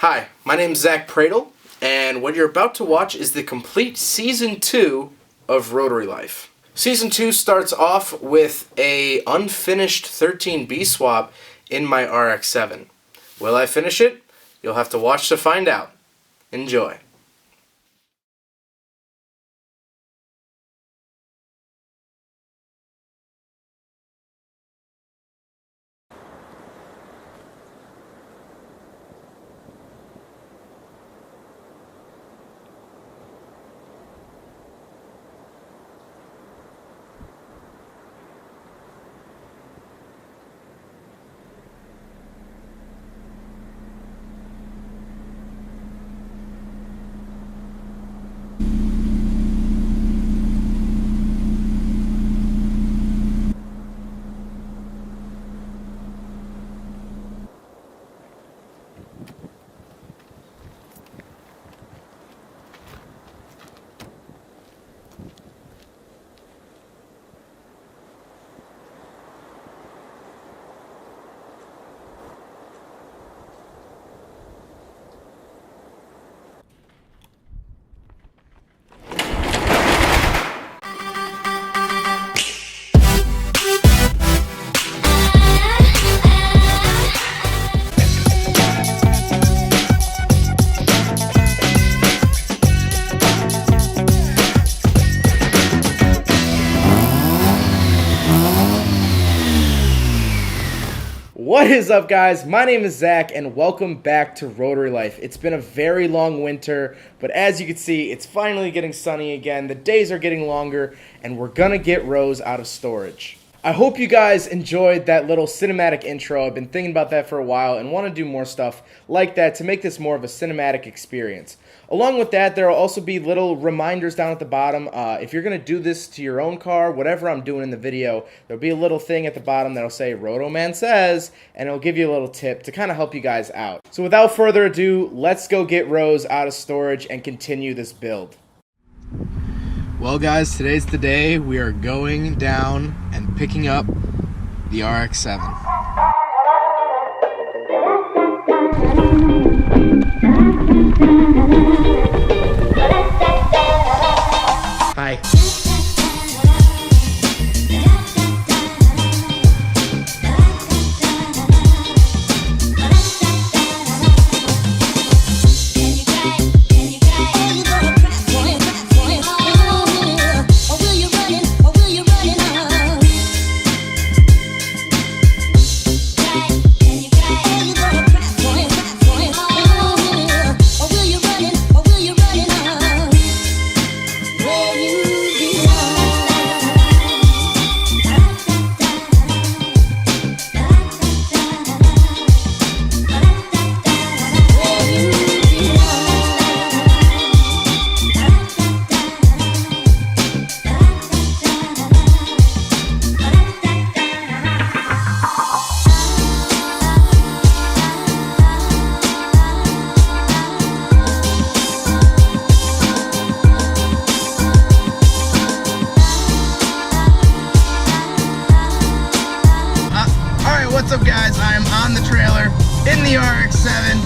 Hi, my name is Zach Pradle, and what you're about to watch is the complete Season 2 of Rotary Life. Season 2 starts off with a unfinished 13B swap in my RX-7. Will I finish it? You'll have to watch to find out. Enjoy. What is up, guys? My name is Zach, and welcome back to Rotary Life. It's been a very long winter, but as you can see, it's finally getting sunny again. The days are getting longer, and we're gonna get Rose out of storage. I hope you guys enjoyed that little cinematic intro. I've been thinking about that for a while and want to do more stuff like that to make this more of a cinematic experience. Along with that, there will also be little reminders down at the bottom. If you're going to do this to your own car, whatever I'm doing in the video, there'll be a little thing at the bottom that'll say Roto Man Says, and it'll give you a little tip to kind of help you guys out. So without further ado, let's go get Rose out of storage and continue this build. Well, guys, today's the day. We are going down and picking up the RX-7. Hi. What's up, guys? I'm on the trailer in the RX-7,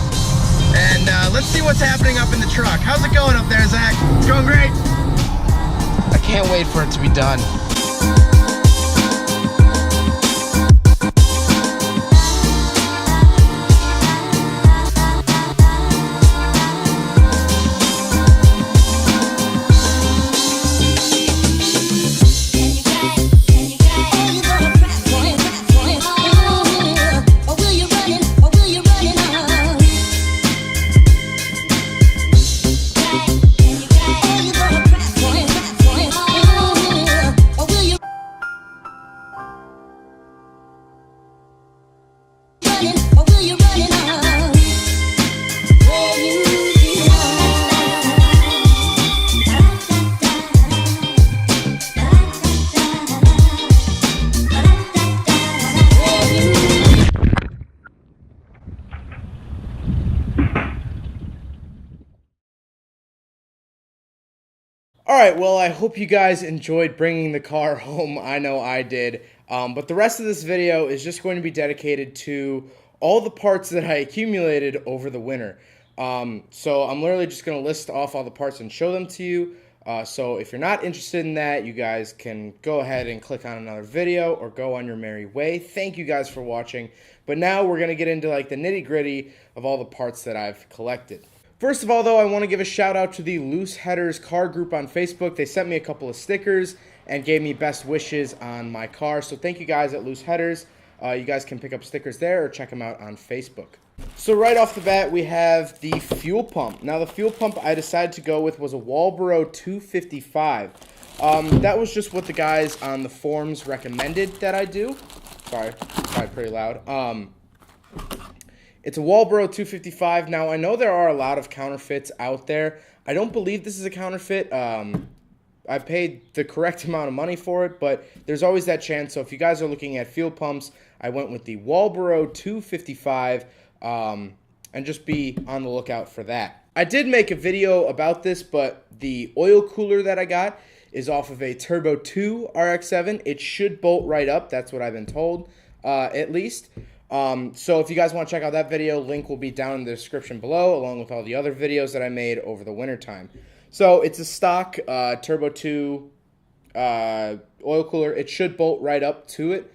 and let's see what's happening up in the truck. How's it going up there, Zach? It's going great. I can't wait for it to be done. Alright, well, I hope you guys enjoyed bringing the car home. I know I did. But the rest of this video is just going to be dedicated to all the parts that I accumulated over the winter. So I'm literally just going to list off all the parts and show them to you. So if you're not interested in that, you guys can go ahead and click on another video or go on your merry way. Thank you guys for watching. But now we're going to get into like the nitty gritty of all the parts that I've collected. First of all, though, I want to give a shout out to the Loose Headers car group on Facebook. They sent me a couple of stickers and gave me best wishes on my car. So thank you guys at Loose Headers. You guys can pick up stickers there or check them out on Facebook. So right off the bat, we have the fuel pump. Now, the fuel pump I decided to go with was a Walbro 255. That was just what the guys on the forums recommended that I do. Sorry, probably pretty loud. It's a Walbro 255. Now, I know there are a lot of counterfeits out there. I don't believe this is a counterfeit. I paid the correct amount of money for it, but there's always that chance. So if you guys are looking at fuel pumps, I went with the Walbro 255, and just be on the lookout for that. I did make a video about this, but the oil cooler that I got is off of a Turbo 2 RX-7. It should bolt right up. That's what I've been told, at least. So if you guys want to check out that video, link will be down in the description below, along with all the other videos that I made over the winter time. So it's a stock Turbo 2 oil cooler. It should bolt right up to it.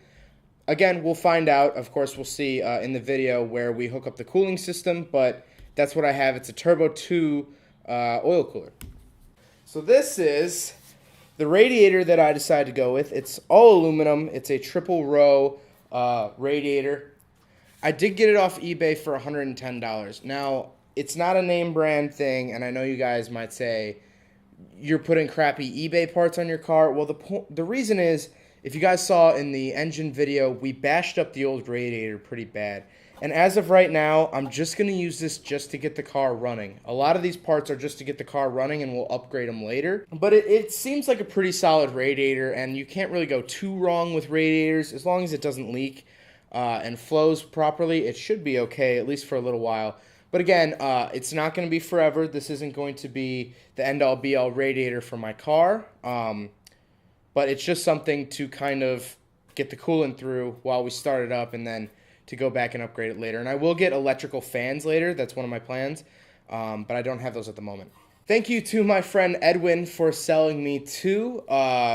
Again, we'll find out. Of course, we'll see in the video where we hook up the cooling system, but that's what I have. It's a Turbo 2 oil cooler. So this is the radiator that I decided to go with. It's all aluminum. It's a triple row radiator. I did get it off eBay for $110. Now, it's not a name brand thing, and I know you guys might say you're putting crappy eBay parts on your car. Well, the reason is, if you guys saw in the engine video, we bashed up the old radiator pretty bad. And as of right now, I'm just going to use this just to get the car running. A lot of these parts are just to get the car running, and we'll upgrade them later. But it seems like a pretty solid radiator, and you can't really go too wrong with radiators. As long as it doesn't leak and flows properly, it should be okay, at least for a little while. But again, it's not going to be forever. This isn't going to be the end-all be-all radiator for my car. But it's just something to kind of get the coolant through while we start it up, and then to go back and upgrade it later. And I will get electrical fans later. That's one of my plans. But I don't have those at the moment. Thank you to my friend Edwin for selling me 2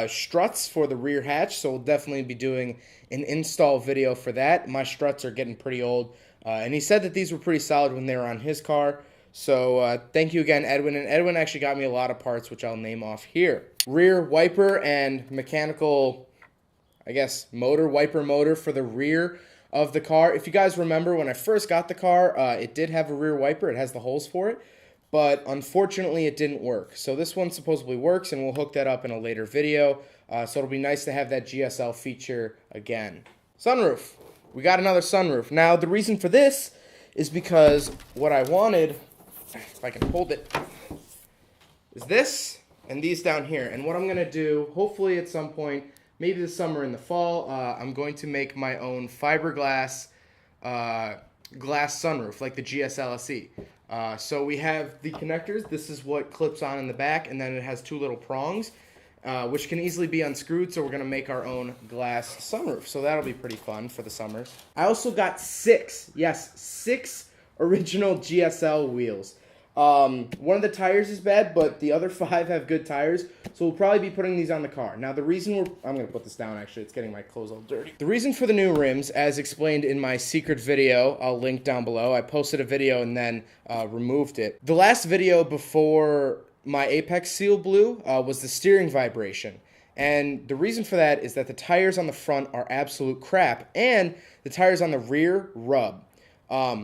struts for the rear hatch. So we'll definitely be doing an install video for that. My struts are getting pretty old. And he said that these were pretty solid when they were on his car. So thank you again, Edwin. And Edwin actually got me a lot of parts, which I'll name off here. Rear wiper and mechanical, I guess, wiper motor for the rear of the car. If you guys remember, when I first got the car, it did have a rear wiper. It has the holes for it. But unfortunately, it didn't work. So this one supposedly works, and we'll hook that up in a later video. So it'll be nice to have that GSL feature again. Sunroof. We got another sunroof. Now, the reason for this is because what I wanted, if I can hold it, is this and these down here. And what I'm going to do, hopefully at some point, maybe this summer in the fall, I'm going to make my own fiberglass glass sunroof, like the GSL SE. So we have the connectors. This is what clips on in the back, and then it has 2 little prongs, which can easily be unscrewed, so we're going to make our own glass sunroof. So that'll be pretty fun for the summers. I also got 6 original GSL wheels. One of the tires is bad, but the other 5 have good tires, so we'll probably be putting these on the car. Now, the reason I'm going to put this down, actually. It's getting my clothes all dirty. The reason for the new rims, as explained in my secret video, I'll link down below. I posted a video and then removed it. The last video before my Apex Seal blew was the steering vibration. And the reason for that is that the tires on the front are absolute crap, and the tires on the rear rub.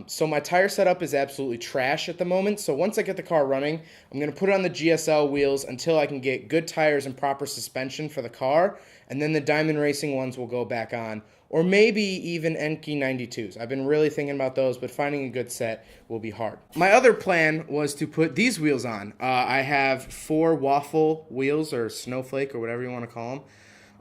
So my tire setup is absolutely trash at the moment. So once I get the car running, I'm going to put it on the GSL wheels until I can get good tires and proper suspension for the car. And then the Diamond Racing ones will go back on. Or maybe even Enkei 92s. I've been really thinking about those, but finding a good set will be hard. My other plan was to put these wheels on. I have 4 waffle wheels, or snowflake, or whatever you want to call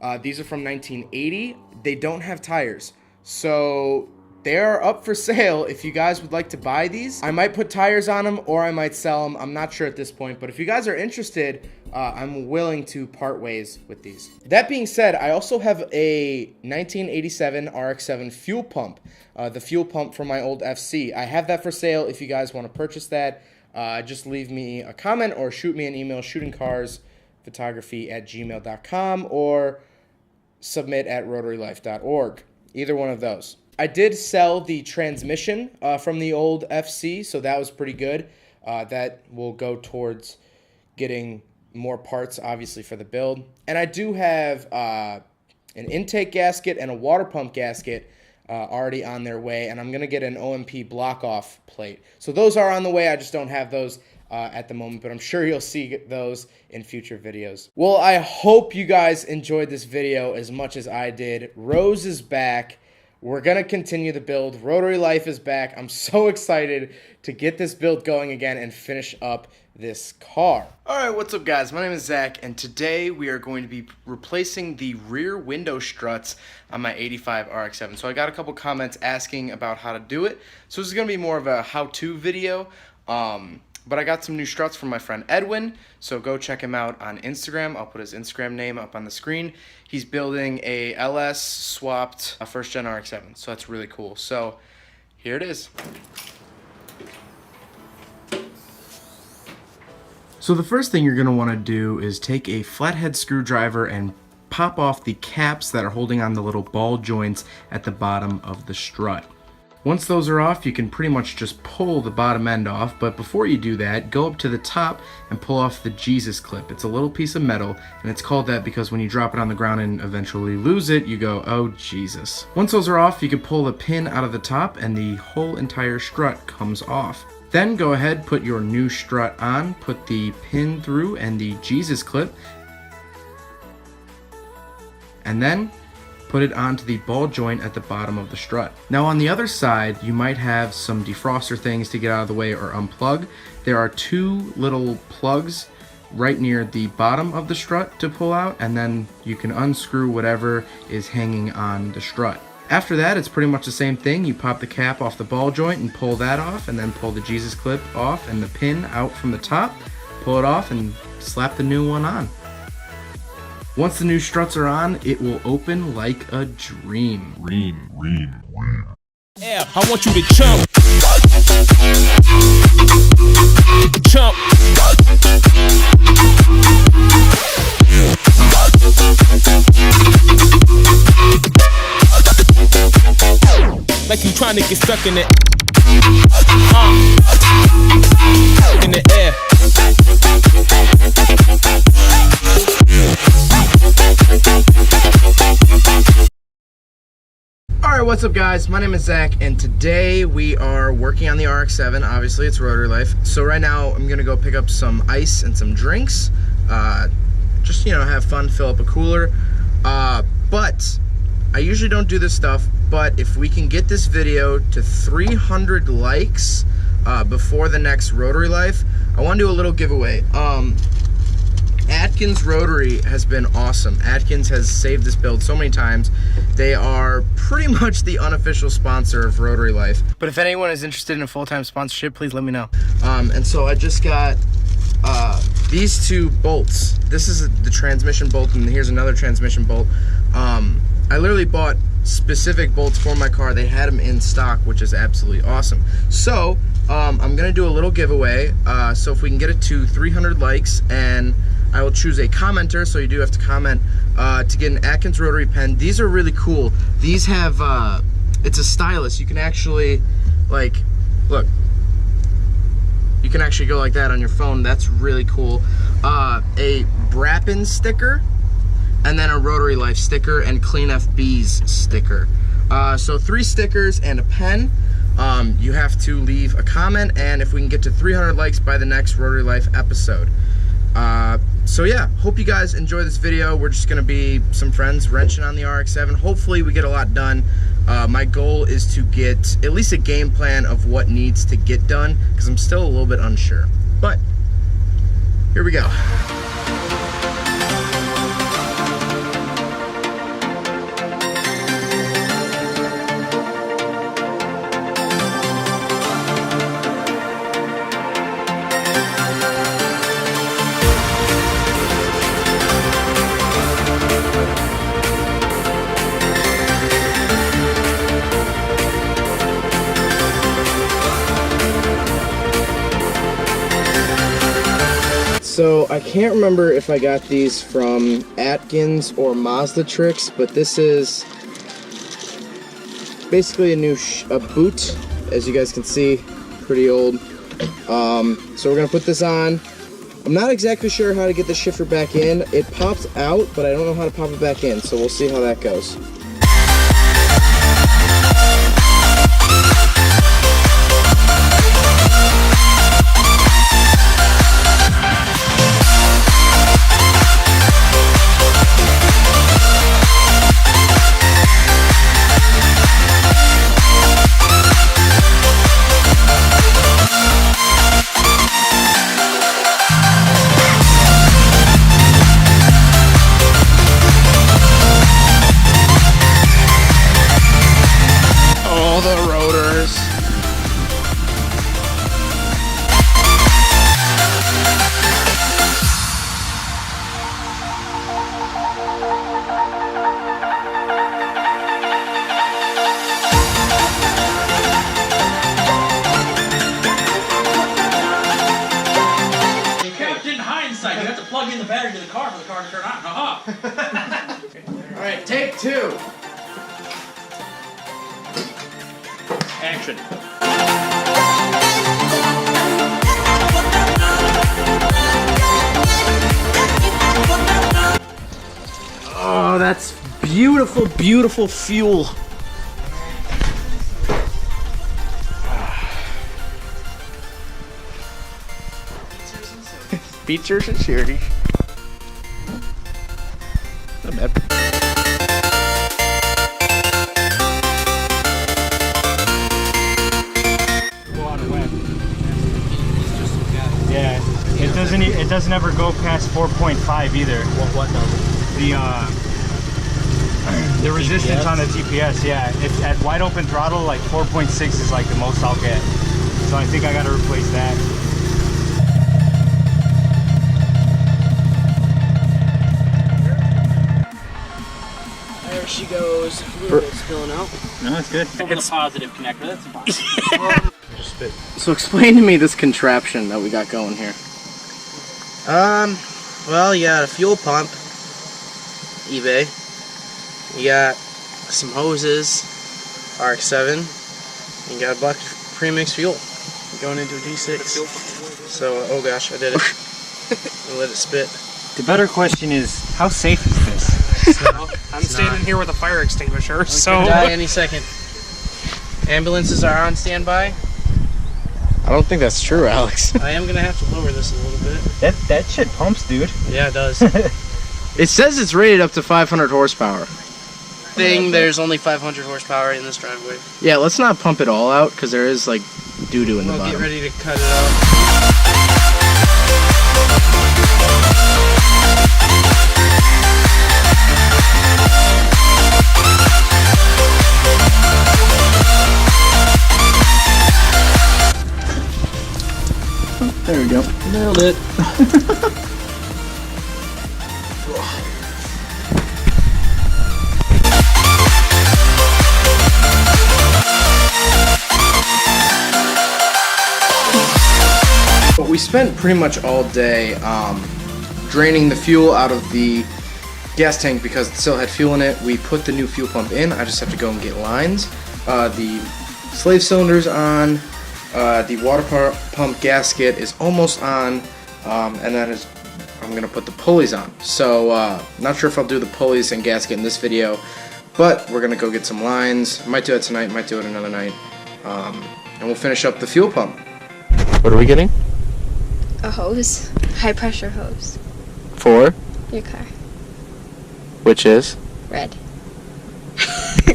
them. These are from 1980. They don't have tires. So they are up for sale if you guys would like to buy these. I might put tires on them or I might sell them. I'm not sure at this point, but if you guys are interested, I'm willing to part ways with these. That being said, I also have a 1987 RX-7 fuel pump, the fuel pump from my old FC. I have that for sale if you guys want to purchase that. Just leave me a comment or shoot me an email, shootingcarsphotography@gmail.com or submit@rotarylife.org. Either one of those. I did sell the transmission from the old FC, so that was pretty good. That will go towards getting more parts, obviously, for the build. And I do have an intake gasket and a water pump gasket already on their way, and I'm going to get an OMP block-off plate. So those are on the way. I just don't have those at the moment, but I'm sure you'll see those in future videos. Well, I hope you guys enjoyed this video as much as I did. Rose is back. We're going to continue the build. Rotary Life is back. I'm so excited to get this build going again and finish up this car. All right, what's up, guys? My name is Zach, and today we are going to be replacing the rear window struts on my 85 RX-7. So I got a couple comments asking about how to do it. So this is going to be more of a how-to video. But I got some new struts from my friend Edwin, so go check him out on Instagram. I'll put his Instagram name up on the screen. He's building a LS swapped first gen RX-7, so that's really cool. So here it is. So the first thing you're going to want to do is take a flathead screwdriver and pop off the caps that are holding on the little ball joints at the bottom of the strut. Once those are off, you can pretty much just pull the bottom end off, but before you do that, go up to the top and pull off the Jesus clip. It's a little piece of metal, and it's called that because when you drop it on the ground and eventually lose it, you go, oh Jesus. Once those are off, you can pull the pin out of the top and the whole entire strut comes off. Then go ahead, put your new strut on, put the pin through and the Jesus clip, and then put it onto the ball joint at the bottom of the strut. Now on the other side, you might have some defroster things to get out of the way or unplug. There are two little plugs right near the bottom of the strut to pull out, and then you can unscrew whatever is hanging on the strut. After that, it's pretty much the same thing. You pop the cap off the ball joint and pull that off, and then pull the Jesus clip off and the pin out from the top, pull it off and slap the new one on. Once the new struts are on, it will open like a dream. Yeah, I want you to jump. Jump. Like you trying to get stuck in it. In the air. Alright, what's up, guys? My name is Zach, and today we are working on the RX-7. Obviously, it's Rotary Life. So right now, I'm gonna go pick up some ice and some drinks. Just, you know, have fun, fill up a cooler. But I usually don't do this stuff, but if we can get this video to 300 likes before the next Rotary Life, I want to do a little giveaway. Atkins Rotary has been awesome. Atkins has saved this build so many times. They are pretty much the unofficial sponsor of Rotary Life. But if anyone is interested in a full-time sponsorship, please let me know. And so I just got these two bolts. This is the transmission bolt, and here's another transmission bolt. I literally bought specific bolts for my car. They had them in stock, which is absolutely awesome. So I'm gonna do a little giveaway. So if we can get it to 300 likes, and I will choose a commenter, so you do have to comment, to get an Atkins Rotary pen. These are really cool. These have, it's a stylus. You can actually, like, look. You can actually go like that on your phone. That's really cool. A Brappen sticker, and then a Rotary Life sticker, and Clean FB's sticker. So 3 stickers and a pen. You have to leave a comment, and if we can get to 300 likes by the next Rotary Life episode. So yeah, hope you guys enjoy this video. We're just gonna be some friends wrenching on the RX-7. Hopefully we get a lot done. My goal is to get at least a game plan of what needs to get done, because I'm still a little bit unsure. But here we go. So I can't remember if I got these from Atkins or Mazda Tricks, but this is basically a new a boot, as you guys can see, pretty old. So we're gonna put this on. I'm not exactly sure how to get the shifter back in. It pops out, but I don't know how to pop it back in, so we'll see how that goes. You have to plug in the battery to the car for the car to turn on. Haha. Alright, take 2. Action. Oh, that's beautiful, beautiful fuel. Features and series. Not bad. Yeah, it doesn't ever go past 4.5 either. What number? The resistance on the TPS, yeah. It's at wide open throttle, like 4.6 is like the most I'll get. So I think I gotta replace that. There she goes. A little bit spilling out. No, it's good. It's a positive connector. That's fine. So explain to me this contraption that we got going here. Well, you got a fuel pump, eBay. You got some hoses, RX-7. You got a bucket of premixed fuel going into a D6. So, oh gosh, I did it. I let it spit. The better question is, how safe is this? I'm standing here with a fire extinguisher, We so could die any second. Ambulances are on standby. I don't think that's true, Alex. I am gonna have to lower this a little bit. That shit pumps, dude. Yeah, it does. It says it's rated up to 500 horsepower. There's only 500 horsepower in this driveway. Yeah, let's not pump it all out because there is like doo-doo in the We'll bottom. get ready to cut it out. There we go. Nailed it. But we spent pretty much all day draining the fuel out of the gas tank because it still had fuel in it. We put the new fuel pump in. I just have to go and get lines. The slave cylinder's on. The water pump gasket is almost on, and then I'm going to put the pulleys on. So, not sure if I'll do the pulleys and gasket in this video, but we're going to go get some lines. Might do it tonight, might do it another night, and we'll finish up the fuel pump. What are we getting? A hose. High pressure hose. For? Your car. Which is? Red.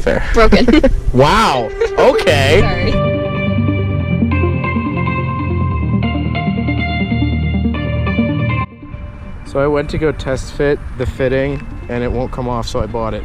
Fair. Broken. Wow, okay. Sorry. So I went to go test fit the fitting and it won't come off, so I bought it.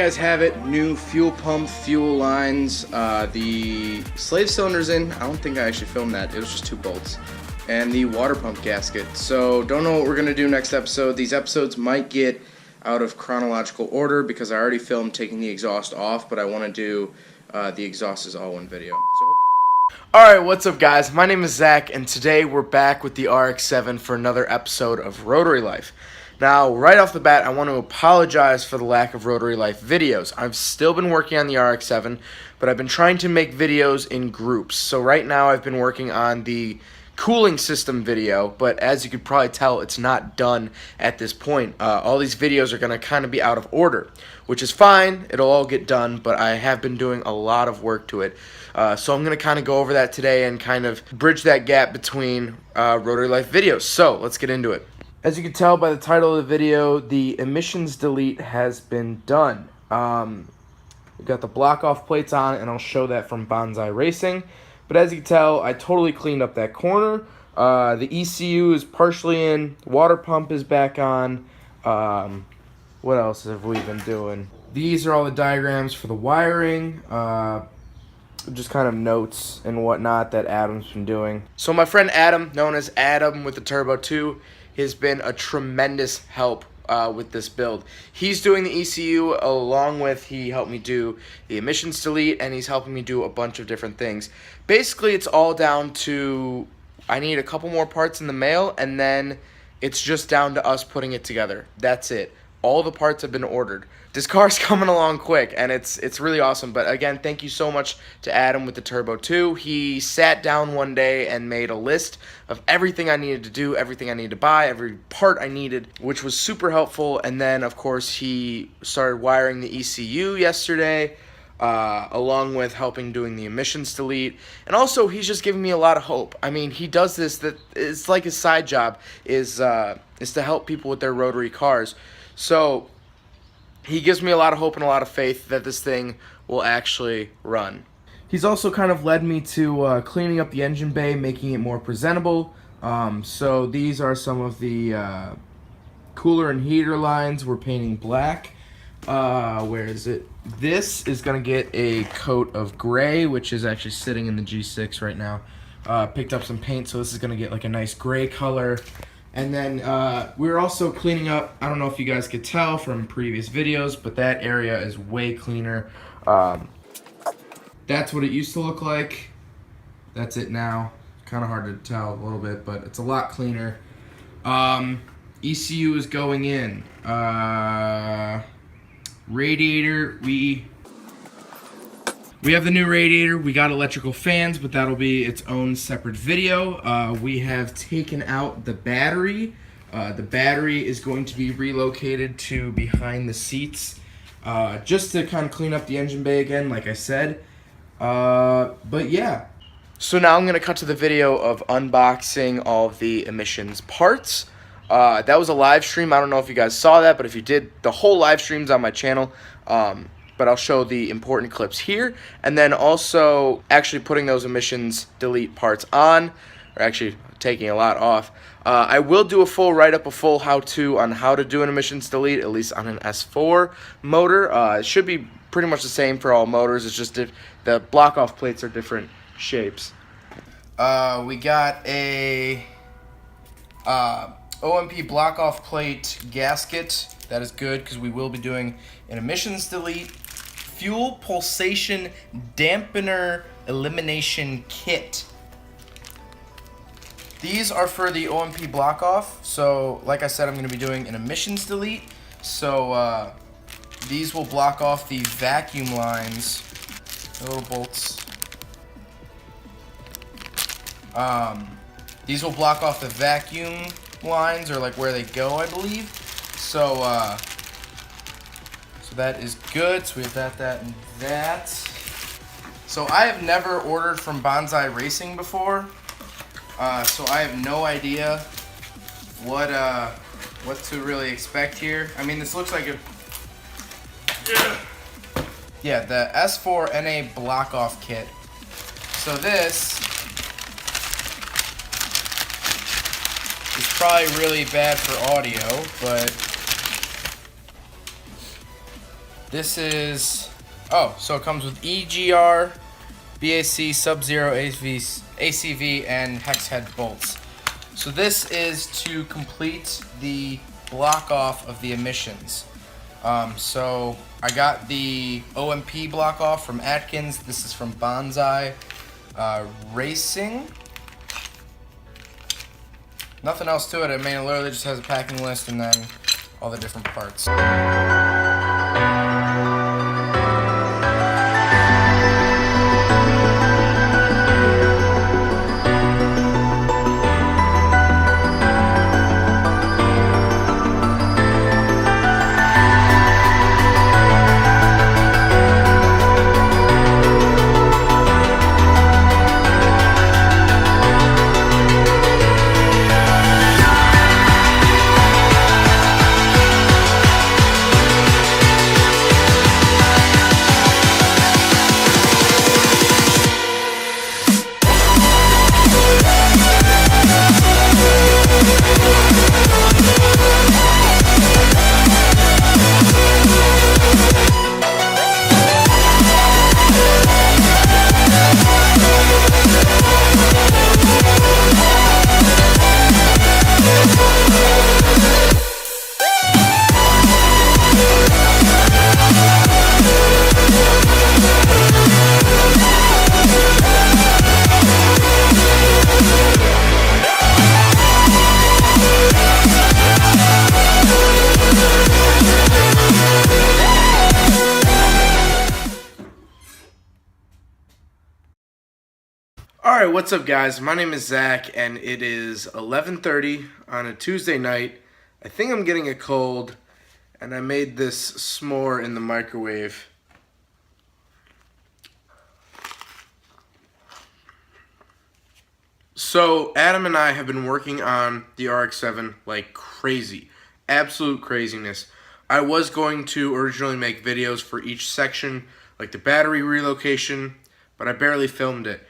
guys have it. New fuel pump, fuel lines, the slave cylinder's in. I don't think I actually filmed that. It was just 2 bolts. And the water pump gasket. So don't know what we're going to do next episode. These episodes might get out of chronological order because I already filmed taking the exhaust off, but I want to do the exhaust is all one video. Alright, what's up guys? My name is Zach, and today we're back with the RX-7 for another episode of Rotary Life. Now, right off the bat, I want to apologize for the lack of Rotary Life videos. I've still been working on the RX-7, but I've been trying to make videos in groups. So right now I've been working on the cooling system video, but as you could probably tell, it's not done at this point. All these videos are going to kind of be out of order, which is fine. It'll all get done, but I have been doing a lot of work to it. So I'm going to kind of go over that today and kind of bridge that gap between Rotary Life videos. So let's get into it. As you can tell by the title of the video, the emissions delete has been done. We've got the block off plates on, and I'll show that from Bonsai Racing. But as you can tell, I totally cleaned up that corner. The ECU is partially in. Water pump is back on. What else have we been doing? These are all the diagrams for the wiring. Just kind of notes and whatnot that Adam's been doing. So my friend Adam, known as Adam with the Turbo 2, has been a tremendous help with this build. He's doing the ECU along with he helped me do the emissions delete, and he's helping me do a bunch of different things. Basically, it's all down to I need a couple more parts in the mail, and then it's just down to us putting it together. That's it. All the parts have been ordered. This car's coming along quick, and it's really awesome. But again, thank you so much to Adam with the Turbo 2. He sat down one day and made a list of everything I needed to do, everything I needed to buy, every part I needed, which was super helpful. And then, of course, he started wiring the ECU yesterday, along with helping doing the emissions delete. And also, he's just giving me a lot of hope. I mean, he does this, that it's like his side job is to help people with their rotary cars. So he gives me a lot of hope and a lot of faith that this thing will actually run. He's also kind of led me to cleaning up the engine bay, making it more presentable. So these are some of the cooler and heater lines we're painting black. Where is it? This is going to get a coat of gray, which is actually sitting in the G6 right now. Picked up some paint, so this is going to get like a nice gray color. And then we're also cleaning up, I don't know if you guys could tell from previous videos, but that area is way cleaner. That's what it used to look like. That's it now. Kind of hard to tell a little bit, but it's a lot cleaner. ECU is going in. Radiator, we have the new radiator. We got electrical fans, but that'll be its own separate video. We have taken out the battery. The battery is going to be relocated to behind the seats, just to kind of clean up the engine bay again, like I said. But yeah. So now I'm going to cut to the video of unboxing all of the emissions parts. That was a live stream. I don't know if you guys saw that, but if you did, the whole live stream's on my channel. But I'll show the important clips here, and then also actually putting those emissions delete parts on, or actually taking a lot off. I will do a full write-up, a full how-to on how to do an emissions delete, at least on an S4 motor. It should be pretty much the same for all motors. It's just the block-off plates are different shapes. We got a OMP block-off plate gasket. That is good because we will be doing an emissions delete. Fuel pulsation dampener elimination kit. These are for the OMP block off. So like I said, I'm going to be doing an emissions delete. So these will block off the vacuum lines, the little bolts. These will block off the vacuum lines, or like where they go, I believe. So that is good. So we have that, and that. So I have never ordered from Bonsai Racing before. So I have no idea what to really expect here. I mean, this looks like a yeah, the S4 NA block off kit. So this is probably really bad for audio, but This is, oh, so it comes with EGR, BAC, Sub-Zero, ACV, and hex head bolts. So this is to complete the block off of the emissions. So I got the OMP block off from Atkins. This is from Bonsai Racing. Nothing else to it. I mean, it literally just has a packing list and then all the different parts. Alright, what's up guys? My name is Zach and it is 11:30 on a Tuesday night. I think I'm getting a cold and I made this s'more in the microwave. So Adam and I have been working on the RX-7 like crazy. Absolute craziness. I was going to originally make videos for each section, like the battery relocation, but I barely filmed it.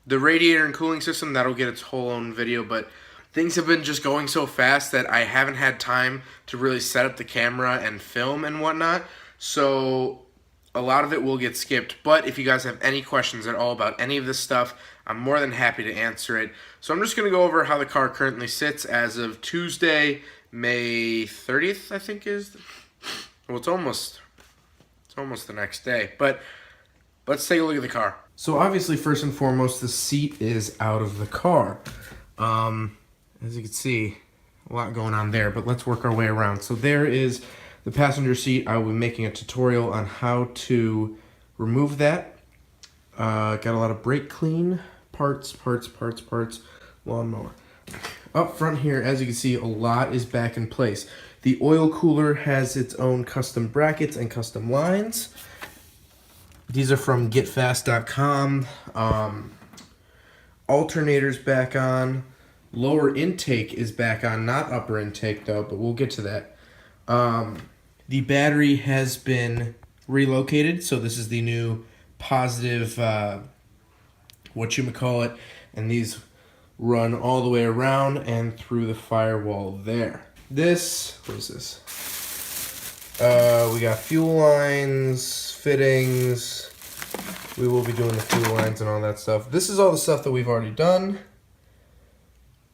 The radiator and cooling system, that'll get its whole own video, but things have been just going so fast that I haven't had time to really set up the camera and film and whatnot, so a lot of it will get skipped. But if you guys have any questions at all about any of this stuff, I'm more than happy to answer it. So I'm just going to go over how the car currently sits as of Tuesday, May 30th, I think is. Well, it's almost the next day, but let's take a look at the car. So obviously, first and foremost, the seat is out of the car. As you can see, a lot going on there, but let's work our way around. So there is the passenger seat. I will be making a tutorial on how to remove that. Got a lot of brake clean, parts, lawnmower. Up front here, as you can see, a lot is back in place. The oil cooler has its own custom brackets and custom lines. These are from getfast.com. Alternator's back on. Lower intake is back on, not upper intake though, but we'll get to that. The battery has been relocated, so this is the new positive, whatchamacallit, and these run all the way around and through the firewall there. This, what is this? We got fuel lines, fittings. We will be doing the fuel lines and all that stuff. This is all the stuff that we've already done.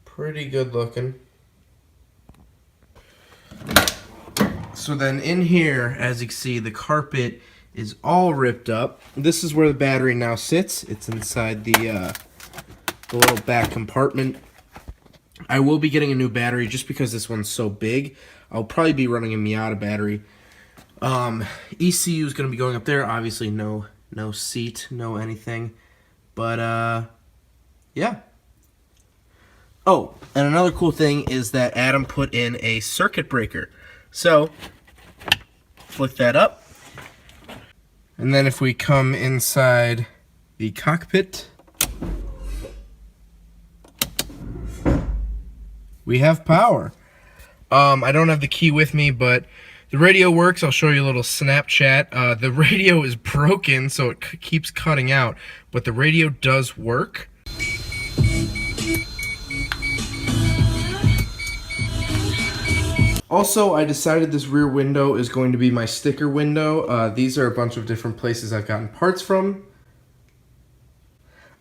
Pretty good looking. So then in here, as you can see, the carpet is all ripped up. This is where the battery now sits. It's inside the little back compartment. I will be getting a new battery just because this one's so big. I'll probably be running a Miata battery. ECU is going to be going up there. Obviously, no seat, no anything. But, yeah. Oh, and another cool thing is that Adam put in a circuit breaker. So, flick that up. And then if we come inside the cockpit, we have power. I don't have the key with me, but the radio works. I'll show you a little Snapchat. The radio is broken, so it keeps cutting out, but the radio does work. Also, I decided this rear window is going to be my sticker window. These are a bunch of different places I've gotten parts from.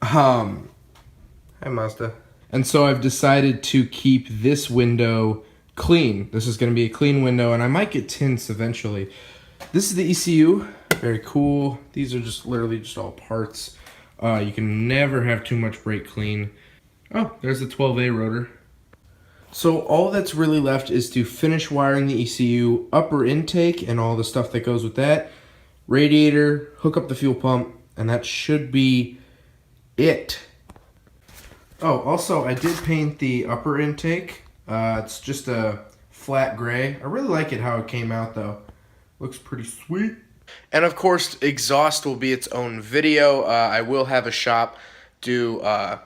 Hi Mazda. And so I've decided to keep this window clean. This is going to be a clean window, and I might get tints eventually. This is the ECU. Very cool. These are just literally just all parts. You can never have too much brake clean. Oh, there's the 12A rotor. So all that's really left is to finish wiring the ECU, upper intake, and all the stuff that goes with that. Radiator, hook up the fuel pump, and that should be it. Oh, also, I did paint the upper intake. It's just a flat gray. I really like it how it came out, though. Looks pretty sweet. And of course, exhaust will be its own video. I will have a shop do a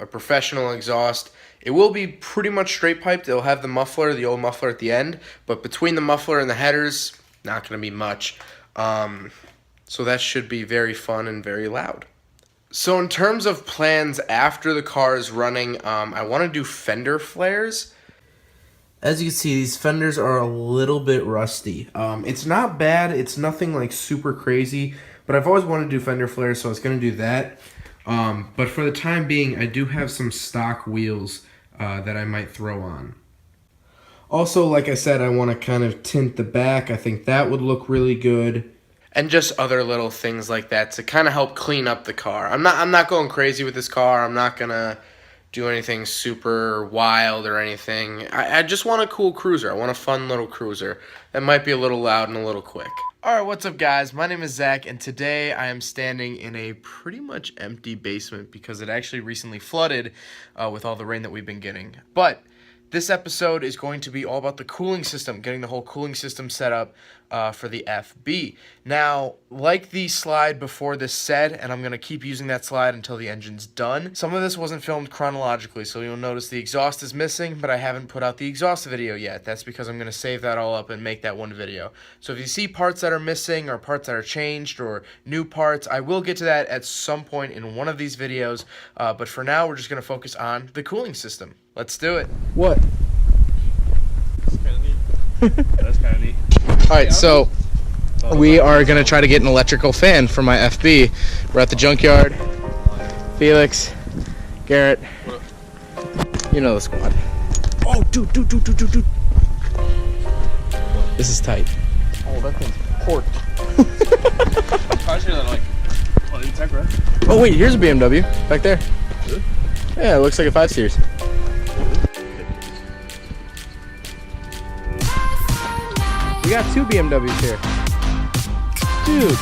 professional exhaust. It will be pretty much straight piped. It'll have the muffler, the old muffler at the end, but between the muffler and the headers, not going to be much. So that should be very fun and very loud. So in terms of plans after the car is running, I want to do fender flares. As you can see, these fenders are a little bit rusty. It's not bad. It's nothing like super crazy, but I've always wanted to do fender flares, so I was going to do that. But for the time being, I do have some stock wheels that I might throw on. Also, like I said, I want to kind of tint the back. I think that would look really good. And just other little things like that to kind of help clean up the car. I'm not going crazy with this car. I'm not gonna do anything super wild or anything. I just want a cool cruiser. I want a fun little cruiser that might be a little loud and a little quick. Alright, what's up guys? My name is Zach, and today I am standing in a pretty much empty basement because it actually recently flooded with all the rain that we've been getting. But this episode is going to be all about the cooling system, getting the whole cooling system set up for the FB. Now, like the slide before this said, and I'm going to keep using that slide until the engine's done, some of this wasn't filmed chronologically, so you'll notice the exhaust is missing, but I haven't put out the exhaust video yet. That's because I'm going to save that all up and make that one video. So if you see parts that are missing or parts that are changed or new parts, I will get to that at some point in one of these videos, but for now, we're just going to focus on the cooling system. Let's do it. What? That's kind of neat. That's kind of neat. Alright, so we are going to try to get an electrical fan for my FB. We're at the junkyard. Felix, Garrett, you know the squad. Oh, dude. This is tight. Oh, that thing's pork. Oh, wait, here's a BMW back there. Really? Yeah, it looks like a 5 Series. We got 2 BMWs here. Dude.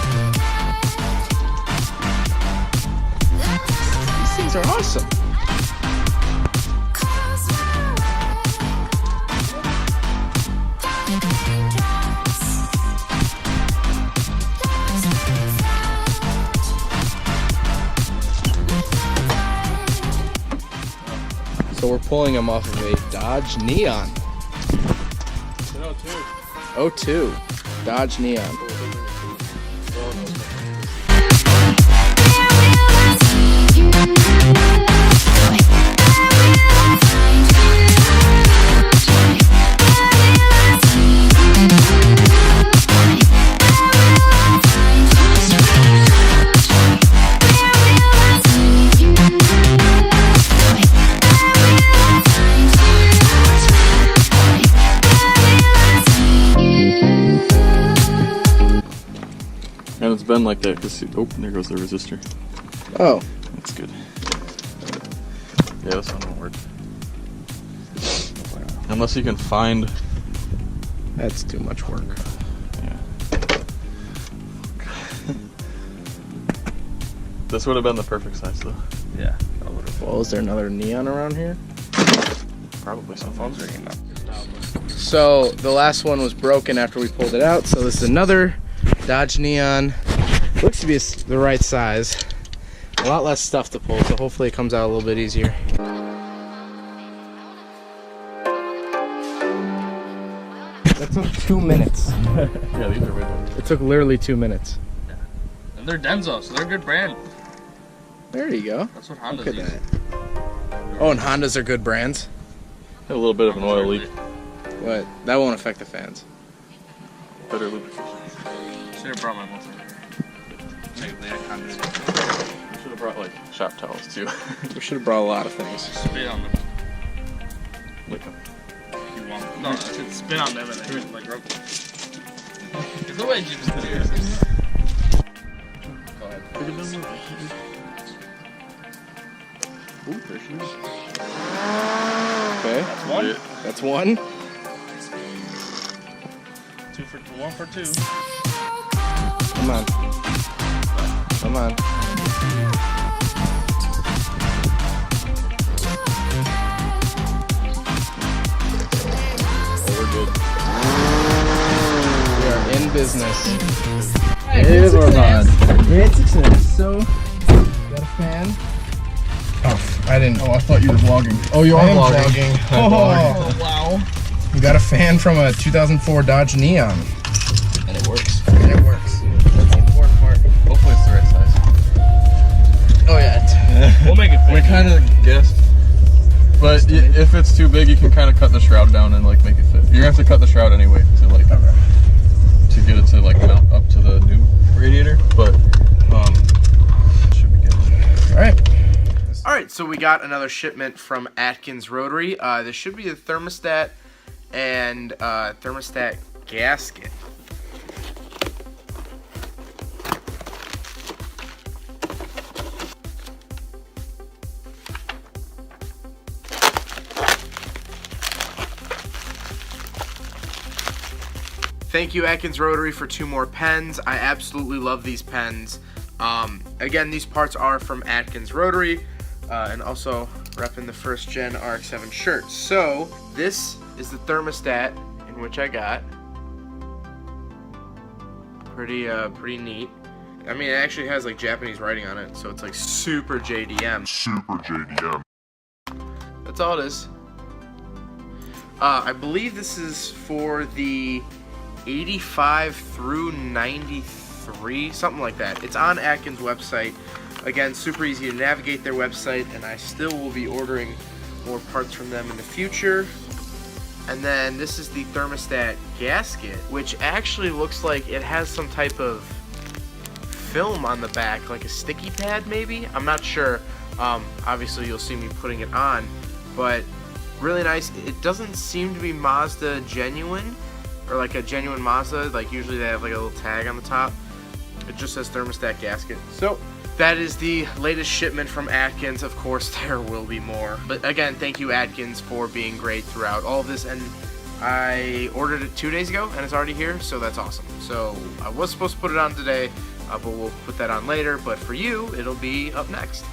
These things are awesome. So we're pulling them off of a Dodge Neon. 02 Dodge Neon. And it's been like that because, oh, there goes the resistor. Oh. That's good. Yeah, this one won't work. Unless you can find... That's too much work. Yeah. This would have been the perfect size though. Yeah. Well, is there another Neon around here? Probably some Phone's ringing up. So the last one was broken after we pulled it out. So this is another Dodge Neon. Looks to be the right size. A lot less stuff to pull, so hopefully it comes out a little bit easier. That took 2 minutes. Yeah, these are way better. It took literally 2 minutes. And they're Denso, so they're a good brand. There you go. That's what Honda's Look at use. that. Oh, and Hondas are good brands. Had a little bit of an oil leak. But that won't affect the fans. Better lubrication. Should have brought my multimeter. Technically, I can't do it. Should have brought like shop towels too. We should have brought a lot of things. Spit on them. Lick 'em. You want? No, I said spit on them and then like rub them. It's the way Jim's doing it. Go ahead. Ooh, there she is. Okay. That's one. That's one. 1 for 2. Come on. Come on. Oh, we're good. We are in business. Hey, we're on. We're at success. So, got a fan. Oh, I didn't. Oh, I thought you were vlogging. Oh, you I are am vlogging. vlogging. Oh, wow. We got a fan from a 2004 Dodge Neon. And it works. And it works. That's the important part. Hopefully it's the right size. Oh, yeah. We'll make it We fit. kind of guessed. But if it's too big, you can kind of cut the shroud down and like make it fit. You're gonna have to cut the shroud anyway to like to get it to like mount up to the new radiator. But it should be good. All right. All right, so we got another shipment from Atkins Rotary. This should be the thermostat and thermostat gasket. Thank you, Atkins Rotary, for 2 more pens. I absolutely love these pens. Again, these parts are from Atkins Rotary, and also repping the first gen RX-7 shirt. So this is the thermostat in which I got. Pretty neat. I mean, it actually has like Japanese writing on it, so it's like super JDM. That's all it is. I believe this is for the 85 through 93, something like that. It's on Atkins' website. Again, super easy to navigate their website, and I still will be ordering more parts from them in the future. And then this is the thermostat gasket, which actually looks like it has some type of film on the back, like a sticky pad maybe? I'm not sure. Obviously you'll see me putting it on, but really nice. It doesn't seem to be Mazda genuine, or like a genuine Mazda. Like usually they have like a little tag on the top. It just says thermostat gasket. So that is the latest shipment from Atkins. Of course, there will be more. But again, thank you, Atkins, for being great throughout all of this. And I ordered it 2 days ago, and it's already here, so that's awesome. So I was supposed to put it on today, but we'll put that on later. But for you, it'll be up next.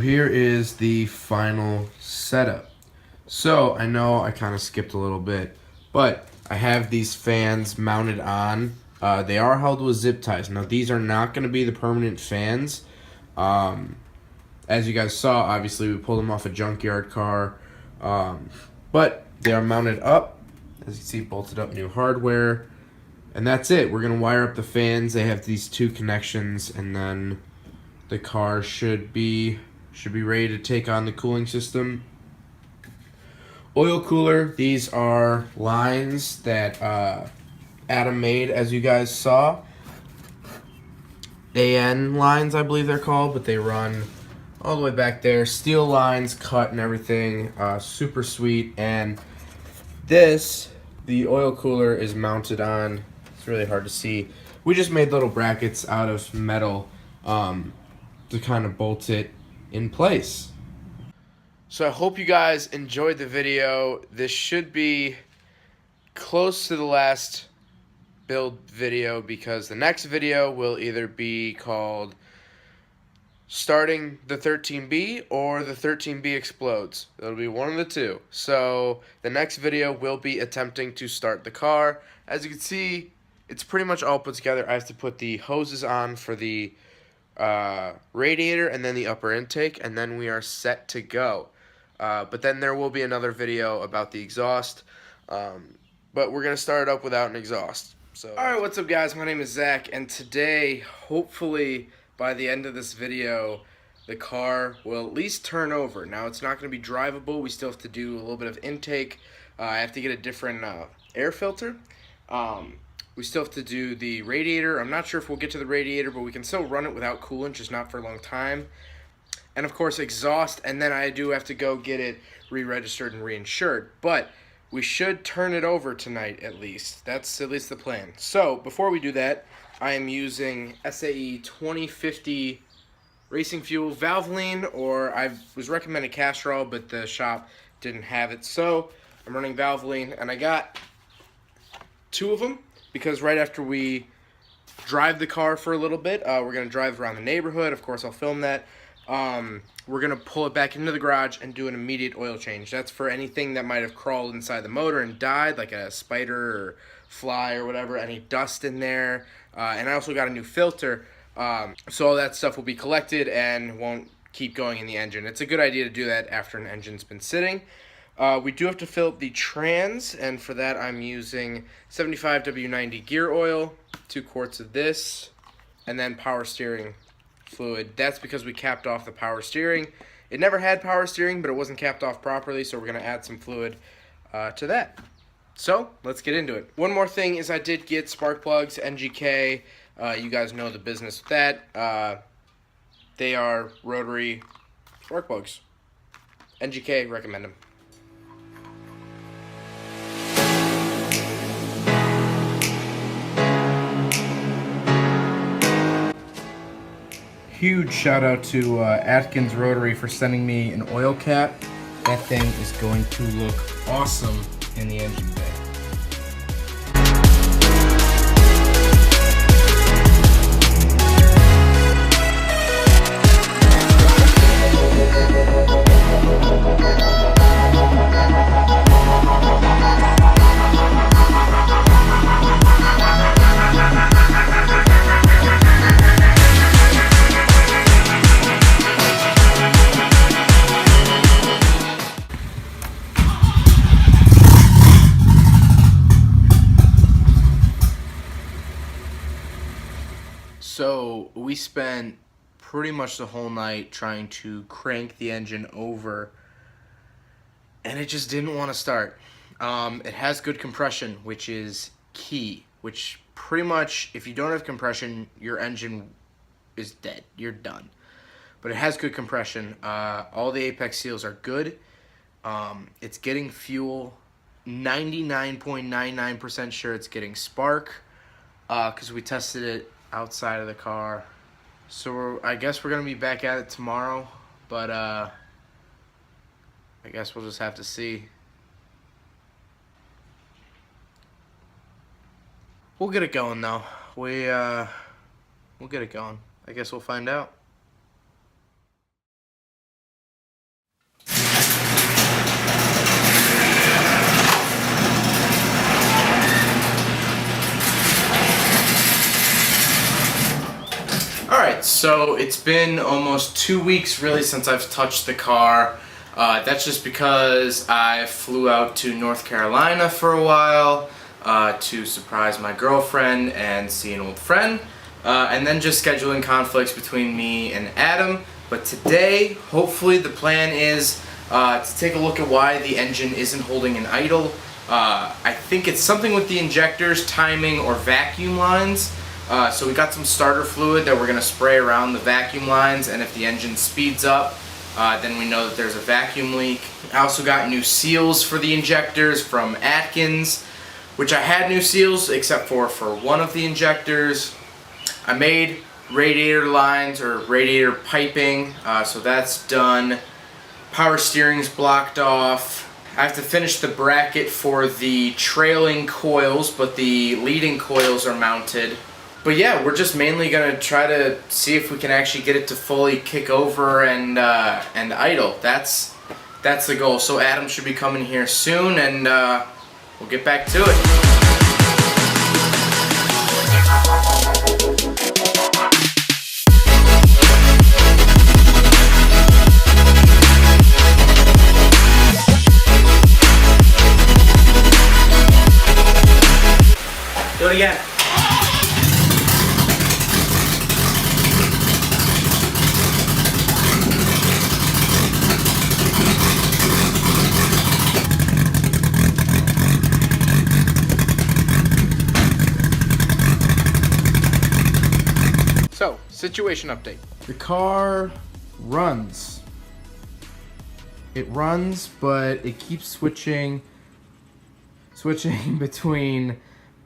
here is the final setup. So I know I kind of skipped a little bit, but I have these fans mounted on. They are held with zip ties. Now these are not going to be the permanent fans. As you guys saw, obviously we pulled them off a junkyard car, but they are mounted up. As you see, bolted up new hardware, and that's it. We're going to wire up the fans. They have these two connections, and then the car should be ready to take on the cooling system. Oil cooler, these are lines that Adam made, as you guys saw. AN lines, I believe they're called, but they run all the way back there. Steel lines, cut and everything. Super sweet. And this, the oil cooler, is mounted on. It's really hard to see. We just made little brackets out of metal to kind of bolt it in place. So I hope you guys enjoyed the video. This should be close to the last build video because the next video will either be called starting the 13B or the 13B explodes. It'll be one of the two. So the next video will be attempting to start the car. As you can see, it's pretty much all put together. I have to put the hoses on for the radiator and then the upper intake, and then we are set to go. But then there will be another video about the exhaust, but we're going to start it up without an exhaust. So, alright, what's up guys? My name is Zach, and today, hopefully by the end of this video, the car will at least turn over. Now it's not going to be drivable. We still have to do a little bit of intake. I have to get a different air filter. We still have to do the radiator. I'm not sure if we'll get to the radiator, but we can still run it without coolant, just not for a long time. And of course exhaust, and then I do have to go get it re-registered and reinsured. But we should turn it over tonight at least. That's at least the plan. So before we do that, I am using SAE 2050 racing fuel Valvoline, or I was recommended Castrol, but the shop didn't have it. So I'm running Valvoline, and I got 2 of them because right after we drive the car for a little bit, we're going to drive around the neighborhood. Of course, I'll film that. We're going to pull it back into the garage and do an immediate oil change. That's for anything that might have crawled inside the motor and died, like a spider or fly or whatever, any dust in there. And I also got a new filter, so all that stuff will be collected and won't keep going in the engine. It's a good idea to do that after an engine's been sitting. We do have to fill up the trans, and for that I'm using 75 W90 gear oil, 2 quarts of this, and then power steering fluid. That's because we capped off the power steering. It never had power steering, but it wasn't capped off properly, so we're going to add some fluid to that. So let's get into it. One more thing is I did get spark plugs, NGK. You guys know the business with that. They are rotary spark plugs. NGK, recommend them. Huge shout out to Atkins Rotary for sending me an oil cap. That thing is going to look awesome in the engine bay. So we spent pretty much the whole night trying to crank the engine over, and it just didn't want to start. It has good compression, which is key, which pretty much, if you don't have compression, your engine is dead. You're done. But it has good compression. All the apex seals are good. It's getting fuel. 99.99% sure it's getting spark, because we tested it outside of the car. So I guess we're gonna be back at it tomorrow, but I guess we'll just have to see. We'll get it going though. We'll get it going. I guess we'll find out. So it's been almost 2 weeks really since I've touched the car. That's just because I flew out to North Carolina for a while to surprise my girlfriend and see an old friend. And then just scheduling conflicts between me and Adam. But today, hopefully the plan is to take a look at why the engine isn't holding an idle. I think it's something with the injectors, timing, or vacuum lines. So we got some starter fluid that we're going to spray around the vacuum lines, and if the engine speeds up, then we know that there's a vacuum leak. I also got new seals for the injectors from Atkins, which I had new seals except for one of the injectors. I made radiator lines or radiator piping, so that's done. Power steering's blocked off. I have to finish the bracket for the trailing coils, but the leading coils are mounted. But yeah, we're just mainly gonna try to see if we can actually get it to fully kick over and idle. That's the goal. So Adam should be coming here soon, and we'll get back to it. Do it again. So, situation update. The car runs. It runs, but it keeps switching between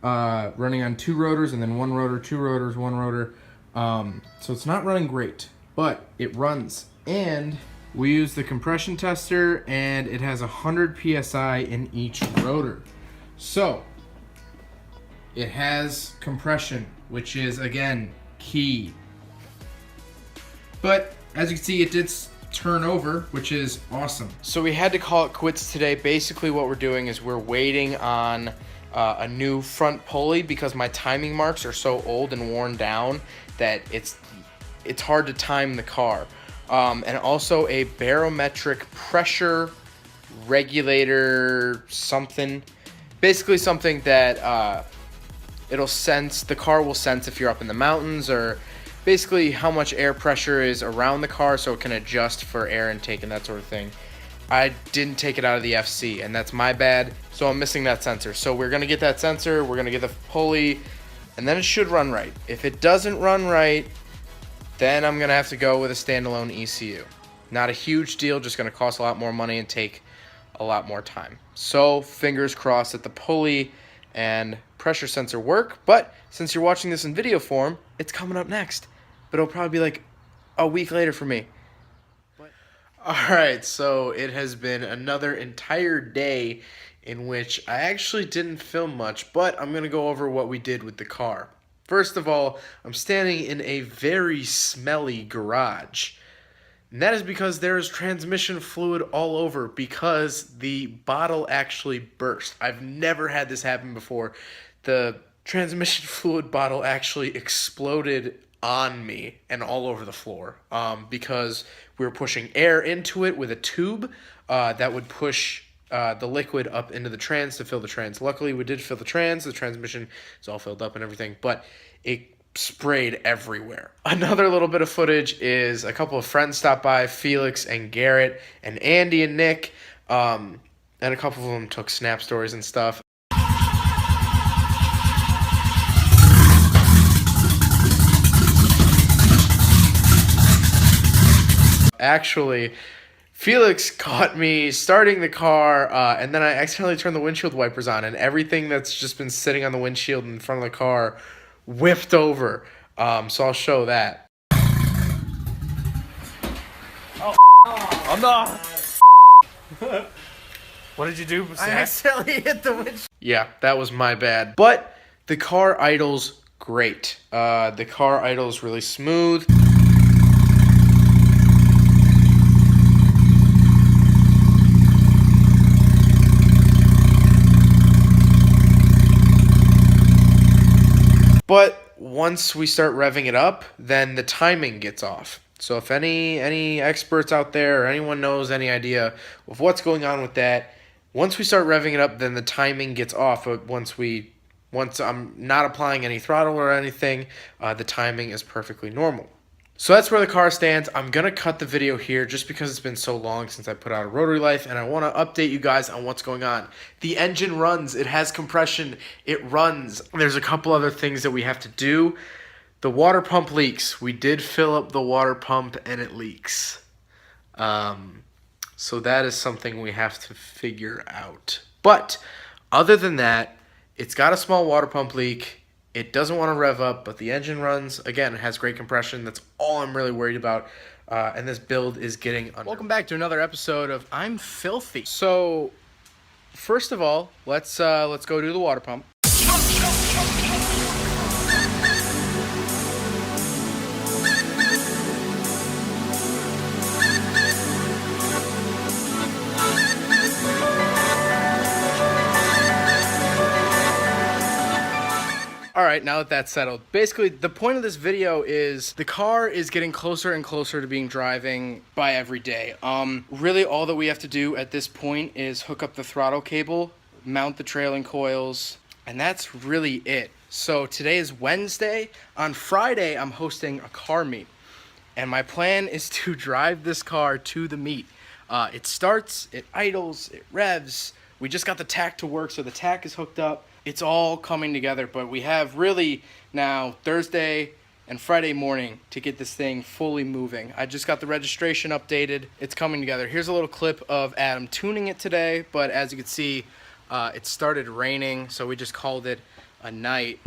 running on 2 rotors and then 1 rotor, 2 rotors, 1 rotor. So it's not running great, but it runs. And we use the compression tester, and it has 100 PSI in each rotor. So it has compression, which is, again, key. But as you can see, it did turn over, which is awesome. So we had to call it quits today. Basically what we're doing is we're waiting on a new front pulley because my timing marks are so old and worn down that it's hard to time the car. And also a barometric pressure regulator something. Basically something that the car will sense if you're up in the mountains, or basically how much air pressure is around the car so it can adjust for air intake and that sort of thing. I didn't take it out of the FC, and that's my bad, so I'm missing that sensor. So we're going to get that sensor, we're going to get the pulley, and then it should run right. If it doesn't run right, then I'm going to have to go with a standalone ECU. Not a huge deal, just going to cost a lot more money and take a lot more time. So fingers crossed that the pulley and pressure sensor work, but since you're watching this in video form, it's coming up next. But it'll probably be like a week later for me. Alright, so it has been another entire day in which I actually didn't film much, but I'm going to go over what we did with the car. First of all, I'm standing in a very smelly garage. And that is because there is transmission fluid all over because the bottle actually burst. I've never had this happen before. The transmission fluid bottle actually exploded on me and all over the floor because we were pushing air into it with a tube that would push the liquid up into the trans to fill the trans. Luckily, we did fill the trans. The transmission is all filled up and everything, but it sprayed everywhere. Another little bit of footage is a couple of friends stopped by, Felix and Garrett and Andy and Nick, and a couple of them took snap stories and stuff. Actually, Felix caught me starting the car, and then I accidentally turned the windshield wipers on, and everything that's just been sitting on the windshield in front of the car whipped over. So I'll show that. Oh no! What did you do, Zach? I accidentally hit the windshield. Yeah, that was my bad. But the car idles great. The car idles really smooth. But once we start revving it up, then the timing gets off. So if any experts out there or anyone knows any idea of what's going on with that, once we start revving it up, then the timing gets off. But once I'm not applying any throttle or anything, the timing is perfectly normal. So that's where the car stands. I'm going to cut the video here just because it's been so long since I put out a Rotary Life, and I want to update you guys on what's going on. The engine runs. It has compression. It runs. There's a couple other things that we have to do. The water pump leaks. We did fill up the water pump, and it leaks. So that is something we have to figure out. But other than that, it's got a small water pump leak. It doesn't want to rev up, but the engine runs. Again, it has great compression. That's all I'm really worried about. And this build is getting under. Welcome back to another episode of I'm Filthy. So, first of all, let's go do the water pump. Alright, now that that's settled, basically the point of this video is the car is getting closer and closer to being driving by every day. Really all that we have to do at this point is hook up the throttle cable, mount the trailing coils, and that's really it. So today is Wednesday. On Friday, I'm hosting a car meet, and my plan is to drive this car to the meet. It starts, it idles, it revs. We just got the tach to work, so the tach is hooked up. It's all coming together, but we have really now Thursday and Friday morning to get this thing fully moving. I just got the registration updated. It's coming together. Here's a little clip of Adam tuning it today, but as you can see, it started raining, so we just called it a night.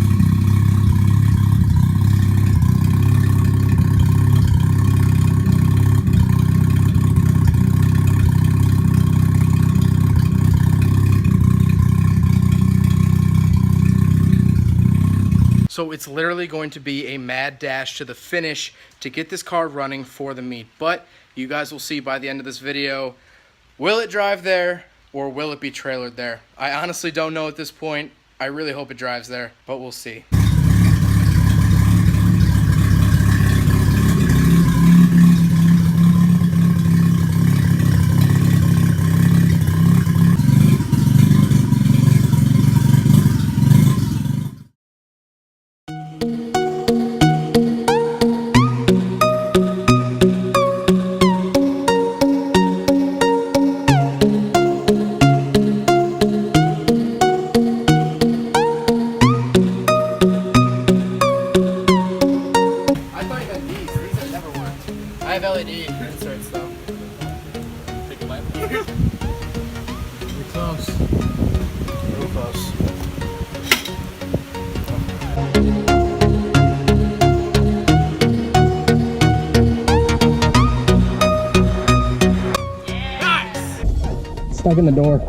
So it's literally going to be a mad dash to the finish to get this car running for the meet. But you guys will see by the end of this video, will it drive there or will it be trailered there? I honestly don't know at this point. I really hope it drives there, but we'll see. I have LED inserts though. Take a lap. We're close. Real close. Nice! Stuck in the door.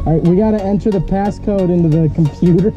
Alright, we gotta enter the passcode into the computer.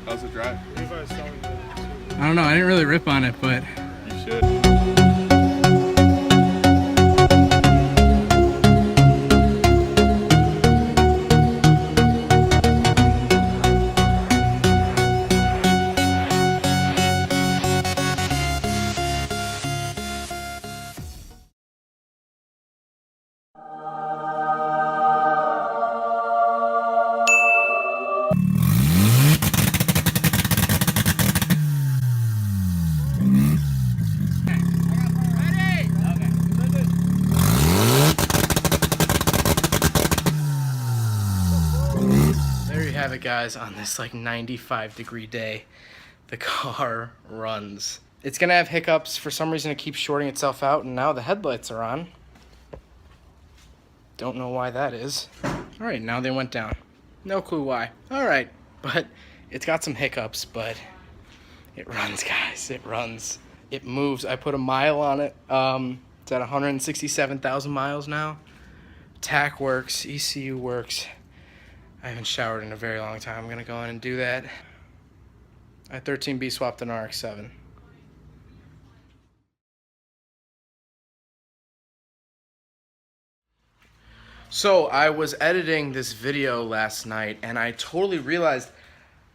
How's it drive? I don't know, I didn't really rip on it, but You should. have it, guys. On this like 95-degree day, the car runs. It's gonna have hiccups. For some reason, it keeps shorting itself out, and now the headlights are on. Don't know why that is. All right, now they went down. No clue why. All right, but it's got some hiccups, but it runs, guys. It runs. It moves. I put a mile on it. It's at 167,000 miles now. TAC works. ECU works. I haven't showered in a very long time. I'm gonna go in and do that. I 13B swapped an RX-7. So I was editing this video last night and I totally realized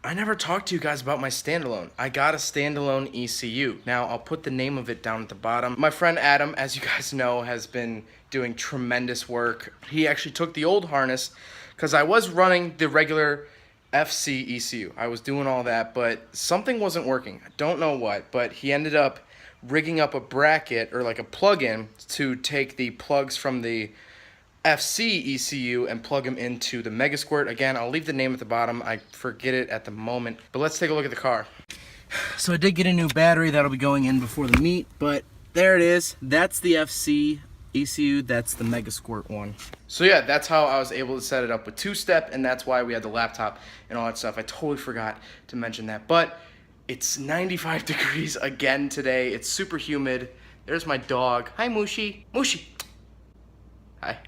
I never talked to you guys about my standalone. I got a standalone ECU. Now I'll put the name of it down at the bottom. My friend Adam, as you guys know, has been doing tremendous work. He actually took the old harness because I was running the regular FC ECU. I was doing all that, but something wasn't working. I don't know what, but he ended up rigging up a bracket or like a plug-in to take the plugs from the FC ECU and plug them into the Mega Squirt. Again, I'll leave the name at the bottom. I forget it at the moment, but let's take a look at the car. So I did get a new battery that'll be going in before the meet, but there it is. That's the FC ECU, that's the Mega Squirt one. So yeah, that's how I was able to set it up with two-step, and that's why we had the laptop and all that stuff. I totally forgot to mention that, but it's 95 degrees again today. It's super humid. There's my dog. Hi, Mooshie. Mooshie. Hi.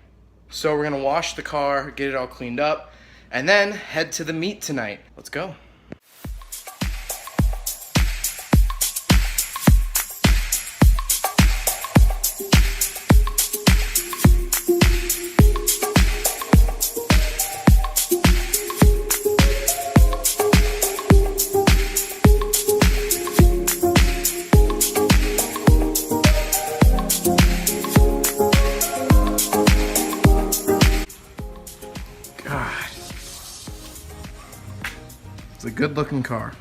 So we're gonna wash the car, get it all cleaned up, and then head to the meet tonight. Let's go. It's a good looking car.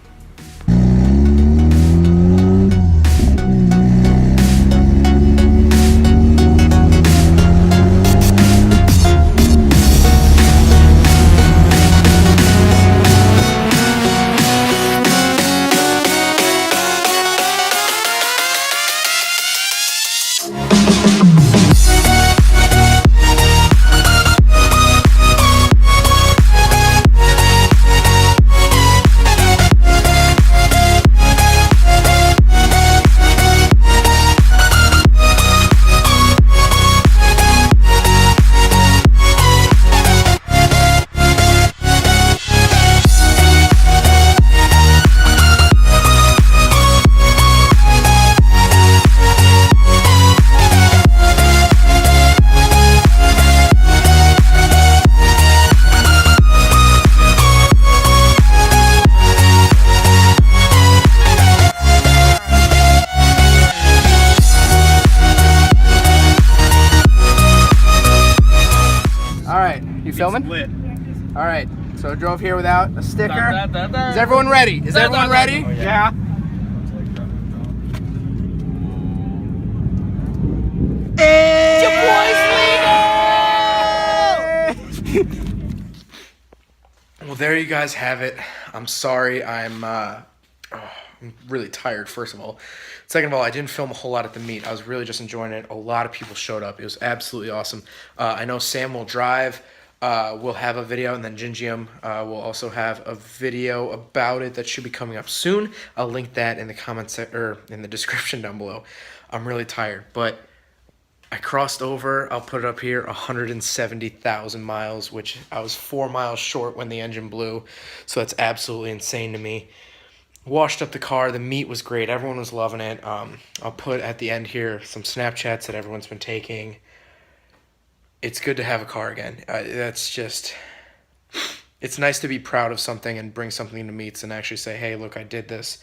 Filming? Lit. All right, so I drove here without a sticker. Is everyone ready? Is everyone ready? Oh, yeah. Well, there you guys have it. I'm sorry. I'm really tired, first of all. Second of all, I didn't film a whole lot at the meet. I was really just enjoying it. A lot of people showed up. It was absolutely awesome. I know Sam will drive. We'll have a video, and then Gingium will also have a video about it that should be coming up soon. I'll link that in the comments or in the description down below. I'm really tired, but I crossed over. I'll put it up here, 170,000 miles, which I was 4 miles short when the engine blew. So that's absolutely insane to me. Washed up the car. The meet was great. Everyone was loving it. I'll put at the end here some Snapchats that everyone's been taking. It's good to have a car again. That's just, it's nice to be proud of something and bring something to meets and actually say, hey, look, I did this.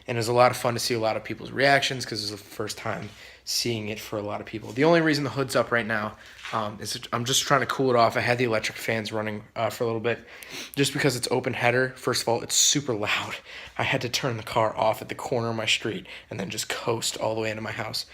And it was a lot of fun to see a lot of people's reactions because it was the first time seeing it for a lot of people. The only reason the hood's up right now is I'm just trying to cool it off. I had the electric fans running for a little bit just because it's open header. First of all, it's super loud. I had to turn the car off at the corner of my street and then just coast all the way into my house.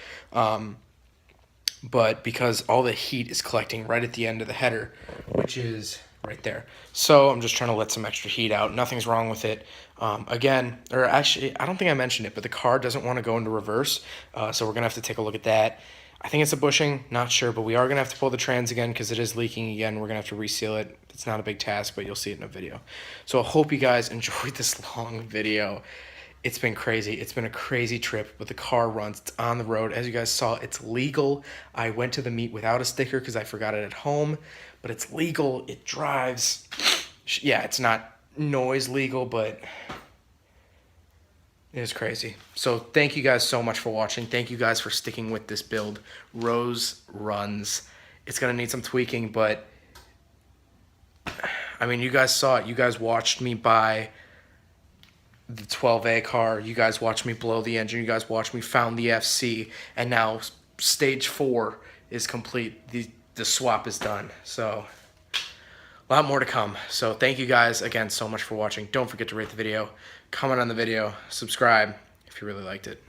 But because all the heat is collecting right at the end of the header, which is right there. So I'm just trying to let some extra heat out. Nothing's wrong with it. Again, or actually, I don't think I mentioned it, but the car doesn't want to go into reverse. So we're going to have to take a look at that. I think it's a bushing, not sure, but we are going to have to pull the trans again because it is leaking again. We're going to have to reseal it. It's not a big task, but you'll see it in a video. So I hope you guys enjoyed this long video. It's been crazy. It's been a crazy trip, but the car runs. It's on the road. As you guys saw, it's legal. I went to the meet without a sticker because I forgot it at home, but it's legal. It drives. Yeah, it's not noise legal, but it is crazy. So thank you guys so much for watching. Thank you guys for sticking with this build. Rose runs. It's going to need some tweaking, but I mean, you guys saw it. You guys watched me buy the 12A car. You guys watched me blow the engine. You guys watched me found the FC. And now stage 4 is complete. The swap is done. So a lot more to come. So thank you guys again so much for watching. Don't forget to rate the video, comment on the video, subscribe if you really liked it.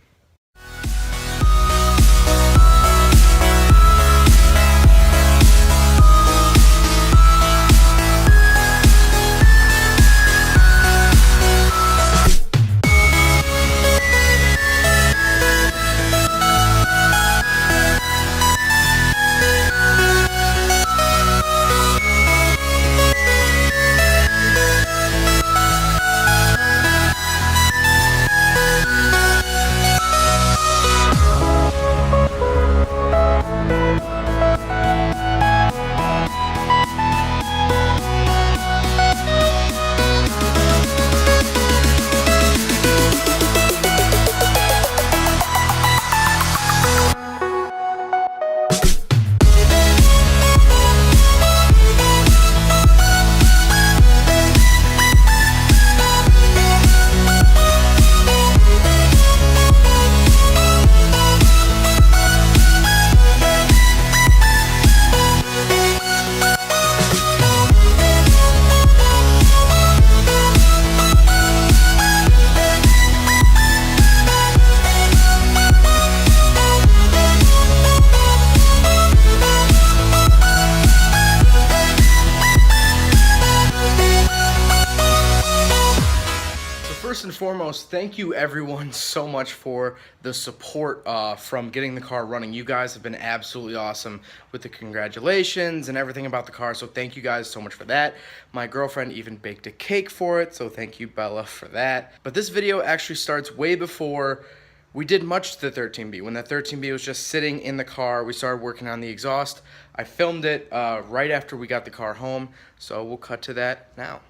First and foremost, thank you everyone so much for the support from getting the car running. You guys have been absolutely awesome with the congratulations and everything about the car, so thank you guys so much for that. My girlfriend even baked a cake for it, so thank you, Bella, for that. But this video actually starts way before we did much to the 13B. When the 13B was just sitting in the car, we started working on the exhaust. I filmed it right after we got the car home, so we'll cut to that now.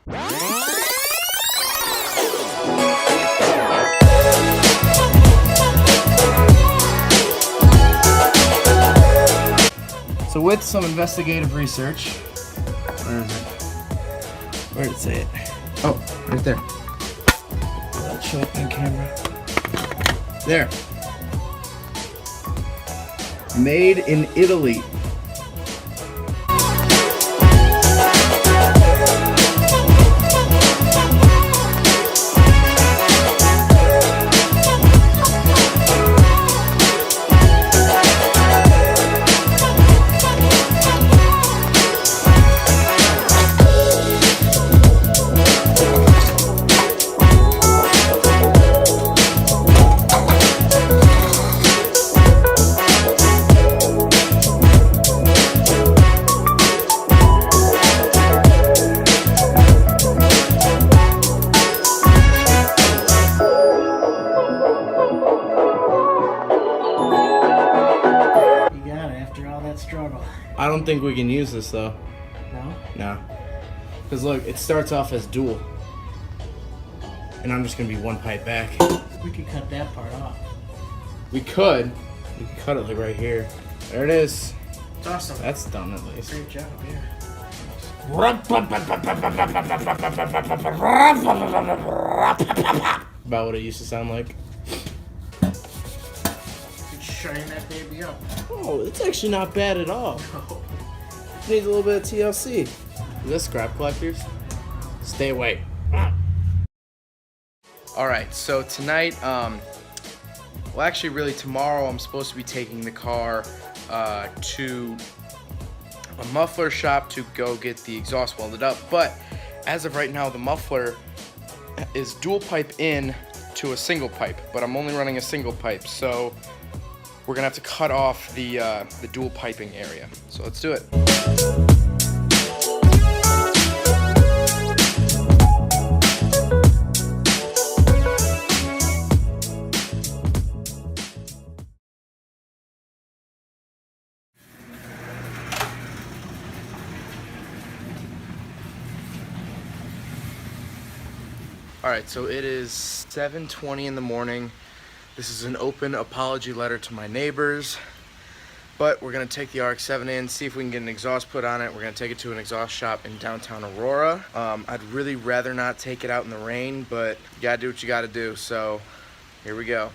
So with some investigative research, where is it? Where did it say it? Oh, right there. That'll show up on camera. There. Made in Italy. I don't think we can use this though. No? No. Because look, it starts off as dual. And I'm just going to be one pipe back. We could cut that part off. We could. We could cut it like right here. There it is. It's awesome. That's done at least. Great job, yeah. About what it used to sound like. Shine that baby up. Oh, it's actually not bad at all. No. It needs a little bit of TLC. Is this scrap collectors? Stay away. Alright, so tonight, well actually really tomorrow I'm supposed to be taking the car to a muffler shop to go get the exhaust welded up. But as of right now, the muffler is dual pipe in to a single pipe, but I'm only running a single pipe, so we're gonna have to cut off the dual piping area. So let's do it. All right, so it is 7:20 in the morning. This is an open apology letter to my neighbors, but we're gonna take the RX-7 in, see if we can get an exhaust put on it. We're gonna take it to an exhaust shop in downtown Aurora. I'd really rather not take it out in the rain, but you gotta do what you gotta do, so here we go.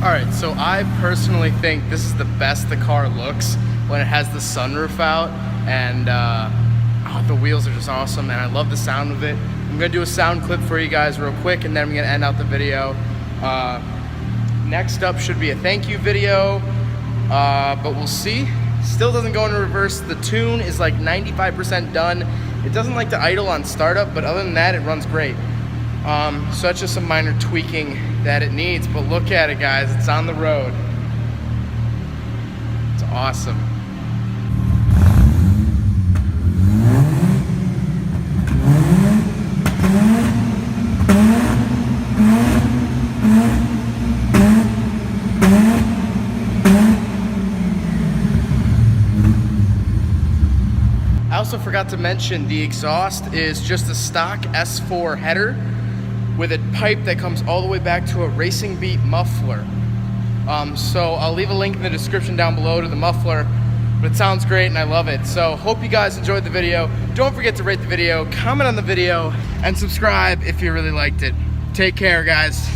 Alright, so I personally think this is the best the car looks when it has the sunroof out, and the wheels are just awesome, and I love the sound of it. I'm going to do a sound clip for you guys real quick, and then I'm going to end out the video. Next up should be a thank you video, but we'll see. Still doesn't go into reverse. The tune is like 95% done. It doesn't like to idle on startup, but other than that, it runs great. So that's just some minor tweaking that it needs, but look at it, guys. It's on the road. It's awesome. I also forgot to mention the exhaust is just a stock S4 header with a pipe that comes all the way back to a Racing Beat muffler. So I'll leave a link in the description down below to the muffler, but it sounds great and I love it. So hope you guys enjoyed the video. Don't forget to rate the video, comment on the video, and subscribe if you really liked it. Take care, guys.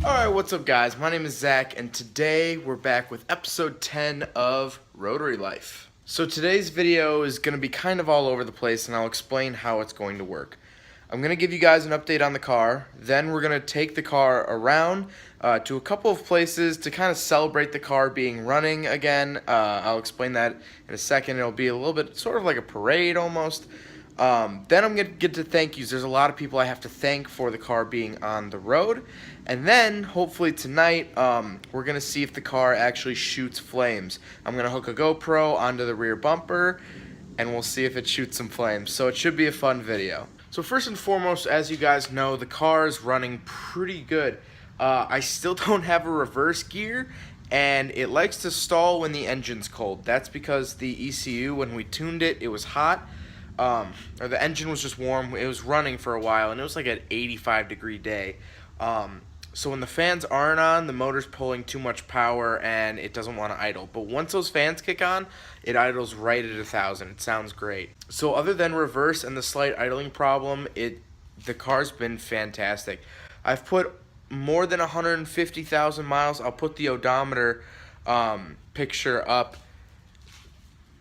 Alright, what's up guys? My name is Zach, and today we're back with episode 10 of Rotary Life. So today's video is going to be kind of all over the place, and I'll explain how it's going to work. I'm going to give you guys an update on the car, then we're going to take the car around to a couple of places to kind of celebrate the car being running again. I'll explain that in a second. It'll be a little bit sort of like a parade almost. Then I'm going to get to thank yous. There's a lot of people I have to thank for the car being on the road. And then, hopefully tonight, we're going to see if the car actually shoots flames. I'm going to hook a GoPro onto the rear bumper, and we'll see if it shoots some flames. So it should be a fun video. So first and foremost, as you guys know, the car is running pretty good. I still don't have a reverse gear, and it likes to stall when the engine's cold. That's because the ECU, when we tuned it, it was hot. Or the engine was just warm. It was running for a while, and it was like an 85-degree day. So when the fans aren't on, the motor's pulling too much power, and it doesn't want to idle. But once those fans kick on, it idles right at 1,000. It sounds great. So other than reverse and the slight idling problem, the car's been fantastic. I've put more than 150,000 miles. I'll put the odometer picture up.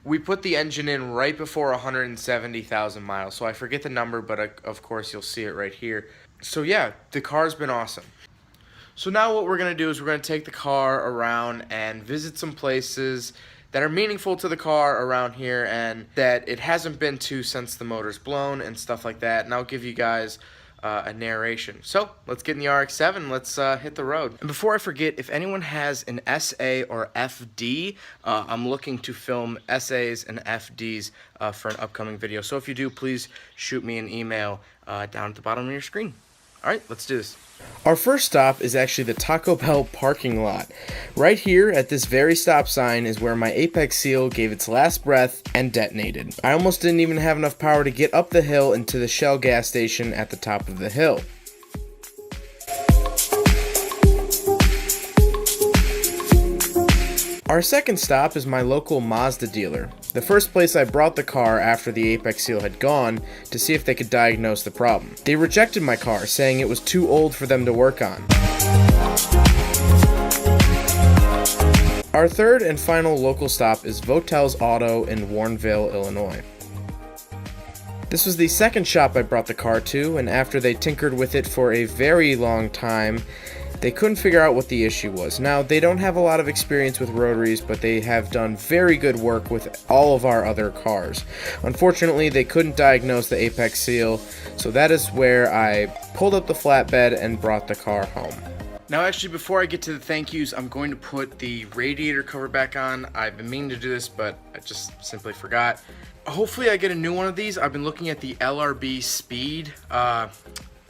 We put the engine in right before 170,000 miles, so I forget the number, but of course you'll see it right here. So yeah, the car's been awesome. So now what we're going to do is we're going to take the car around and visit some places that are meaningful to the car around here and that it hasn't been to since the motor's blown and stuff like that. And I'll give you guys a narration. So let's get in the RX-7. Let's hit the road. And before I forget, if anyone has an SA or FD, I'm looking to film SAs and FDs for an upcoming video. So if you do, please shoot me an email down at the bottom of your screen. All right, let's do this. Our first stop is actually the Taco Bell parking lot. Right here at this very stop sign is where my Apex Seal gave its last breath and detonated. I almost didn't even have enough power to get up the hill and to the Shell gas station at the top of the hill. Our second stop is my local Mazda dealer, the first place I brought the car after the Apex Seal had gone to see if they could diagnose the problem. They rejected my car, saying it was too old for them to work on. Our third and final local stop is Votel's Auto in Warrenville, Illinois. This was the second shop I brought the car to, and after they tinkered with it for a very long time, they couldn't figure out what the issue was. Now, they don't have a lot of experience with rotaries, but they have done very good work with all of our other cars. Unfortunately, they couldn't diagnose the Apex Seal, so that is where I pulled up the flatbed and brought the car home. Now, actually, before I get to the thank yous, I'm going to put the radiator cover back on. I've been meaning to do this, but I just simply forgot. Hopefully, I get a new one of these. I've been looking at the LRB Speed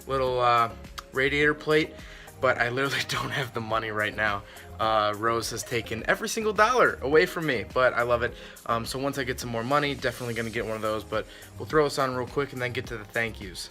little radiator plate, but I literally don't have the money right now. Rose has taken every single dollar away from me, but I love it. So once I get some more money, definitely gonna get one of those, but we'll throw this on real quick and then get to the thank yous.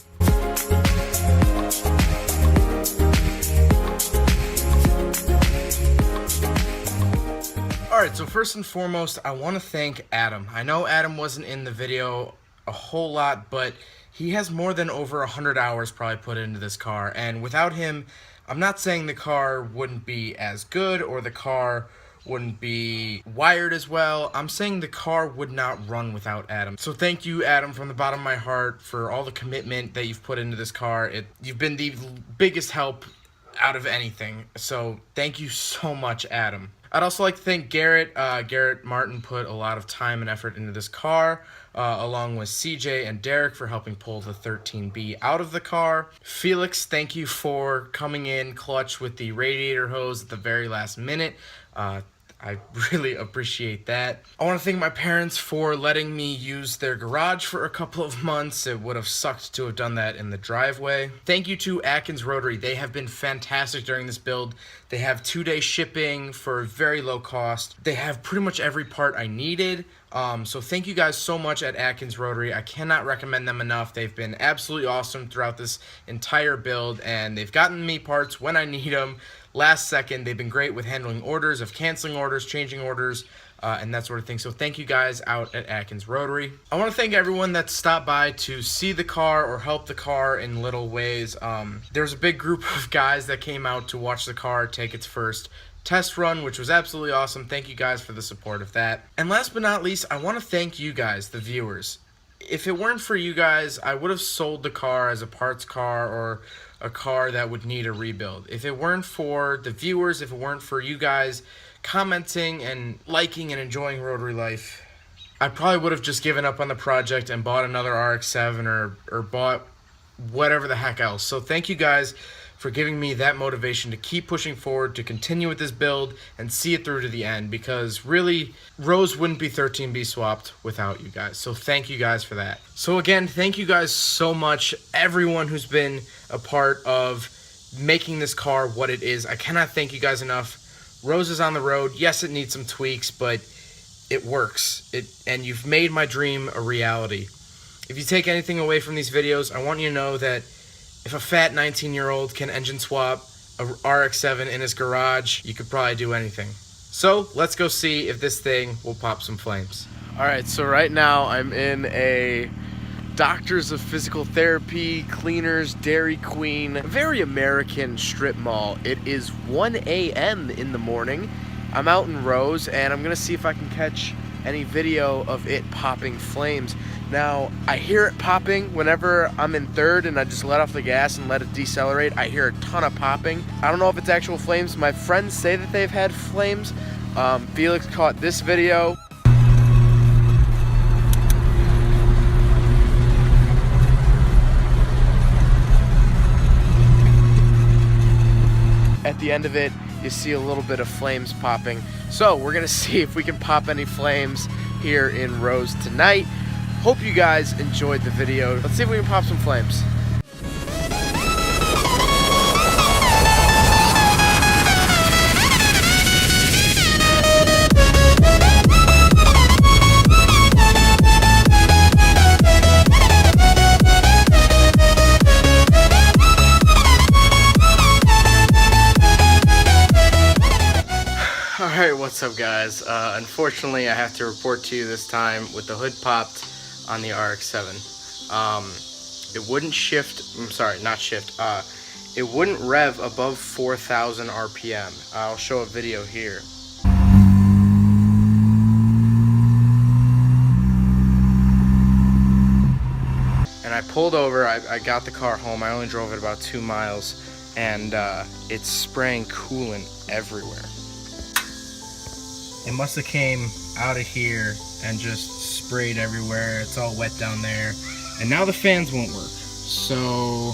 Alright, so first and foremost, I want to thank Adam. I know Adam wasn't in the video a whole lot, but he has more than over 100 hours probably put into this car, and without him, I'm not saying the car wouldn't be as good or the car wouldn't be wired as well. I'm saying the car would not run without Adam. So thank you, Adam, from the bottom of my heart for all the commitment that you've put into this car. You've been the biggest help out of anything. So thank you so much, Adam. I'd also like to thank Garrett. Garrett Martin put a lot of time and effort into this car, along with CJ and Derek for helping pull the 13B out of the car. Felix, thank you for coming in clutch with the radiator hose at the very last minute. I really appreciate that. I want to thank my parents for letting me use their garage for a couple of months. It would have sucked to have done that in the driveway. Thank you to Atkins Rotary. They have been fantastic during this build. They have 2-day shipping for very low cost. They have pretty much every part I needed. So thank you guys so much at Atkins Rotary. I cannot recommend them enough. They've been absolutely awesome throughout this entire build, and they've gotten me parts when I need them. Last second. They've been great with handling orders, of canceling orders, changing orders, and that sort of thing. So thank you guys out at Atkins Rotary. I want to thank everyone that stopped by to see the car or help the car in little ways. There's a big group of guys that came out to watch the car take its first test run, which was absolutely awesome. Thank you guys for the support of that. And last but not least, I want to thank you guys, the viewers. If it weren't for you guys, I would have sold the car as a parts car or a car that would need a rebuild. If it weren't for the viewers, if it weren't for you guys commenting and liking and enjoying Rotary Life, I probably would have just given up on the project and bought another RX-7 or bought whatever the heck else. So thank you guys for giving me that motivation to keep pushing forward, to continue with this build and see it through to the end, because really, Rose wouldn't be 13B swapped without you guys. So thank you guys for that. So again, thank you guys so much, everyone who's been a part of making this car what it is. I cannot thank you guys enough. Rose is on the road. Yes, it needs some tweaks, but it works. And you've made my dream a reality. If you take anything away from these videos, I want you to know that if a fat 19-year-old can engine swap a RX-7 in his garage, you could probably do anything. So let's go see if this thing will pop some flames. All right, so right now I'm in a Doctors of Physical Therapy, Cleaners, Dairy Queen, very American strip mall. It is 1 a.m. in the morning. I'm out in Rose, and I'm gonna see if I can catch any video of it popping flames. Now, I hear it popping whenever I'm in third and I just let off the gas and let it decelerate. I hear a ton of popping. I don't know if it's actual flames. My friends say that they've had flames. Felix caught this video. the end of it, you see a little bit of flames popping. So we're gonna see if we can pop any flames here in Rose tonight. Hope you guys enjoyed the video. Let's see if we can pop some flames. Alright, what's up guys? Unfortunately I have to report to you this time with the hood popped on the RX-7. It wouldn't shift, I'm sorry, not shift, it wouldn't rev above 4,000 RPM. I'll show a video here. And I pulled over, I got the car home, I only drove it about 2 miles, and it's spraying coolant everywhere. It must have came out of here and just sprayed everywhere. It's all wet down there. And now the fans won't work. So...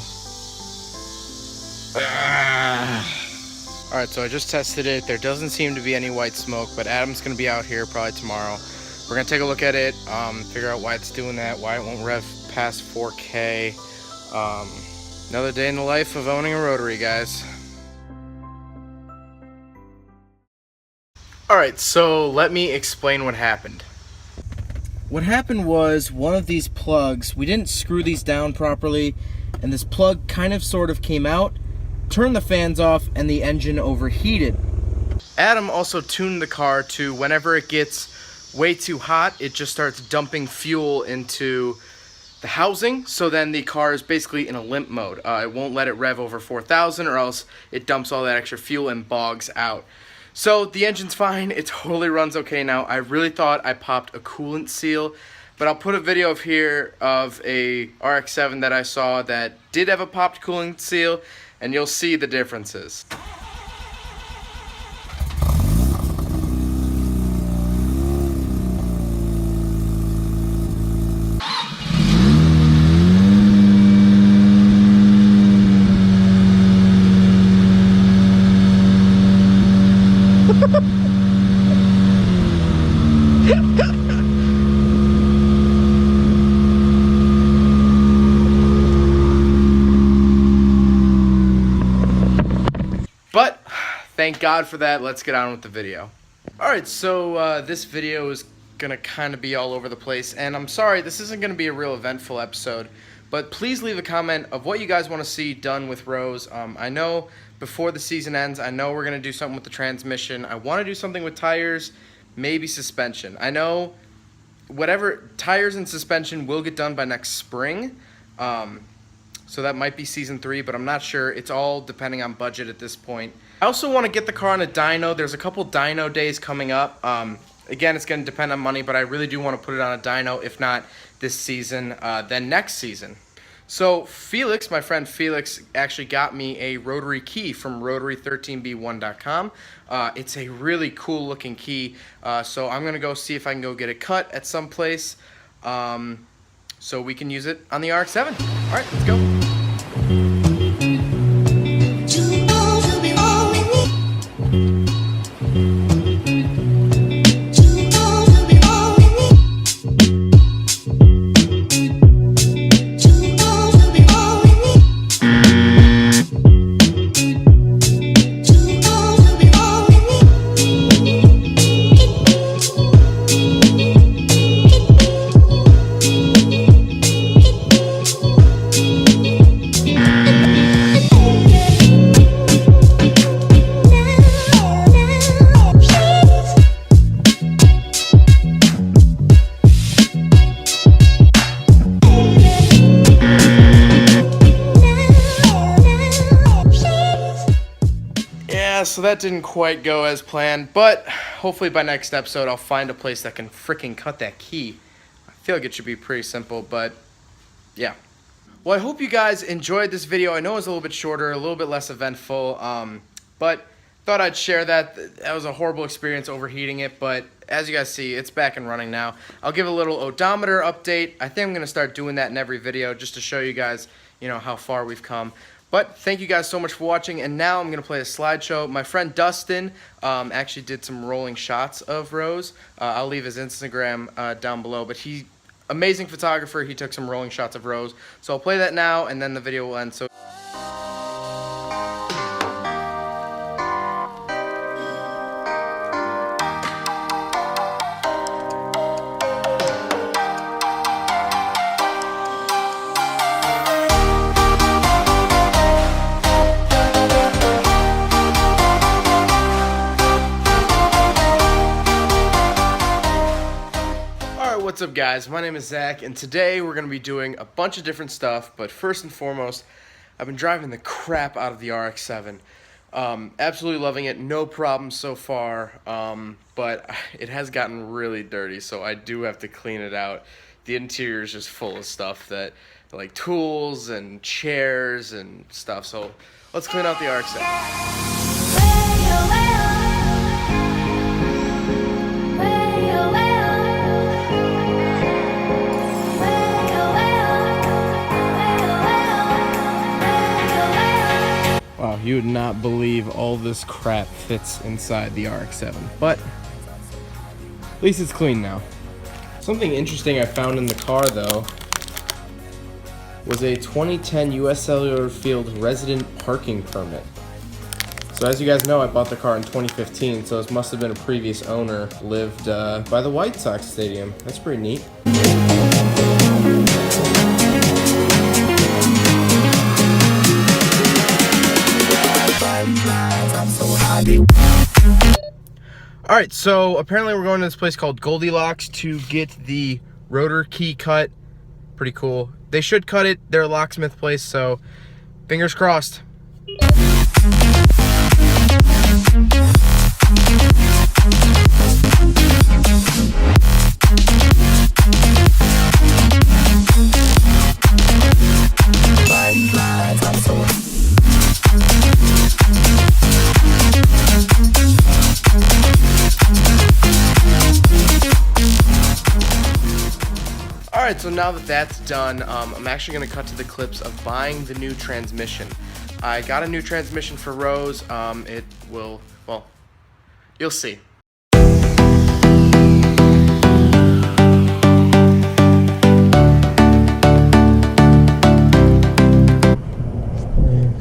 Alright, so I just tested it. There doesn't seem to be any white smoke, but Adam's going to be out here probably tomorrow. We're going to take a look at it, figure out why it's doing that, why it won't rev past 4K. Another day in the life of owning a Rotary, guys. Alright, so let me explain what happened. What happened was one of these plugs, we didn't screw these down properly, and this plug kind of sort of came out, turned the fans off, and the engine overheated. Adam also tuned the car to whenever it gets way too hot, it just starts dumping fuel into the housing, so then the car is basically in a limp mode. It won't let it rev over 4,000 or else it dumps all that extra fuel and bogs out. So the engine's fine, it totally runs okay now. I really thought I popped a coolant seal, but I'll put a video of here of a RX-7 that I saw that did have a popped coolant seal, and you'll see the differences. But thank God for that. Let's get on with the video. Alright, so this video is gonna kind of be all over the place, and I'm sorry, this isn't gonna be a real eventful episode, but please leave a comment of what you guys want to see done with Rose. I know before the season ends, I know we're gonna do something with the transmission. I want to do something with tires, maybe suspension. I know whatever, tires and suspension will get done by next spring. So that might be season 3, but I'm not sure. It's all depending on budget at this point. I also want to get the car on a dyno. There's a couple dyno days coming up. Again, it's going to depend on money, but I really do want to put it on a dyno, if not this season, then next season. So Felix, my friend Felix, actually got me a rotary key from rotary13b1.com. It's a really cool looking key, so I'm going to go see if I can go get it cut at some place, so we can use it on the RX-7. All right, let's go. So that didn't quite go as planned, but hopefully by next episode I'll find a place that can freaking cut that key. I feel like it should be pretty simple, but yeah. Well, I hope you guys enjoyed this video. I know it was a little bit shorter, a little bit less eventful, but thought I'd share that. That was a horrible experience overheating it, but as you guys see, it's back and running now. I'll give a little odometer update. I think I'm going to start doing that in every video just to show you guys, you know, how far we've come. But thank you guys so much for watching, and now I'm going to play a slideshow. My friend Dustin actually did some rolling shots of Rose. I'll leave his Instagram down below, but amazing photographer. He took some rolling shots of Rose. So I'll play that now, and then the video will end. So. What's up, guys? My name is Zach, and today we're going to be doing a bunch of different stuff, but first and foremost, I've been driving the crap out of the RX-7. Absolutely loving it, no problems so far, but it has gotten really dirty, so I do have to clean it out. The interior is just full of stuff like tools and chairs and stuff, so let's clean out the RX-7. Wow, you would not believe all this crap fits inside the RX-7, but at least it's clean now. Something interesting I found in the car, though, was a 2010 US Cellular Field resident parking permit. So as you guys know, I bought the car in 2015, so this must have been a previous owner lived by the White Sox Stadium. That's pretty neat. Alright, so apparently we're going to this place called Goldilocks to get the rotor key cut. Pretty cool. They should cut it. They're a locksmith place, so fingers crossed. Alright, so now that that's done, I'm actually going to cut to the clips of buying the new transmission. I got a new transmission for Rose. It will, well, you'll see.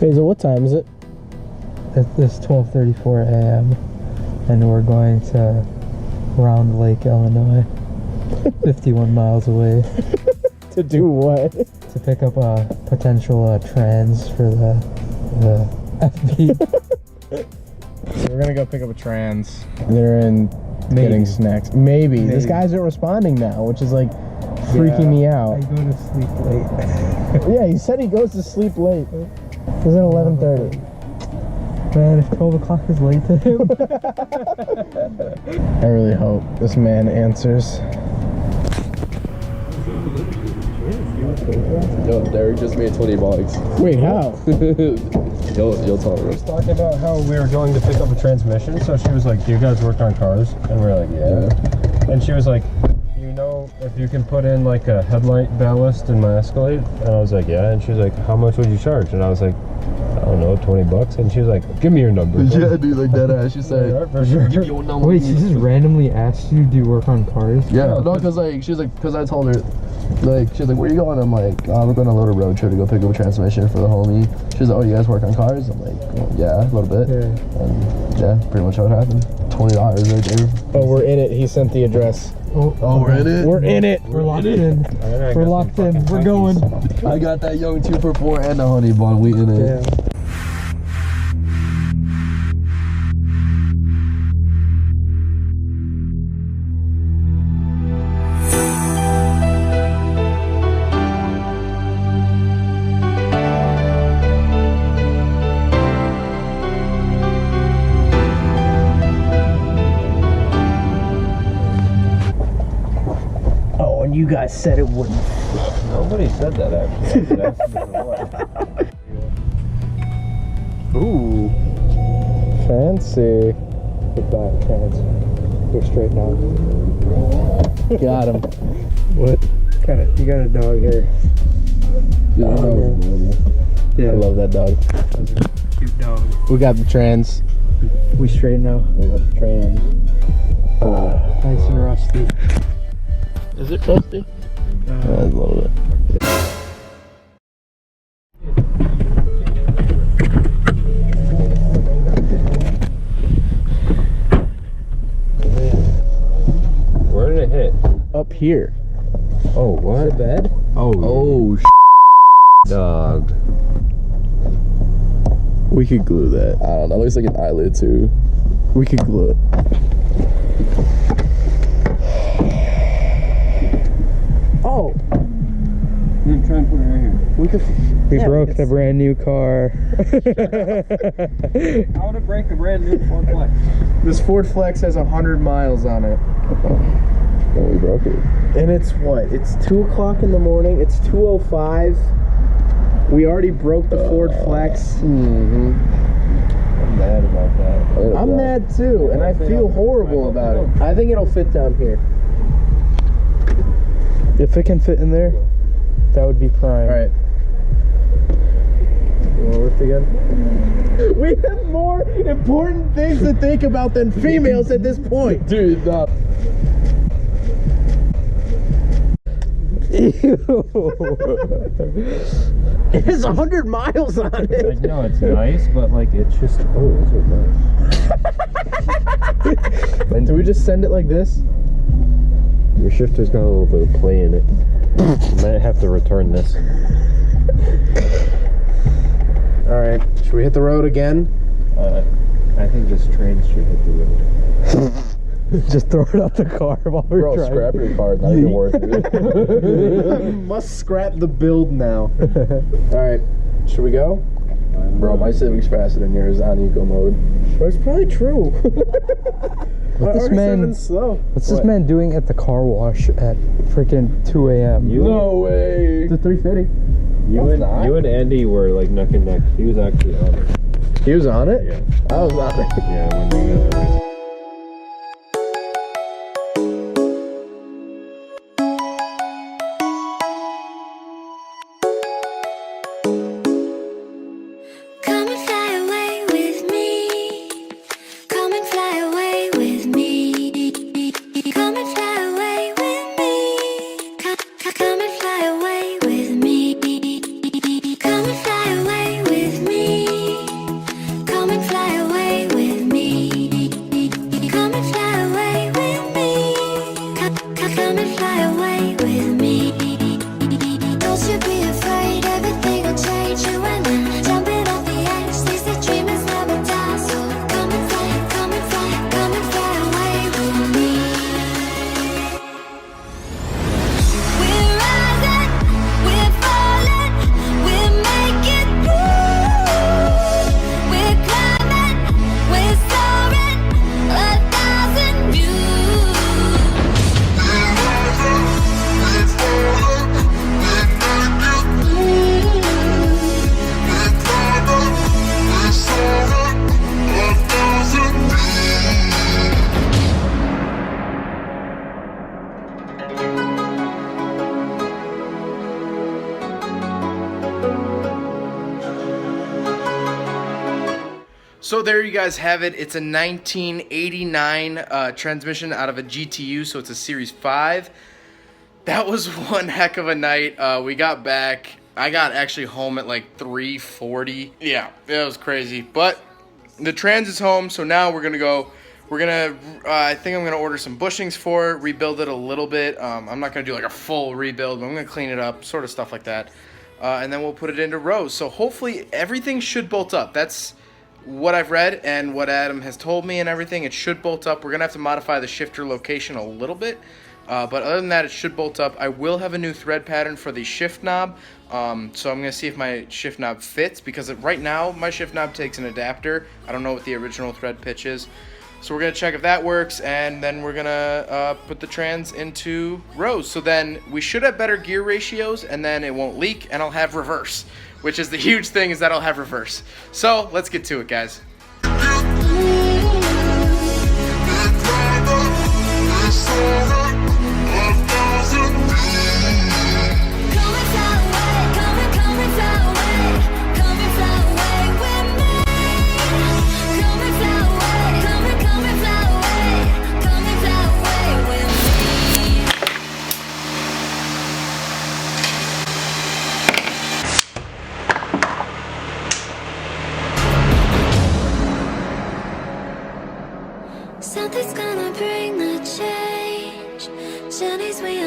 Basil, what time is it? It's 12:34 a.m. and we're going to Round Lake, Illinois. 51 miles away. To do what? To pick up a potential trans for the FB. So we're gonna go pick up a trans. They're in getting snacks. Maybe. This guy's not responding now, which is like freaking me out. I go to sleep late. Yeah, he said he goes to sleep late. It was at 11:30. Man, if 12 o'clock is late to him. I really hope this man answers. Yo, Derek just made $20. Wait, how? You'll tell her. Talking about how we were going to pick up a transmission, so she was like, "Do you guys work on cars?" And we were like, "Yeah." And she was like, "You know, if you can put in like a headlight ballast in my Escalade?" And I was like, "Yeah." And she was like, "How much would you charge?" And I was like, "I don't know, $20." And she was like, "Give me your number." Yeah, dude, like that ass. She said, "Yeah, for sure." "Give me your number." Wait, she just randomly asked you, do you work on cars? Yeah, no, because like, she was like, because I told her, like, she was like, "Where are you going?" I'm like, "I'm going on a little road trip to go pick up a transmission for the homie." She was like, "Oh, you guys work on cars?" I'm like, well, "Yeah, a little bit." Yeah. And yeah, pretty much how it happened. $20 right there. Oh, we're in it. He sent the address. Oh, we're in it? We're in it. We're locked in. We're locked in. We're going. I got that young 2x4 and a honey bun. We in it. Yeah. You guys said it wouldn't. Nobody said that actually. Ooh, fancy. Get back, trans. You're straight now. Got him. What? You got a dog here. Yeah, Yeah. I love that dog. Cute dog. We got the trans. We straight now. We got the trans. Nice and rusty. Is it rusty? A little bit. Where did it hit? Up here. Oh, what? The bed? Oh, dog. We could glue that. I don't know. It looks like an eyelid too. We could glue it. Oh, Dude, try and put it right here. we could. We yeah, broke we the could- brand new car. How would it break a brand new Ford Flex? This Ford Flex has 100 miles on it. Oh, we broke it. And it's what? It's 2 o'clock in the morning. It's 2:05. We already broke the Ford Flex. Mm-hmm. I'm mad about that. I'm mad too, and I feel horrible about it. I think it'll fit down here. If it can fit in there, that would be prime. All right. You want to lift again? We have more important things to think about than females at this point. Dude, no. It has 100 miles on Like, it. no, it's nice, but like it's just. Oh, this is nice. And do we just send it like this? Your shifter's got a little bit of play in it. Might have to return this. All right. Should we hit the road again? I think this train should hit the road. Just throw it out the car while we're Bro, driving. scrap your car. Not even worth it. Must scrap the build now. All right. Should we go? Bro, my Civic's faster than yours on eco mode. That's probably true. What's this man? Slow. What's this man doing at the car wash at freaking 2 a.m.? No way. The 350. You and Andy were like neck and neck. He was actually on it. He was on it? Yeah. I was on it. Yeah, when you guys were. Come and fly away with me. Come and fly away with me. Come and fly away with me. Come and fly away with me. Come and fly away with me. Come and fly away with me. Come and fly away with me. Come and fly away with me. Don't you be afraid, everything will change. You and I jumping off the edge. They say dreamers never die. So come and fly, come and fly, come and fly away with me. We're rising, we're falling, we're making through. We're climbing, we're soaring, 1,000 views. We're rising, we're falling, we're making through. We're climbing, we're soaring, 1,000 views. So there you guys have it. It's a 1989 transmission out of a GTU, so it's a Series 5. That was one heck of a night. We got back. I got actually home at like 3:40. Yeah, it was crazy. But the trans is home, so now we're gonna go. We're gonna. I think I'm gonna order some bushings for it, rebuild it a little bit. I'm not gonna do like a full rebuild, but I'm gonna clean it up, sort of stuff like that. And then we'll put it into rows. So hopefully everything should bolt up. That's what I've read and what Adam has told me and everything. It should bolt up. We're gonna have to modify the shifter location a little bit. But other than that, it should bolt up. I will have a new thread pattern for the shift knob. So I'm going to see if my shift knob fits, because right now my shift knob takes an adapter. I don't know what the original thread pitch is. So we're going to check if that works, and then we're going to put the trans into rows. So then we should have better gear ratios, and then it won't leak, and I'll have reverse, which is the huge thing, is that I'll have reverse. So let's get to it, guys. Come and fly away, come and fly away.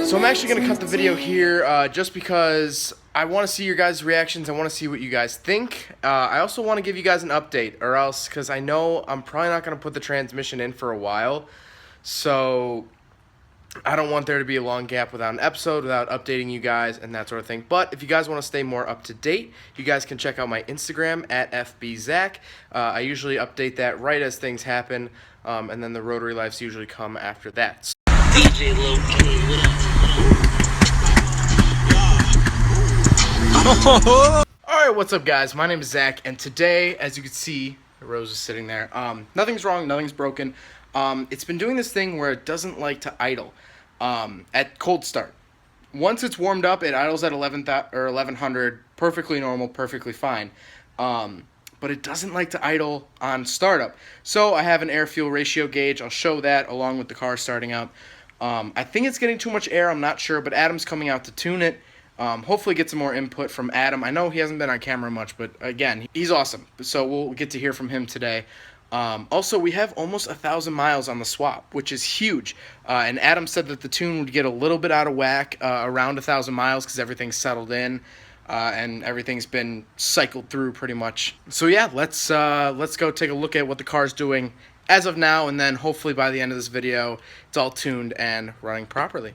So I'm actually going to cut the video here just because I want to see your guys' reactions. I want to see what you guys think. I also want to give you guys an update, or else, because I know I'm probably not going to put the transmission in for a while. So I don't want there to be a long gap without an episode, without updating you guys and that sort of thing. But if you guys want to stay more up to date, you guys can check out my Instagram at FBZach. I usually update that right as things happen, and then the Rotary Lives usually come after that. DJ Lil K, what up? Alright, what's up guys? My name is Zach, and today, as you can see, Rose is sitting there. Nothing's wrong, nothing's broken. It's been doing this thing where it doesn't like to idle at cold start. Once it's warmed up, it idles at 1100, perfectly normal, perfectly fine. But it doesn't like to idle on startup. So I have an air-fuel ratio gauge. I'll show that along with the car starting up. I think it's getting too much air, I'm not sure, but Adam's coming out to tune it. Hopefully get some more input from Adam. I know he hasn't been on camera much, but again, he's awesome. So we'll get to hear from him today. Also, we have almost 1,000 miles on the swap, which is huge. And Adam said that the tune would get a little bit out of whack around 1,000 miles because everything's settled in and everything's been cycled through pretty much. So yeah, let's go take a look at what the car's doing as of now, and then hopefully by the end of this video, it's all tuned and running properly.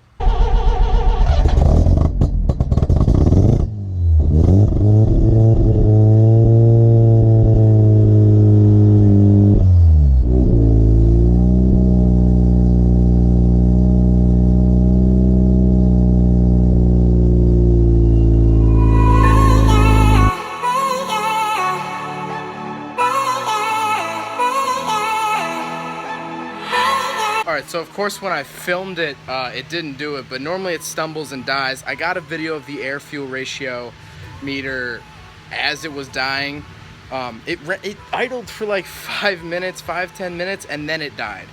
Alright, so of course when I filmed it, it didn't do it, but normally it stumbles and dies. I got a video of the air-fuel ratio meter as it was dying. It idled for like 5 minutes, 5-10 minutes, and then it died.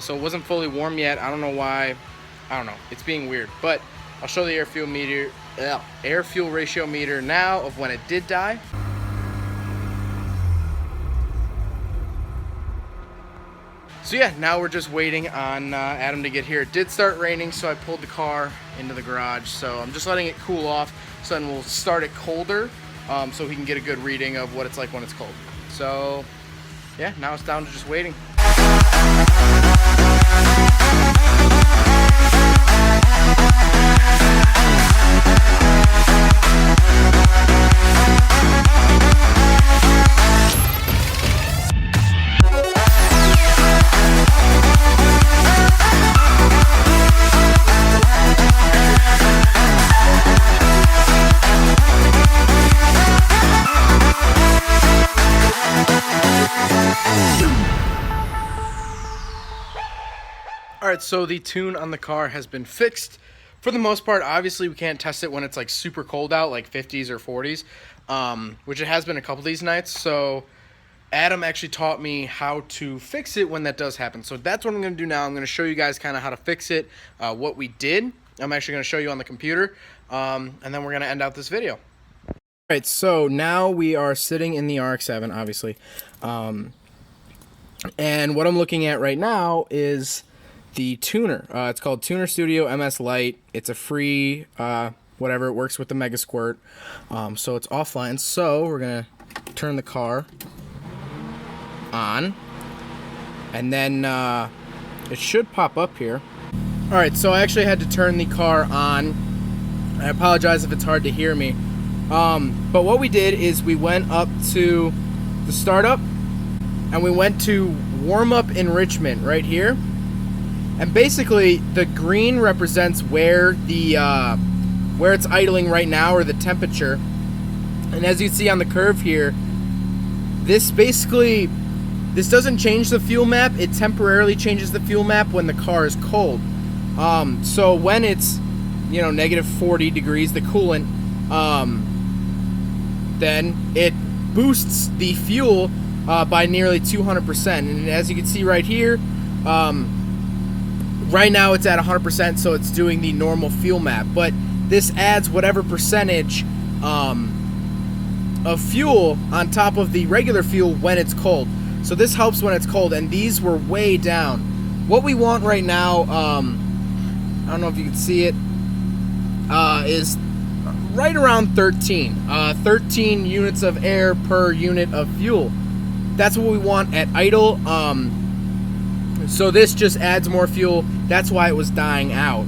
So it wasn't fully warm yet. I don't know why. I don't know. It's being weird. But I'll show the air-fuel ratio meter now of when it did die. So yeah, now we're just waiting on Adam to get here. It did start raining, so I pulled the car into the garage. So I'm just letting it cool off, so then we'll start it colder, so we can get a good reading of what it's like when it's cold. So yeah, now it's down to just waiting. Alright, so the tune on the car has been fixed for the most part. Obviously, we can't test it when it's like super cold out, like 50s or 40s, which it has been a couple of these nights. So Adam actually taught me how to fix it when that does happen. So that's what I'm going to do now. I'm going to show you guys kind of how to fix it, what we did. I'm actually going to show you on the computer, and then we're going to end out this video. Alright, so now we are sitting in the RX-7, obviously. And what I'm looking at right now is the tuner. It's called Tuner Studio MS Lite. It's a free, whatever. It works with the Mega Squirt. So it's offline. So we're going to turn the car on. And then it should pop up here. Alright, so I actually had to turn the car on. I apologize if it's hard to hear me. But what we did is we went up to the startup and we went to warm up enrichment right here. And basically, the green represents where the where it's idling right now, or the temperature. And as you see on the curve here, this doesn't change the fuel map. It temporarily changes the fuel map when the car is cold. So when it's, you know, negative 40 degrees, the coolant, then it boosts the fuel by nearly 200%. And as you can see right here, right now it's at 100%, so it's doing the normal fuel map. But this adds whatever percentage of fuel on top of the regular fuel when it's cold. So this helps when it's cold, and these were way down. What we want right now, I don't know if you can see it, is right around 13. 13 units of air per unit of fuel. That's what we want at idle. So this just adds more fuel. That's why it was dying out.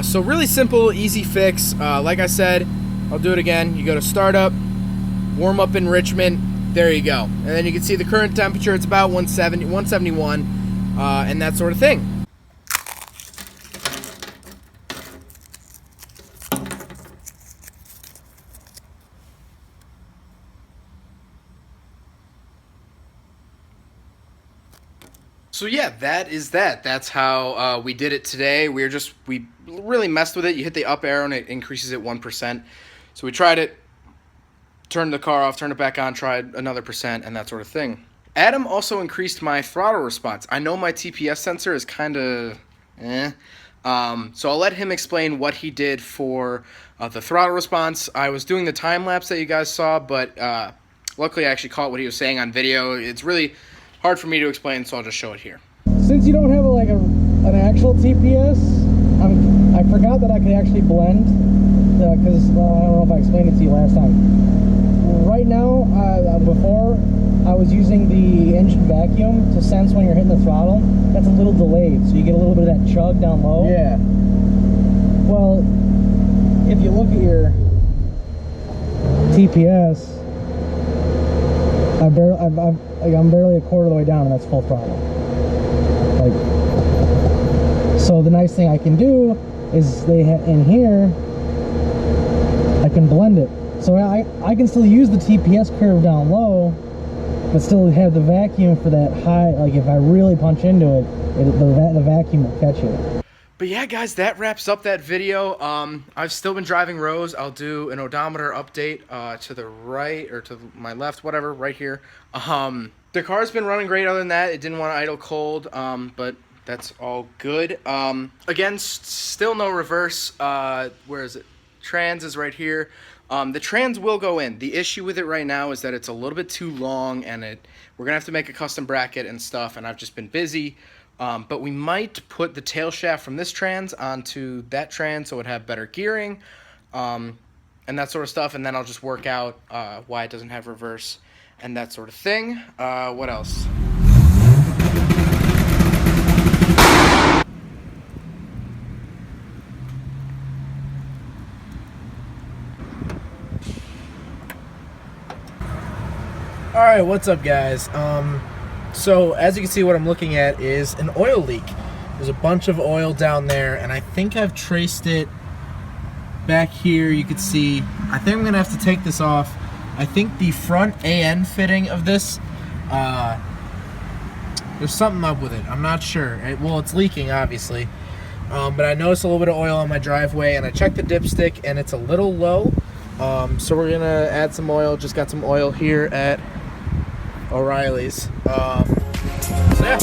So really simple, easy fix. Like I said, I'll do it again. You go to startup, warm up enrichment. There you go. And then you can see the current temperature. It's about 171, and that sort of thing. So yeah, that is that. That's how we did it today. We really messed with it. You hit the up arrow and it increases it 1%. So we tried it, turned the car off, turned it back on, tried another percent, and that sort of thing. Adam also increased my throttle response. I know my TPS sensor is kind of so I'll let him explain what he did for the throttle response. I was doing the time lapse that you guys saw, but luckily I actually caught what he was saying on video. It's really hard for me to explain, so I'll just show it here. Since you don't have an actual TPS, I forgot that I could actually blend, because I don't know if I explained it to you last time. Right now, before, I was using the engine vacuum to sense when you're hitting the throttle. That's a little delayed, so you get a little bit of that chug down low. Yeah. Well, if you look at your TPS, I'm barely a quarter of the way down, and that's full throttle. So the nice thing I can do is in here I can blend it. So I can still use the TPS curve down low, but still have the vacuum for that high. Like if I really punch into it, the vacuum will catch it. But yeah, guys, that wraps up that video. I've still been driving Rose. I'll do an odometer update to the right, or to my left, whatever, right here. The car's been running great other than that. It didn't want to idle cold, but that's all good. Again, still no reverse. Where is it? Trans is right here. The trans will go in. The issue with it right now is that it's a little bit too long, and we're going to have to make a custom bracket and stuff, and I've just been busy. But we might put the tail shaft from this trans onto that trans so it would have better gearing, and that sort of stuff. And then I'll just work out why it doesn't have reverse and that sort of thing. What else? Alright, what's up, guys? So as you can see, what I'm looking at is an oil leak. There's a bunch of oil down there, and I think I've traced it back here. You can see, I think I'm gonna have to take this off. I think the front AN fitting of this, there's something up with it. I'm not sure. Well, it's leaking, obviously. But I noticed a little bit of oil on my driveway, and I checked the dipstick, and it's a little low. So we're gonna add some oil. Just got some oil here at O'Reilly's. So yeah.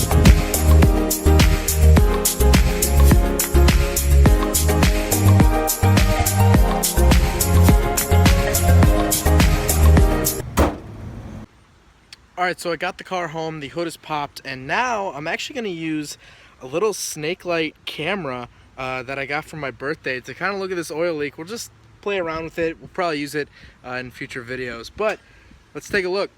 Alright, so I got the car home, the hood is popped, and now I'm actually going to use a little snake light camera that I got for my birthday to kind of look at this oil leak. We'll just play around with it. We'll probably use it in future videos, but let's take a look.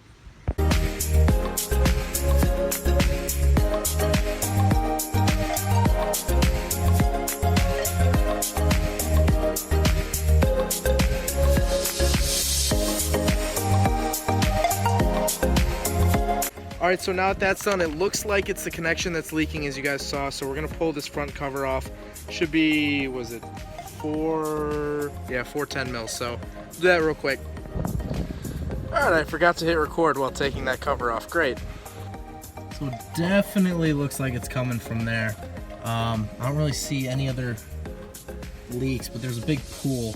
Alright, so now that that's done, it looks like it's the connection that's leaking, as you guys saw. So we're going to pull this front cover off. Should be, was it 410 mils. So do that real quick. Alright, I forgot to hit record while taking that cover off. Great. So it definitely looks like it's coming from there. I don't really see any other leaks, but there's a big pool.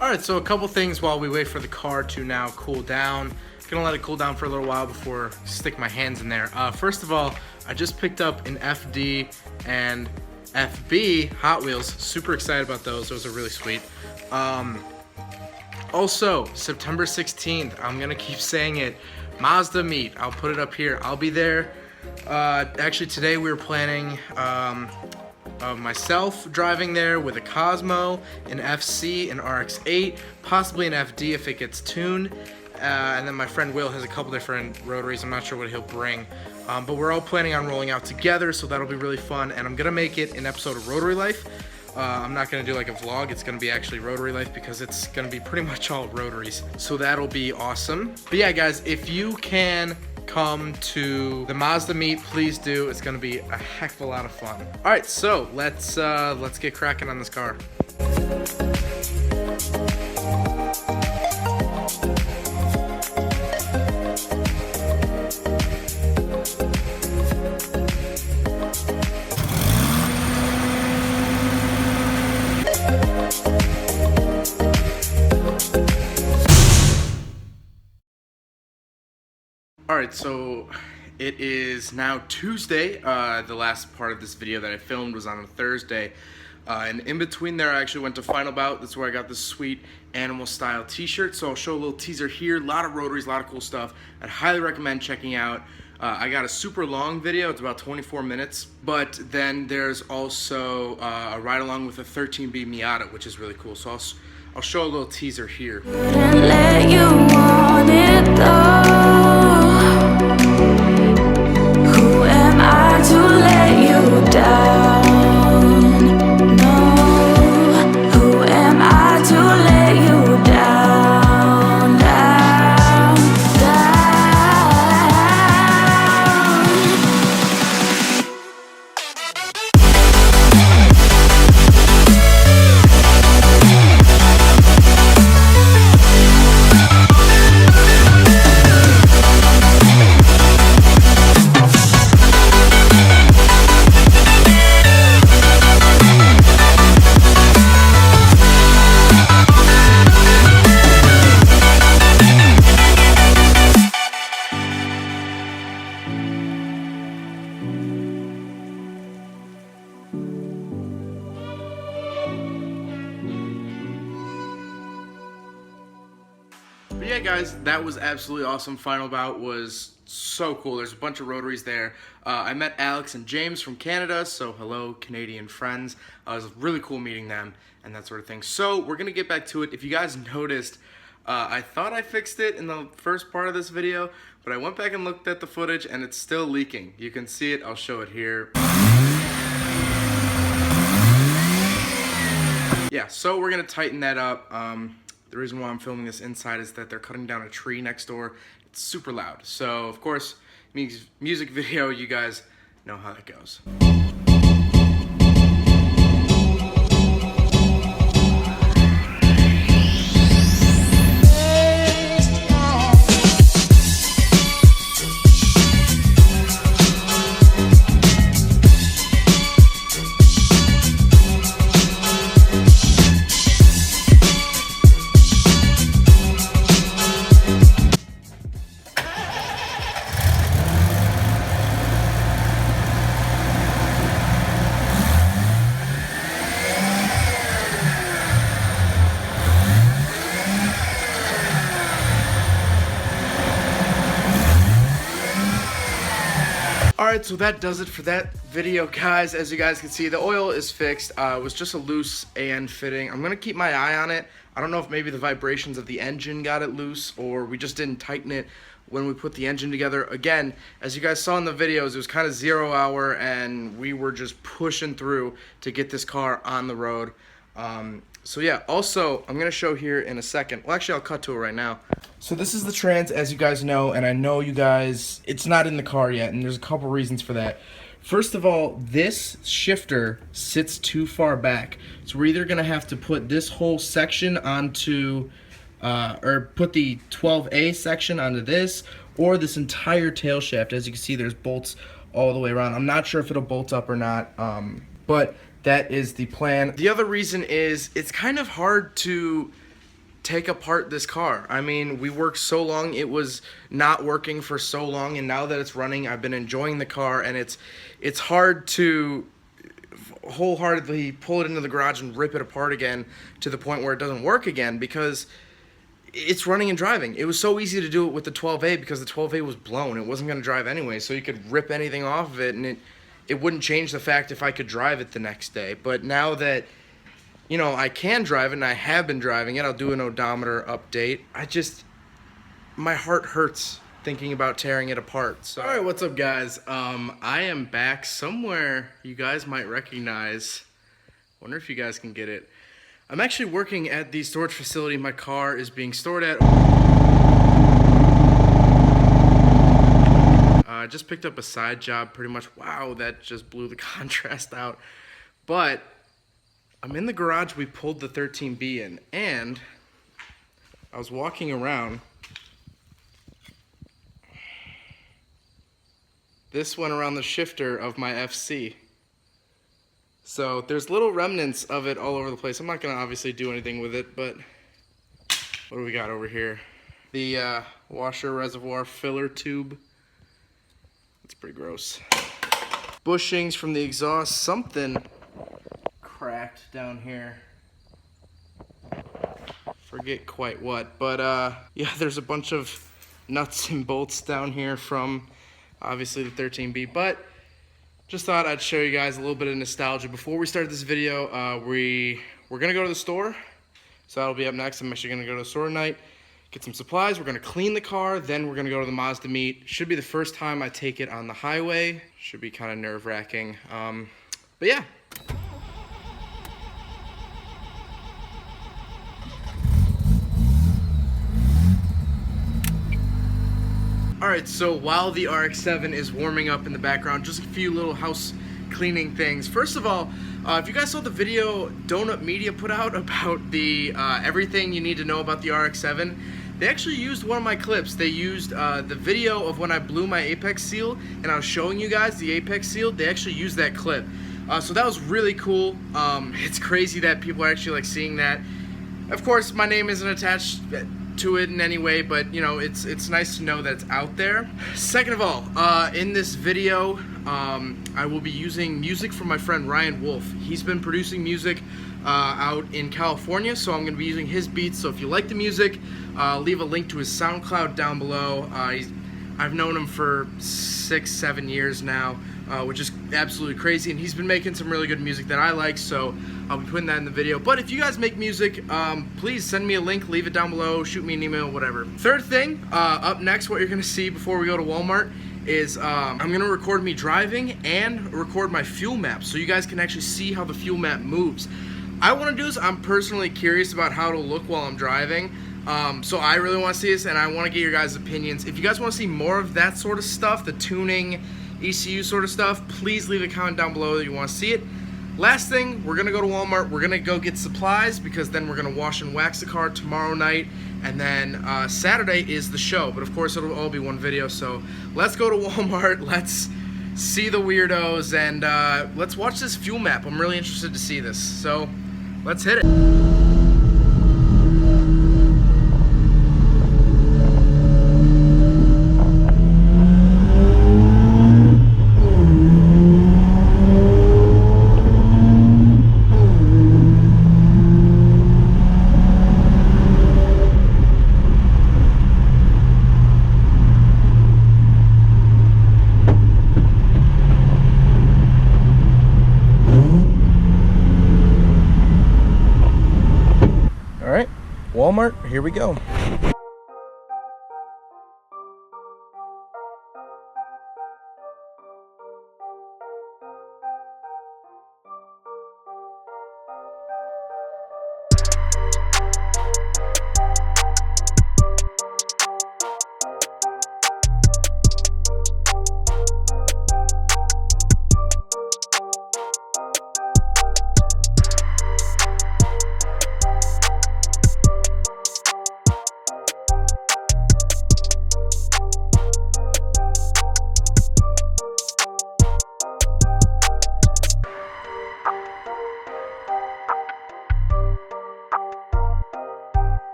Alright, so a couple things while we wait for the car to now cool down. Gonna let it cool down for a little while before I stick my hands in there. First of all, I just picked up an FD and FB Hot Wheels. Super excited about those. Those are really sweet. Also, September 16th, I'm gonna keep saying it, Mazda meet. I'll put it up here. I'll be there. Actually, today we were planning myself driving there with a Cosmo, an FC, an RX-8, possibly an FD if it gets tuned. And then my friend Will has a couple different rotaries. I'm not sure what he'll bring. But we're all planning on rolling out together, so that'll be really fun. And I'm gonna make it an episode of Rotary Life. I'm not gonna do like a vlog. It's gonna be actually Rotary Life because it's gonna be pretty much all rotaries. So that'll be awesome. But yeah, guys, if you can come to the Mazda meet, please do. It's gonna be a heck of a lot of fun. All right, so let's get cracking on this car. Alright, so it is now Tuesday. The last part of this video that I filmed was on a Thursday. And in between there, I actually went to Final Bout. That's where I got this sweet animal style t-shirt. So I'll show a little teaser here. A lot of rotaries, a lot of cool stuff. I'd highly recommend checking out. I got a super long video. It's about 24 minutes. But then there's also a ride along with a 13B Miata, which is really cool. So I'll show a little teaser here. Let you want it though. Who am I to let you down? No. Who am I to let you down? Down, But yeah, guys, that was absolutely awesome. Final Bout was so cool. There's a bunch of rotaries there. I met Alex and James from Canada, so hello, Canadian friends. It was really cool meeting them and that sort of thing. So we're going to get back to it. If you guys noticed, I thought I fixed it in the first part of this video, but I went back and looked at the footage and it's still leaking. You can see it. I'll show it here. Yeah, so we're going to tighten that up. The reason why I'm filming this inside is that they're cutting down a tree next door. It's super loud. So, of course, music video, you guys know how that goes. Alright, so that does it for that video, guys. As you guys can see, the oil is fixed. It was just a loose AN fitting. I'm going to keep my eye on it. I don't know if maybe the vibrations of the engine got it loose or we just didn't tighten it when we put the engine together. Again, as you guys saw in the videos, it was kind of 0 hour and we were just pushing through to get this car on the road. So yeah, also, I'm going to show here in a second. Well, actually, I'll cut to it right now. So this is the trans, as you guys know, and I know you guys, it's not in the car yet, and there's a couple reasons for that. First of all, this shifter sits too far back. So we're either going to have to put this whole section onto, or put the 12A section onto this, or this entire tail shaft. As you can see, there's bolts all the way around. I'm not sure if it'll bolt up or not, but that is the plan. The other reason is it's kind of hard to take apart this car. I mean, we worked so long, it was not working for so long, and now that it's running, I've been enjoying the car, and it's hard to wholeheartedly pull it into the garage and rip it apart again to the point where it doesn't work again, because it's running and driving. It was so easy to do it with the 12A because the 12A was blown. It wasn't going to drive anyway, so you could rip anything off of it, and it wouldn't change the fact if I could drive it the next day. But now that, you know, I can drive it, and I have been driving it, I'll do an odometer update. My heart hurts thinking about tearing it apart. So, all right, what's up, guys? I am back somewhere you guys might recognize. Wonder if you guys can get it. I'm actually working at the storage facility my car is being stored at. I just picked up a side job pretty much. Wow, that just blew the contrast out. But I'm in the garage we pulled the 13B in, and I was walking around. This went around the shifter of my FC. So there's little remnants of it all over the place. I'm not gonna obviously do anything with it, but what do we got over here? The washer reservoir filler tube. That's pretty gross. Bushings from the exhaust. Something cracked down here. Forget quite what, but yeah, there's a bunch of nuts and bolts down here from obviously the 13B, but just thought I'd show you guys a little bit of nostalgia. Before we start this video, we're gonna go to the store. So that'll be up next. I'm actually gonna go to the store tonight, get some supplies. We're gonna clean the car, then we're gonna go to the Mazda meet. Should be the first time I take it on the highway. Should be kind of nerve-wracking. But yeah. Alright, so while the RX-7 is warming up in the background, just a few little house cleaning things. First of all, if you guys saw the video Donut Media put out about the everything you need to know about the RX-7, they actually used one of my clips. They used the video of when I blew my apex seal, and I was showing you guys the apex seal. They actually used that clip. So that was really cool. It's crazy that people are actually like seeing that. Of course, my name isn't attached to it in any way, but you know, it's nice to know that it's out there. Second of all, in this video, I will be using music from my friend Ryan Wolf. He's been producing music out in California, so I'm going to be using his beats. So if you like the music, leave a link to his SoundCloud down below. I've known him for 6-7 years now, which is absolutely crazy, and he's been making some really good music that I like, so I'll be putting that in the video. But if you guys make music, please send me a link, leave it down below, shoot me an email, whatever. Third thing, up next, what you're gonna see before we go to Walmart is I'm gonna record me driving and record my fuel map, so you guys can actually see how the fuel map moves. I wanna do this, I'm personally curious about how it'll look while I'm driving. So I really want to see this, and I want to get your guys' opinions. If you guys want to see more of that sort of stuff, the tuning, ECU sort of stuff, please leave a comment down below that you want to see it. Last thing, we're going to go to Walmart. We're going to go get supplies, because then we're going to wash and wax the car tomorrow night, and then Saturday is the show. But of course, it'll all be one video, so let's go to Walmart. Let's see the weirdos, and let's watch this fuel map. I'm really interested to see this, so let's hit it. Walmart, here we go.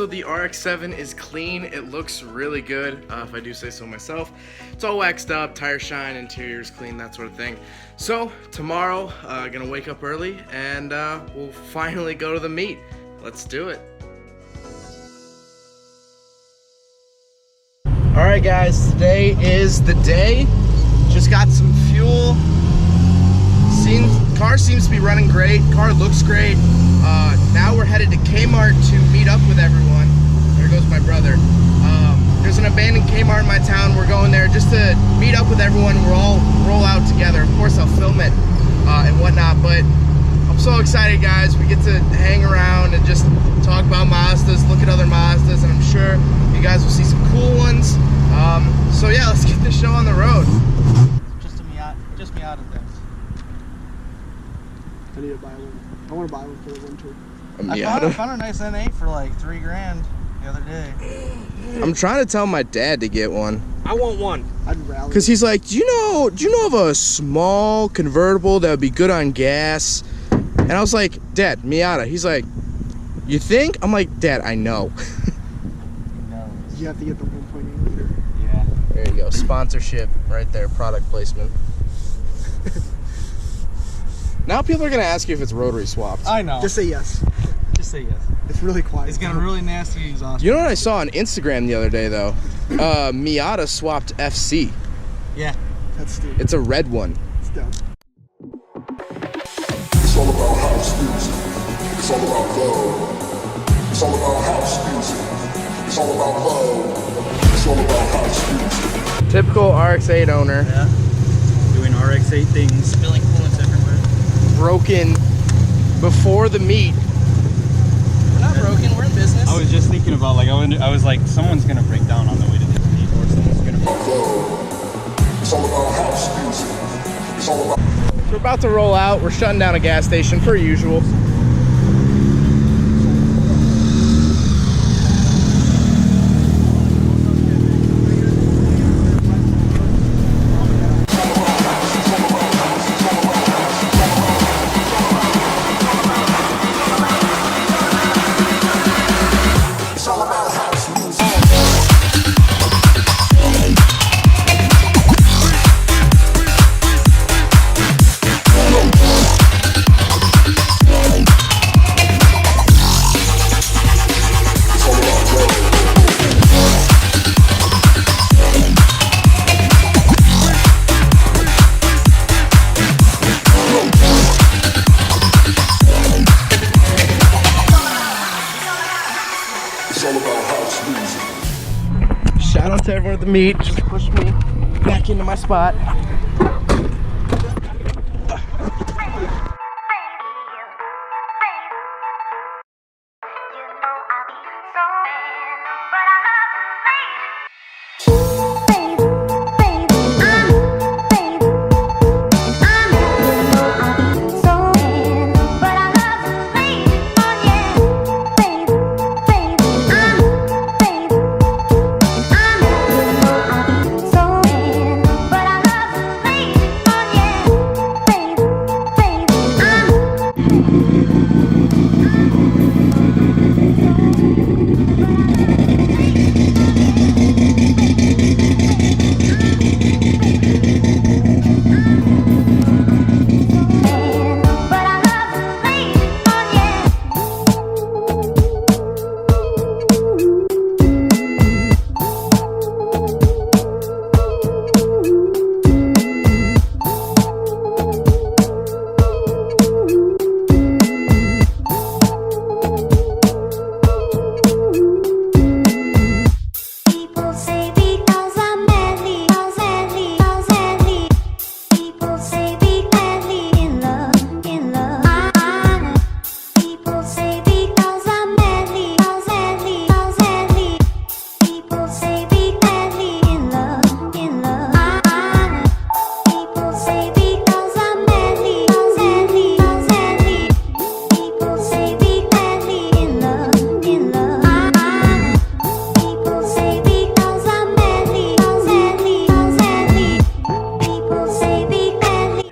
the RX-7 is clean. It looks really good, if I do say so myself. It's all waxed up, tire shine, interior's clean, that sort of thing. So tomorrow, gonna wake up early and we'll finally go to the meet. Let's do it. All right, guys, today is the day. Just got some fuel. Car seems to be running great. Car looks great. Now we're headed to Kmart to meet up with everyone. There goes my brother. There's an abandoned Kmart in my town. We're going there just to meet up with everyone. We'll all roll out together. Of course, I'll film it and whatnot, but I'm so excited, guys. We get to hang around and just talk about Mazdas, look at other Mazdas, and I'm sure you guys will see some cool ones. So yeah, let's get this show on the road. Just me out of things. I need to buy one. I want to buy one for the winter. I found a nice N8 for like $3 grand the other day. I'm trying to tell my dad to get one. I want one. I'd rally. Cause he's like, do you know of a small convertible that would be good on gas? And I was like, Dad, Miata. He's like, you think? I'm like, Dad, I know. No. You have to get the 1.8 liter. Yeah. There you go. Sponsorship right there. Product placement. Now people are gonna ask you if it's rotary swapped. I know. Just say yes. Just say yes. It's really quiet. It's got a really nasty exhaust. You know what I saw on Instagram the other day though? Miata swapped FC. Yeah. That's stupid. It's a red one. It's dumb. It's all about house music. It's all about love. It's all about house music. It's all about love. It's all about house music. Typical RX-8 owner. Yeah. Doing RX-8 things. Spilling coolants everywhere. Broken before the meet. We're not broken, we're in business. I was just thinking about, like, I was like, someone's gonna break down on the way to this meet, or someone's gonna break down. It's all about house music. It's all about. So we're about to roll out. We're shutting down a gas station per usual. Shout out to everyone at the meet. Just pushed me back into my spot.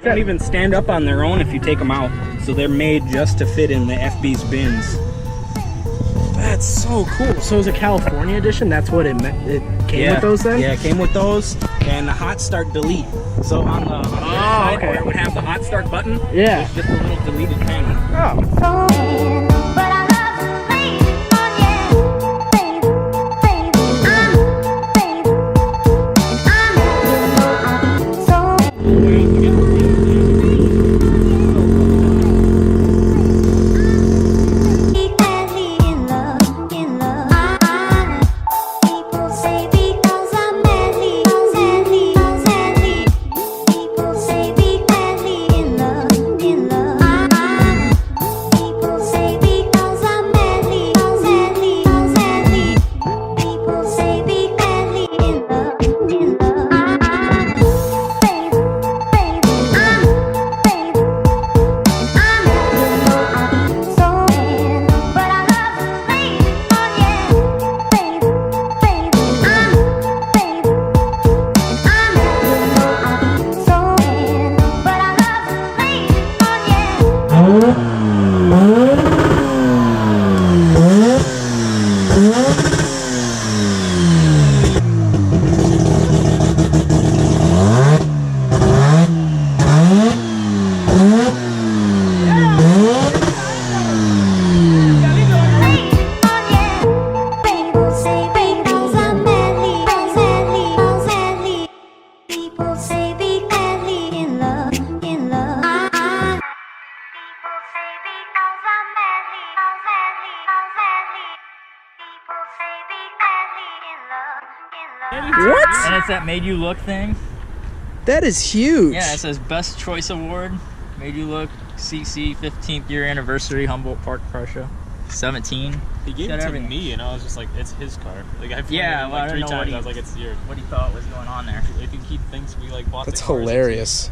Can't even stand up on their own if you take them out. So they're made just to fit in the FB's bins. That's so cool. So it was a California edition. That's what it meant. It came with those then. Yeah, it came with those and the hot start delete. So on the other side where it would have the hot start button, Yeah. it's just a little deleted panel. Oh. What? And it's that Made You Look thing. That is huge. Yeah, it says Best Choice Award. Made You Look, CC 15th year anniversary, Humboldt Park Car Show. 17. He gave it to me, and I was just like, "It's his car." Like I yeah, well, like 3 I don't know times. What I was like, "It's yours." What he thought was going on there. I think he thinks we like bought. That's the cars. hilarious.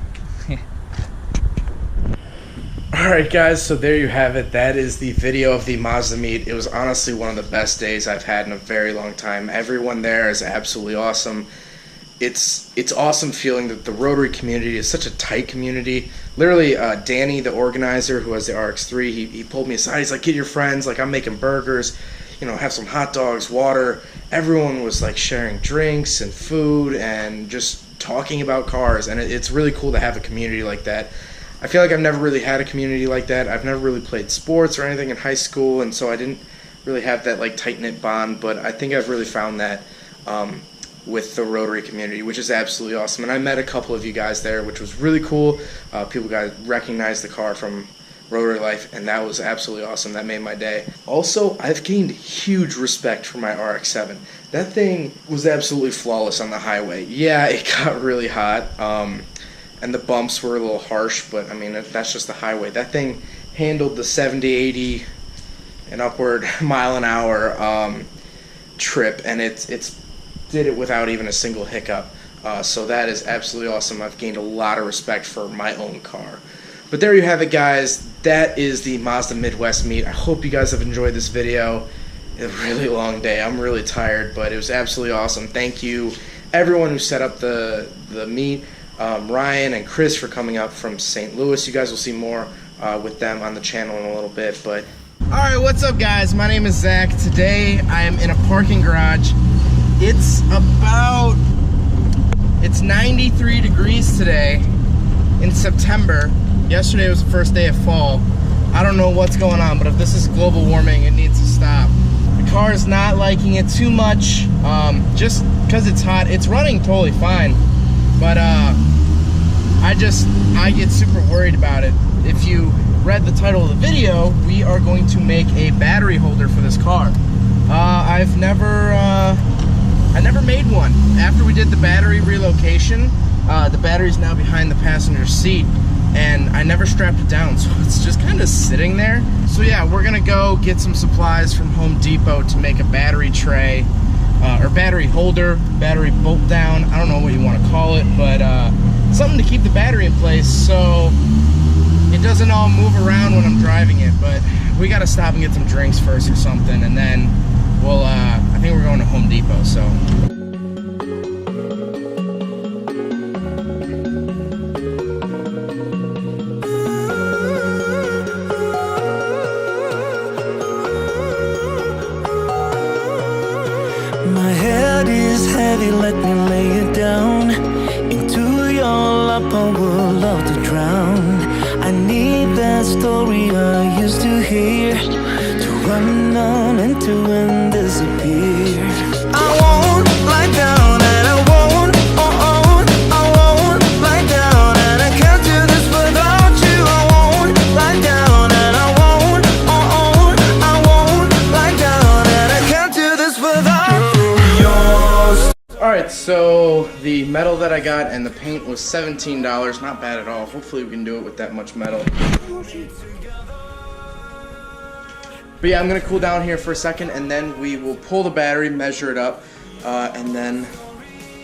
Alright guys, so there you have it. That is the video of the Mazda meet. It was honestly one of the best days I've had in a very long time. Everyone there is absolutely awesome. It's awesome feeling that the Rotary community is such a tight community. Literally, Danny, the organizer who has the RX-3, he pulled me aside. He's like, get your friends. Like, I'm making burgers, you know, have some hot dogs, water. Everyone was like sharing drinks and food and just talking about cars. And it's really cool to have a community like that. I feel like I've never really had a community like that. I've never really played sports or anything in high school, and so I didn't really have that like tight-knit bond, but I think I've really found that with the Rotary community, which is absolutely awesome. And I met a couple of you guys there, which was really cool. People got recognized the car from Rotary Life, and that was absolutely awesome. That made my day. Also, I've gained huge respect for my RX-7. That thing was absolutely flawless on the highway. Yeah, it got really hot. And the bumps were a little harsh, but I mean, that's just the highway. That thing handled the 70, 80, and upward mile an hour trip, and it's did it without even a single hiccup. So that is absolutely awesome. I've gained a lot of respect for my own car. But there you have it, guys. That is the Mazda Midwest meet. I hope you guys have enjoyed this video. A really long day. I'm really tired, but it was absolutely awesome. Thank you, everyone who set up the meet. Ryan and Chris for coming up from St. Louis. You guys will see more with them on the channel in a little bit. But alright, what's up guys? My name is Zach. Today I am in a parking garage. It's 93 degrees today in September. Yesterday was the first day of fall. I don't know what's going on, but if this is global warming, it needs to stop. The car is not liking it too much, just because it's hot. It's running totally fine. But I get super worried about it. If you read the title of the video, we are going to make a battery holder for this car. I never made one. After we did the battery relocation, the battery's now behind the passenger seat, and I never strapped it down, so it's just kind of sitting there. So yeah, we're gonna go get some supplies from Home Depot to make a battery tray. Or battery holder, battery bolt down, I don't know what you want to call it, but something to keep the battery in place so it doesn't all move around when I'm driving it. But we got to stop and get some drinks first or something, and then we'll, I think we're going to Home Depot, so. My head is heavy, let me lay it down. Into your lap I would love to drown. I need that story I used to hear, to run on and to end disappear. I won't lie down and I won't, I won't lie down, and I can't do this without you. I won't lie down and I won't, I won't lie down, and I can't do this without you. Alright, so the metal that I got and the paint was $17. Not bad at all. Hopefully we can do it with that much metal. But yeah, I'm going to cool down here for a second, and then we will pull the battery, measure it up, and then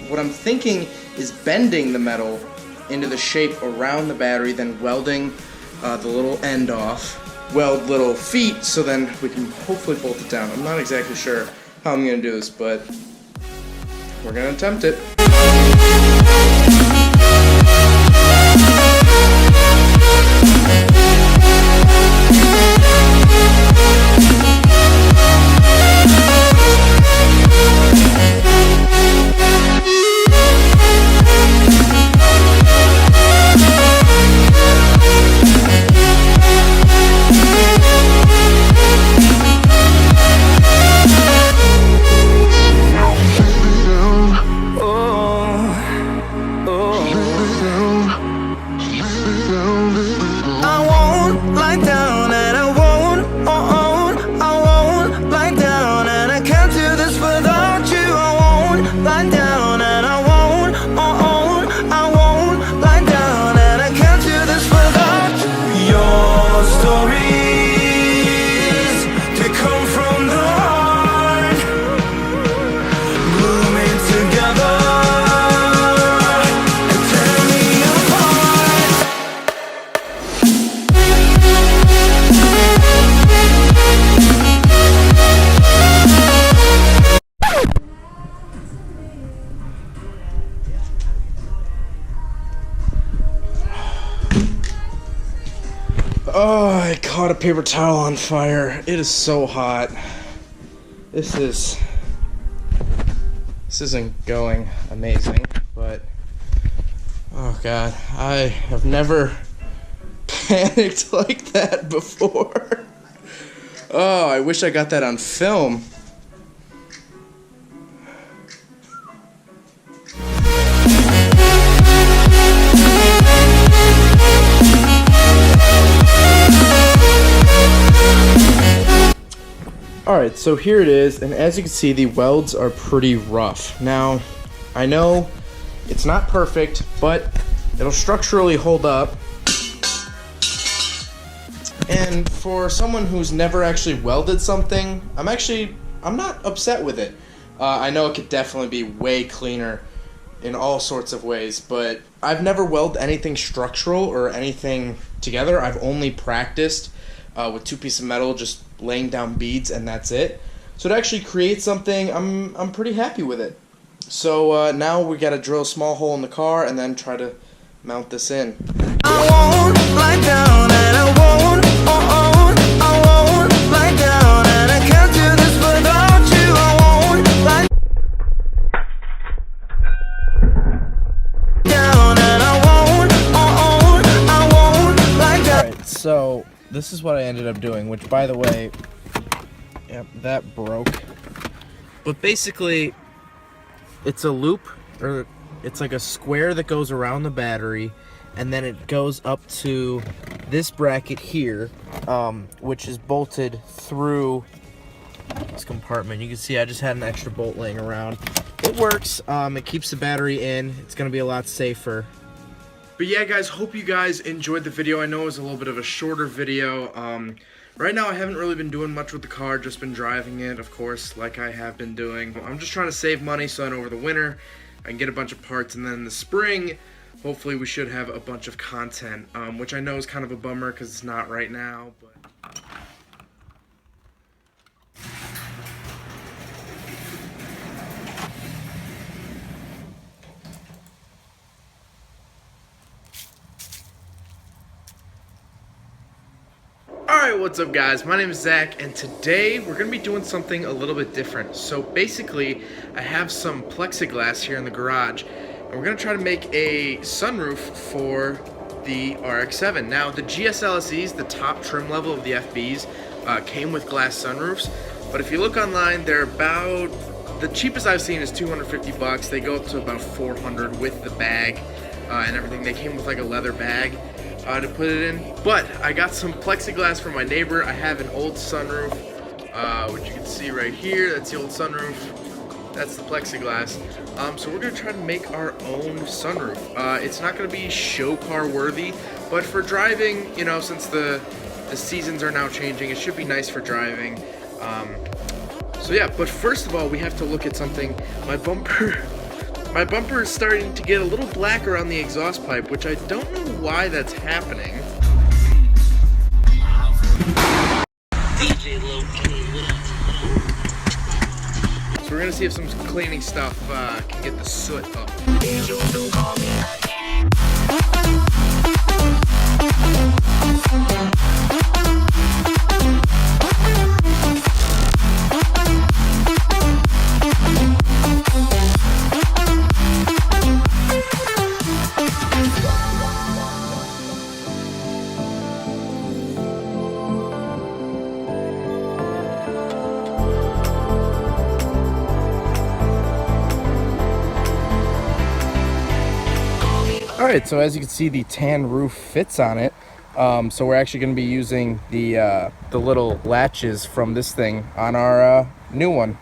what I'm thinking is bending the metal into the shape around the battery, then welding the little end off, weld little feet, so then we can hopefully bolt it down. I'm not exactly sure how I'm going to do this, but we're going to attempt it. Oh, I caught a paper towel on fire. It is so hot. This isn't going amazing, but oh god, I have never panicked like that before. Oh, I wish I got that on film. Alright, so here it is, and as you can see, the welds are pretty rough. Now, I know it's not perfect, but it'll structurally hold up. And for someone who's never actually welded something, I'm not upset with it. I know it could definitely be way cleaner in all sorts of ways, but I've never welded anything structural or anything together. I've only practiced with two pieces of metal, just laying down beads, and that's it. So to actually create something, I'm pretty happy with it. So now we gotta drill a small hole in the car and then try to mount this in. I won't lie down and I won't, I won't lie down, and I can't do this without you. I won't lie down and I won't, I won't lie down. Alright, so this is what I ended up doing, which, by the way, yep, that broke. But basically, it's a loop, or it's like a square that goes around the battery, and then it goes up to this bracket here, which is bolted through this compartment. You can see I just had an extra bolt laying around. It works. It keeps the battery in. It's going to be a lot safer. But yeah, guys, hope you guys enjoyed the video. I know it was a little bit of a shorter video. Right now I haven't really been doing much with the car, just been driving it, of course, like I have been doing. I'm just trying to save money so that over the winter I can get a bunch of parts, and then in the spring, hopefully we should have a bunch of content, which I know is kind of a bummer because it's not right now, but... Alright, Alright, what's up guys? My name is Zach, and today we're going to be doing something a little bit different. So basically, I have some plexiglass here in the garage, and we're going to try to make a sunroof for the RX-7. Now, the GS LSEs, the top trim level of the FBs, came with glass sunroofs, but if you look online, they're about, the cheapest I've seen is 250 bucks. They go up to about 400 with the bag and everything. They came with like a leather bag to put it in, but I got some plexiglass from my neighbor. I have an old sunroof, which you can see right here. That's the old sunroof. That's the plexiglass. So we're gonna try to make our own sunroof. It's not gonna be show car worthy, but for driving, you know, since the seasons are now changing, it should be nice for driving. So yeah, but first of all, we have to look at something. My bumper is starting to get a little black around the exhaust pipe, which I don't know why that's happening. So we're gonna see if some cleaning stuff can get the soot up. Alright, so as you can see, the tan roof fits on it. So we're actually going to be using the little latches from this thing on our new one.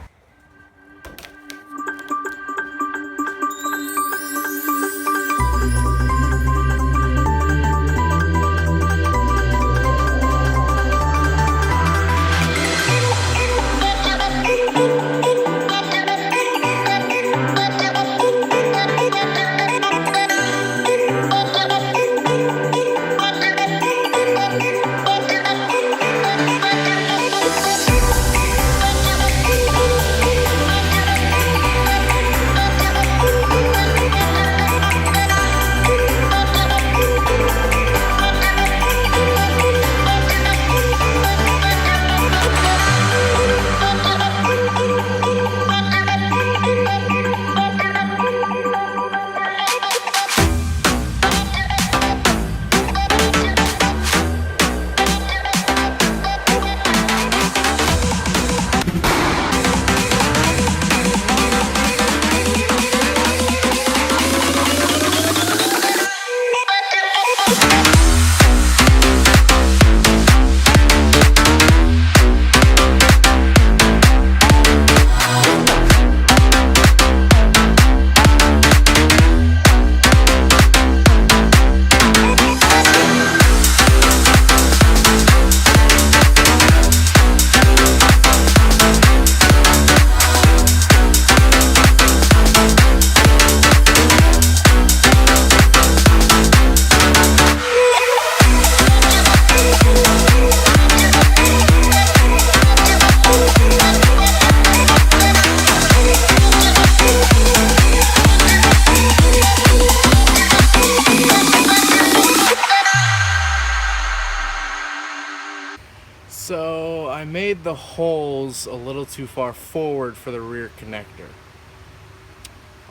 So I made the holes a little too far forward for the rear connector.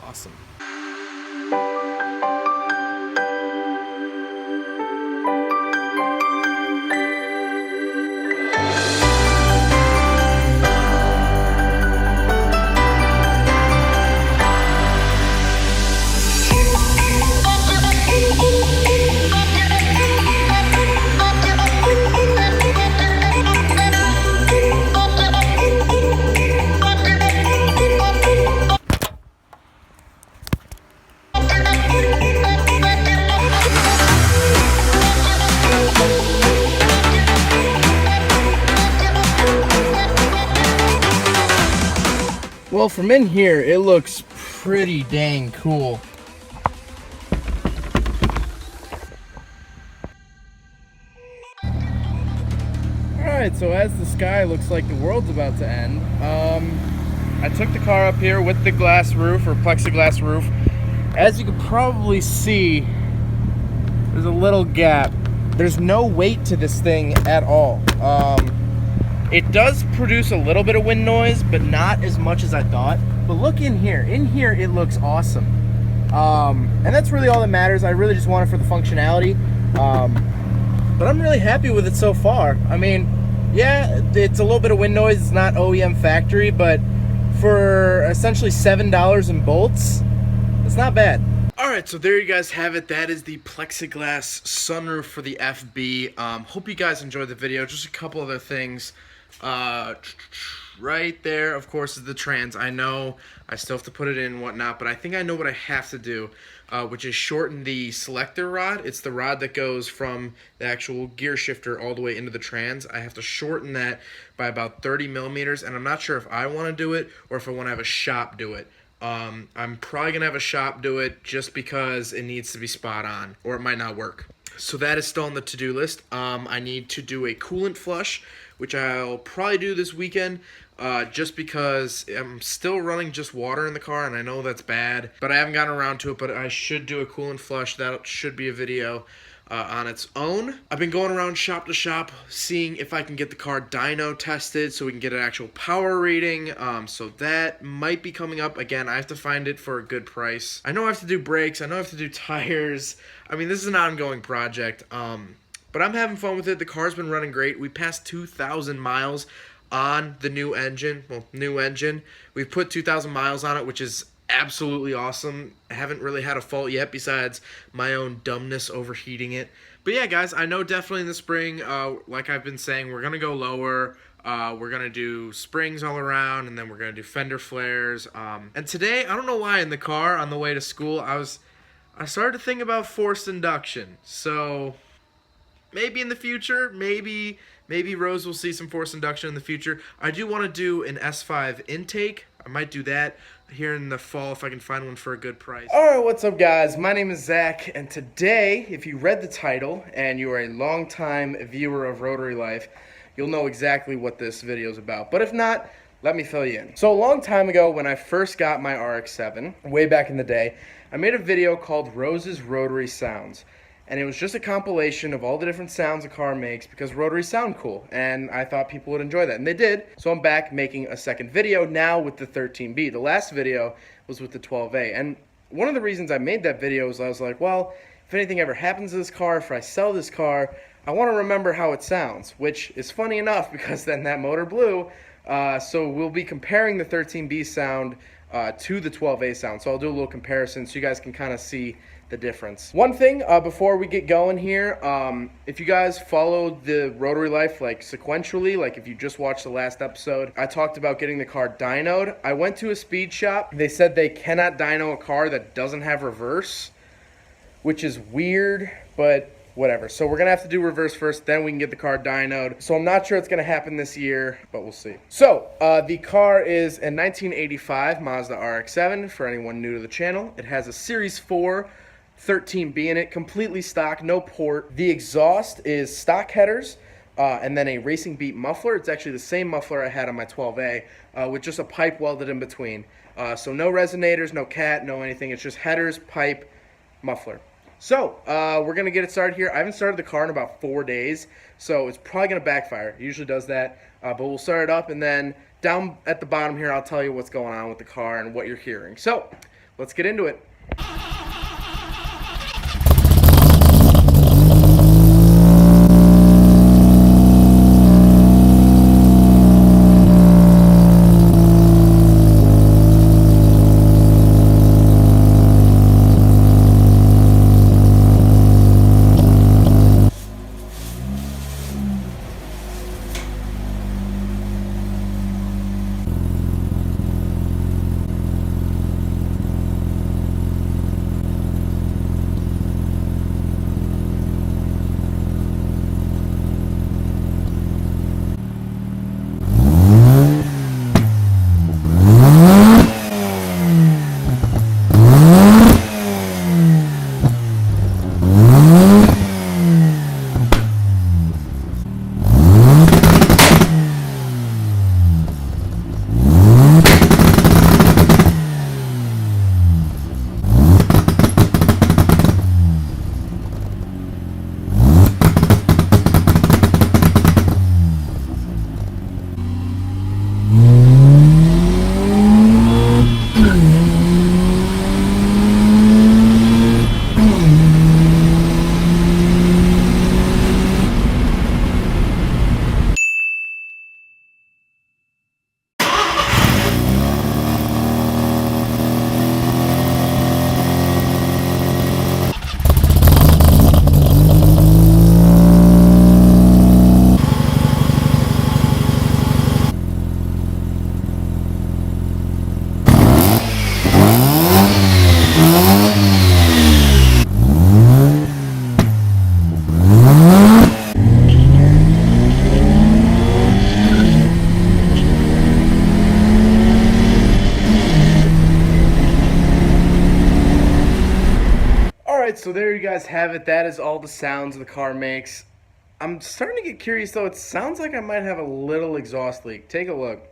Awesome. Well, from in here, it looks pretty dang cool. Alright, so as the sky looks like the world's about to end, I took the car up here with the glass roof, or plexiglass roof. As you can probably see, there's a little gap there's no weight to this thing at all. It does produce a little bit of wind noise, but not as much as I thought. But look in here. In here, it looks awesome. And that's really all that matters. I really just want it for the functionality. But I'm really happy with it so far. I mean, yeah, it's a little bit of wind noise. It's not OEM factory, but for essentially $7 in bolts, it's not bad. Alright, so there you guys have it. That is the plexiglass sunroof for the FB. Hope you guys enjoyed the video. Just a couple other things. Right there, of course, is the trans. I know I still have to put it in and whatnot, but I think I know what I have to do, which is shorten the selector rod. It's the rod that goes from the actual gear shifter all the way into the trans. I have to shorten that by about 30 millimeters, and I'm not sure if I want to do it or if I want to have a shop do it. I'm probably going to have a shop do it just because it needs to be spot on, or it might not work. So that is still on the to-do list. I need to do a coolant flush, which I'll probably do this weekend, just because I'm still running just water in the car, and I know that's bad, but I haven't gotten around to it. But I should do a coolant flush. That should be a video on its own. I've been going around shop to shop, seeing if I can get the car dyno tested so we can get an actual power rating. So that might be coming up. Again, I have to find it for a good price. I know I have to do brakes. I know I have to do tires. I mean, this is an ongoing project. But I'm having fun with it. The car's been running great. We passed 2,000 miles on the new engine. Well, new engine. We've put 2,000 miles on it, which is absolutely awesome. I haven't really had a fault yet besides my own dumbness overheating it. But yeah, guys, I know definitely in the spring, like I've been saying, we're going to go lower. We're going to do springs all around, and then we're going to do fender flares. And today, I don't know why, in the car on the way to school, I started to think about forced induction. So maybe in the future, maybe Rose will see some forced induction in the future. I do want to do an S5 intake. I might do that here in the fall if I can find one for a good price. Alright, what's up guys? My name is Zach, and today, if you read the title and you are a longtime viewer of Rotary Life, you'll know exactly what this video is about. But if not, let me fill you in. So a long time ago, when I first got my RX-7, way back in the day, I made a video called Rose's Rotary Sounds. And it was just a compilation of all the different sounds a car makes because Rotaries sound cool, and I thought people would enjoy that, and they did. So I'm back making a second video now with the 13B. The last video was with the 12A, and one of the reasons I made that video was I was like, well, if anything ever happens to this car, if I sell this car, I want to remember how it sounds, which is funny enough because then that motor blew. So we'll be comparing the 13B sound to the 12A sound. So I'll do a little comparison so you guys can kind of see the difference. One thing before we get going here, if you guys followed the Rotary Life like sequentially, like if you just watched the last episode, I talked about getting the car dynoed. I went to a speed shop. They said they cannot dyno a car that doesn't have reverse, which is weird, but whatever. So we're gonna have to do reverse first, then we can get the car dynoed. So I'm not sure it's gonna happen this year, but we'll see. So the car is a 1985 Mazda RX-7 for anyone new to the channel. It has a Series 4 13B in it, completely stock, no port. The exhaust is stock headers and then a Racing Beat muffler. It's actually the same muffler I had on my 12A with just a pipe welded in between. So no resonators, no cat, no anything. It's just headers, pipe, muffler. So we're going to get it started here. I haven't started the car in about 4 days, so it's probably going to backfire. It usually does that, but we'll start it up, and then down at the bottom here, I'll tell you what's going on with the car and what you're hearing. So let's get into it. Alright, so there you guys have it. That is all the sounds the car makes. I'm starting to get curious though. It sounds like I might have a little exhaust leak. Take a look.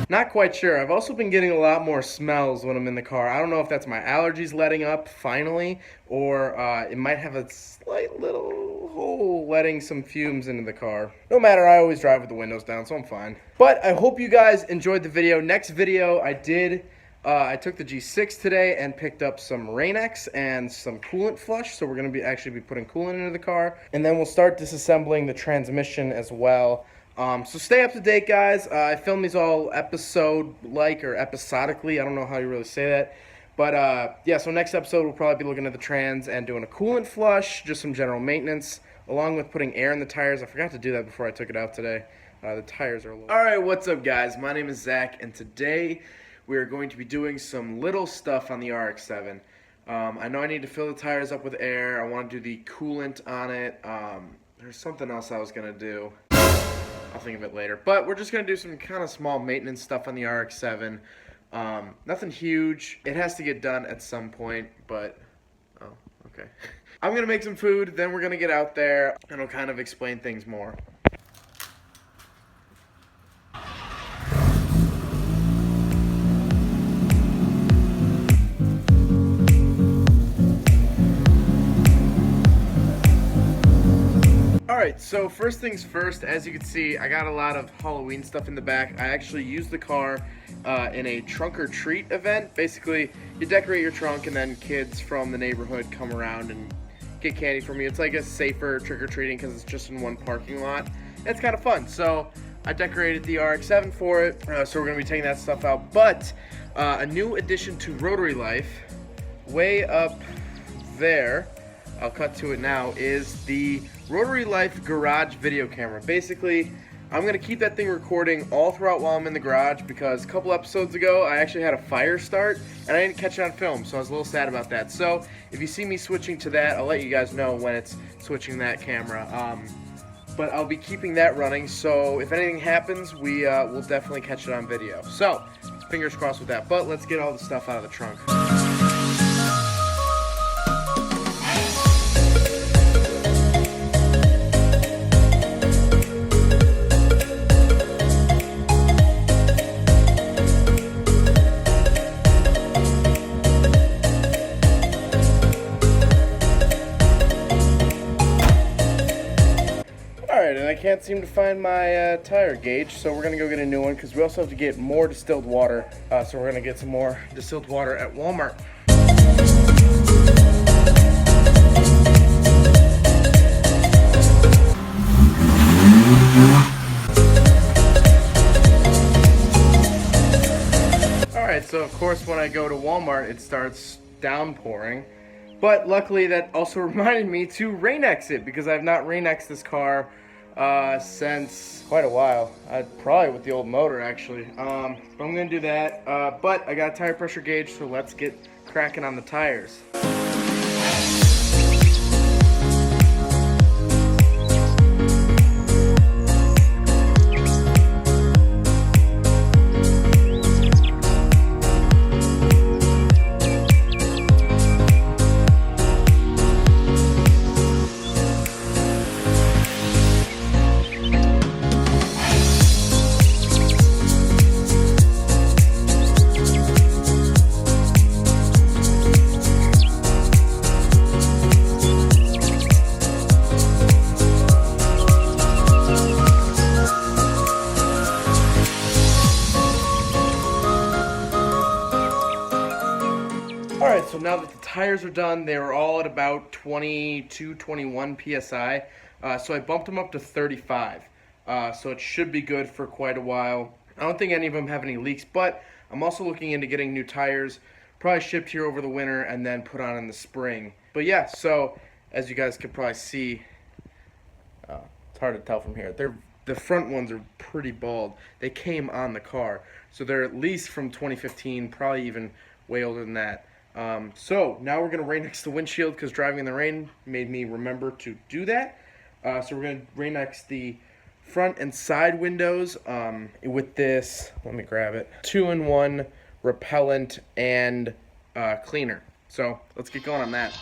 Not quite sure. I've also been getting a lot more smells when I'm in the car. I don't know if that's my allergies letting up finally, or it might have a slight little hole letting some fumes into the car. No matter, I always drive with the windows down, so I'm fine. But I hope you guys enjoyed the video. Next video I took the G6 today and picked up some Rain-X and some coolant flush, so we're going to actually be putting coolant into the car. And then we'll start disassembling the transmission as well. So stay up to date, guys. I filmed these all episode-like or episodically. I don't know how you really say that. But, yeah, so next episode we'll probably be looking at the trans and doing a coolant flush, just some general maintenance, along with putting air in the tires. I forgot to do that before I took it out today. The tires are a little... Alright, what's up, guys? My name is Zach, and today we are going to be doing some little stuff on the RX-7. I know I need to fill the tires up with air. I want to do the coolant on it. There's something else I was going to do. I'll think of it later. But we're just going to do some kind of small maintenance stuff on the RX-7. Nothing huge. It has to get done at some point, but... Oh, okay. I'm going to make some food, then we're going to get out there, and I'll kind of explain things more. Alright, so first things first, as you can see, I got a lot of Halloween stuff in the back. I actually used the car in a trunk or treat event. Basically, you decorate your trunk and then kids from the neighborhood come around and get candy from you. It's like a safer trick-or-treating because it's just in one parking lot. It's kind of fun. So I decorated the RX-7 for it, so we're going to be taking that stuff out. But a new addition to Rotary Life, way up there, I'll cut to it now, is the Rotary Life garage video camera. Basically, I'm going to keep that thing recording all throughout while I'm in the garage because a couple episodes ago I actually had a fire start and I didn't catch it on film, so I was a little sad about that. So if you see me switching to that, I'll let you guys know when it's switching that camera. But I'll be keeping that running, so if anything happens, we'll definitely catch it on video. So, fingers crossed with that. But let's get all the stuff out of the trunk. And I can't seem to find my tire gauge, so we're going to go get a new one because we also have to get more distilled water. So we're going to get some more distilled water at Walmart. Alright, so of course when I go to Walmart it starts downpouring. But luckily that also reminded me to Rain-X it because I have not Rain-X'd this car since quite a while. Probably with the old motor actually. But I'm gonna do that. But I got a tire pressure gauge, so let's get cracking on the tires. Alright, so now that the tires are done, they were all at about 22, 21 PSI. So I bumped them up to 35. So it should be good for quite a while. I don't think any of them have any leaks, but I'm also looking into getting new tires, probably shipped here over the winter and then put on in the spring. But yeah, so as you guys can probably see, it's hard to tell from here. The front ones are pretty bald. They came on the car. So they're at least from 2015, probably even way older than that. So now we're going to Rain-X the windshield because driving in the rain made me remember to do that. So we're going to Rain-X the front and side windows with this, let me grab it, 2-in-1 repellent and cleaner. So let's get going on that.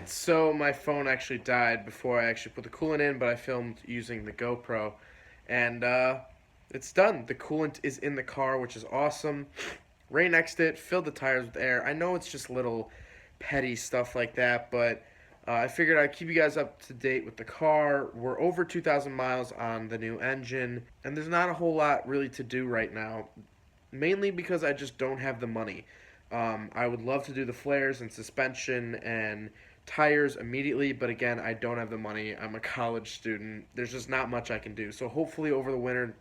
So my phone actually died before I actually put the coolant in, but I filmed using the GoPro, and it's done. The coolant is in the car, which is awesome. Right next to it, filled the tires with air. I know it's just little petty stuff like that, but I figured I'd keep you guys up to date with the car. We're over 2,000 miles on the new engine, and there's not a whole lot really to do right now, mainly because I just don't have the money. I would love to do the flares and suspension and tires immediately, but again, I don't have the money. I'm a college student. There's just not much I can do. So hopefully over the winter,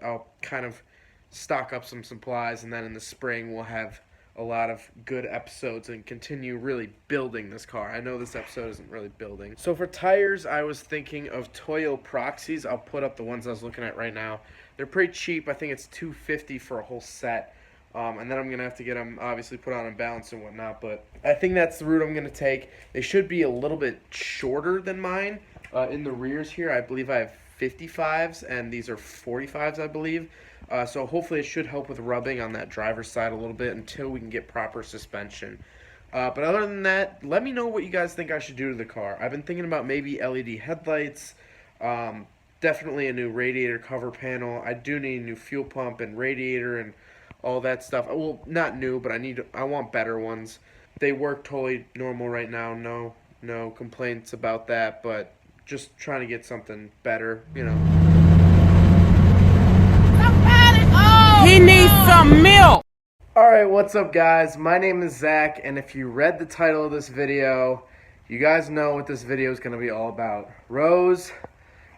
I'll kind of stock up some supplies, and then in the spring we'll have a lot of good episodes and continue really building this car. I know this episode isn't really building. So for tires, I was thinking of Toyo Proxies. I'll put up the ones I was looking at right now. They're pretty cheap. I think it's $250 for a whole set. And then I'm going to have to get them obviously put on and balance and whatnot. But I think that's the route I'm going to take. They should be a little bit shorter than mine. In the rears here, I believe I have 55s, and these are 45s, I believe. So hopefully it should help with rubbing on that driver's side a little bit until we can get proper suspension. But other than that, let me know what you guys think I should do to the car. I've been thinking about maybe LED headlights, definitely a new radiator cover panel. I do need a new fuel pump and radiator and all that stuff. Well, not new, but I want better ones. They work totally normal right now. No complaints about that, but just trying to get something better, you know. He needs some milk. Alright, what's up guys? My name is Zach, and if you read the title of this video, you guys know what this video is going to be all about. Rose,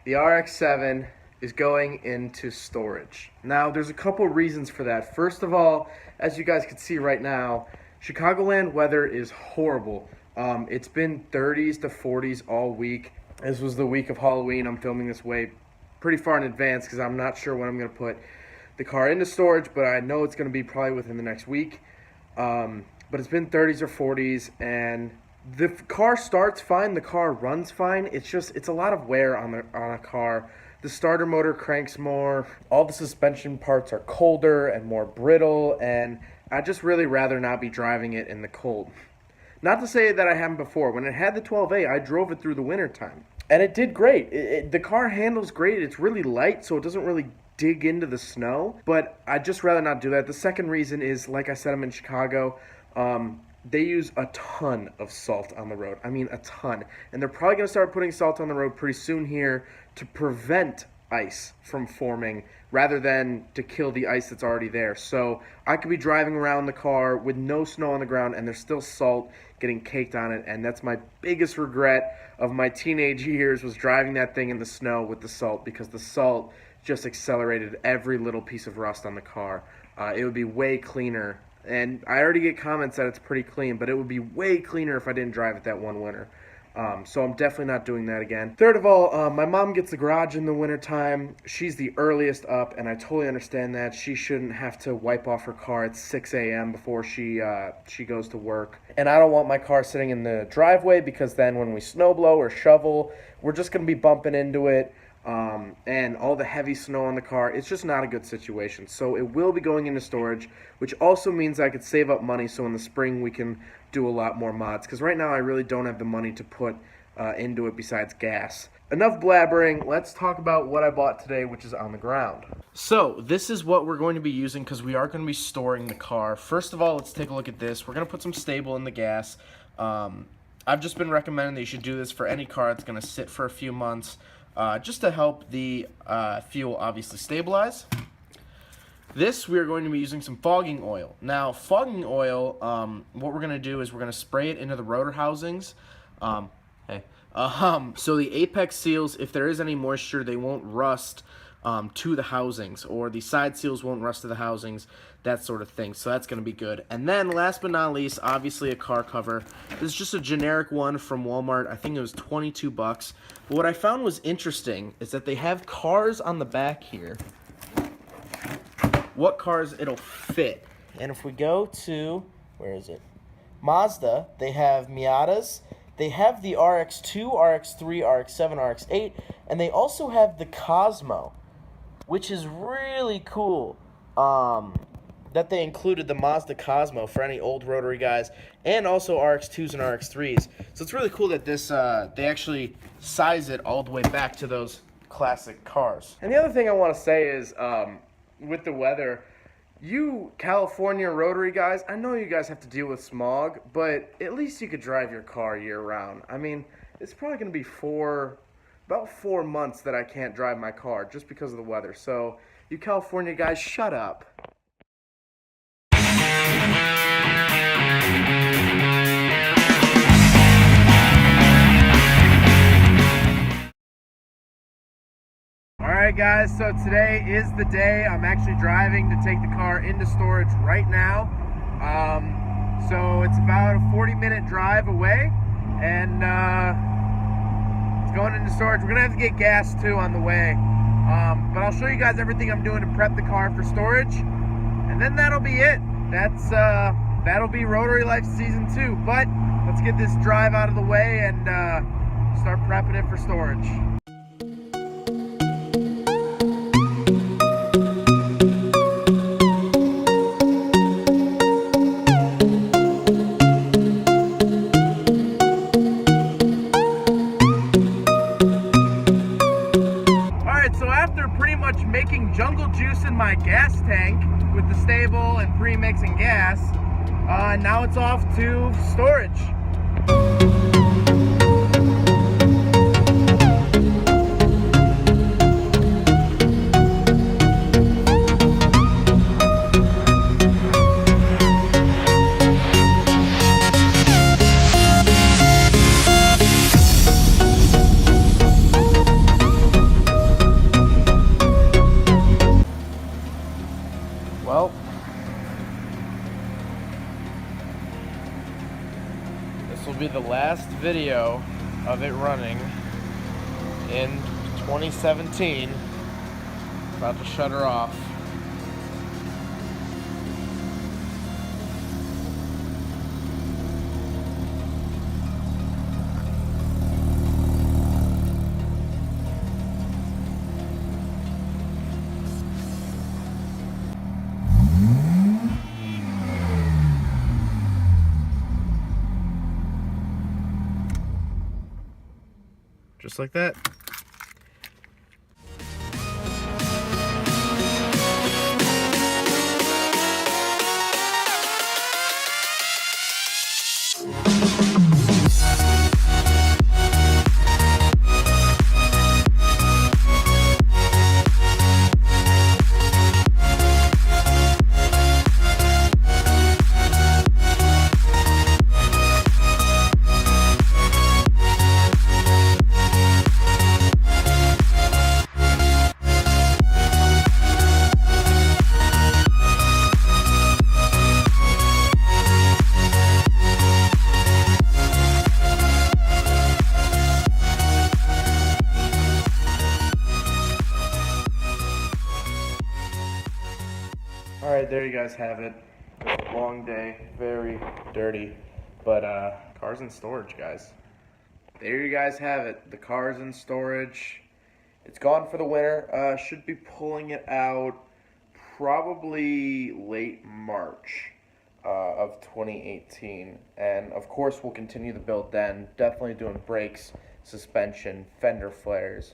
the RX-7, is going into storage. Now, there's a couple reasons for that. First of all, as you guys can see right now, Chicagoland weather is horrible. It's been 30s to 40s all week. This was the week of Halloween. I'm filming this way pretty far in advance because I'm not sure when I'm going to put the car into storage, but I know it's going to be probably within the next week. But it's been 30s or 40s, and the car starts fine, the car runs fine. It's a lot of wear on a car. The starter motor cranks more. All the suspension parts are colder and more brittle, and I'd just really rather not be driving it in the cold. Not to say that I haven't before. When it had the 12A, I drove it through the winter time, and it did great. The car handles great. It's really light, so it doesn't really dig into the snow, but I'd just rather not do that. The second reason is, like I said, I'm in Chicago. They use a ton of salt on the road. I mean, a ton. And they're probably going to start putting salt on the road pretty soon here to prevent ice from forming rather than to kill the ice that's already there. So I could be driving around the car with no snow on the ground and there's still salt getting caked on it. And that's my biggest regret of my teenage years, was driving that thing in the snow with the salt, because the salt just accelerated every little piece of rust on the car. It would be way cleaner. And I already get comments that it's pretty clean, but it would be way cleaner if I didn't drive it that one winter. So I'm definitely not doing that again. Third of all, my mom gets the garage in the wintertime. She's the earliest up, and I totally understand that. She shouldn't have to wipe off her car at 6 a.m. before she goes to work. And I don't want my car sitting in the driveway, because then when we snowblow or shovel, we're just going to be bumping into it. And all the heavy snow on the car, it's just not a good situation. So it will be going into storage, which also means I could save up money so in the spring we can do a lot more mods. Because right now I really don't have the money to put into it besides gas. Enough blabbering, let's talk about what I bought today, which is on the ground. So this is what we're going to be using because we are going to be storing the car. First of all, let's take a look at this. We're going to put some stable in the gas. I've just been recommending that you should do this for any car that's going to sit for a few months. Just to help the fuel obviously stabilize. This, we are going to be using some fogging oil. Now, fogging oil, what we're going to do is we're going to spray it into the rotor housings. So the apex seals, if there is any moisture, they won't rust to the housings, or the side seals won't rust to the housings, that sort of thing. So that's going to be good. And then last but not least, obviously a car cover. This is just a generic one from Walmart. I think it was 22 bucks. But what I found was interesting is that they have cars on the back here. What cars it'll fit. And if we go to, where is it? Mazda, they have Miatas. They have the RX-2, RX-3, RX-7, RX-8, and they also have the Cosmo, which is really cool. That they included the Mazda Cosmo for any old rotary guys, and also RX-2s and RX-3s. So it's really cool that this they actually size it all the way back to those classic cars. And the other thing I want to say is, with the weather, you California rotary guys, I know you guys have to deal with smog, but at least you could drive your car year-round. I mean, it's probably going to be about 4 months that I can't drive my car just because of the weather. So you California guys, shut up. Alright guys, so today is the day. I'm actually driving to take the car into storage right now. So it's about a 40-minute drive away, and it's going into storage. We're going to have to get gas too on the way. But I'll show you guys everything I'm doing to prep the car for storage, and then that'll be it. That'll be Rotary Life Season 2. But let's get this drive out of the way and start prepping it for storage. Making jungle juice in my gas tank with the stable and pre-mixing gas, now it's off to storage. Well, this will be the last video of it running in 2017. About to shut her off. Just like that. Alright, there you guys have it. Long day, very dirty, but car's in storage, guys. There you guys have it. The car's in storage. It's gone for the winter. Should be pulling it out probably late March of 2018. And of course we'll continue the build then. Definitely doing brakes, suspension, fender flares,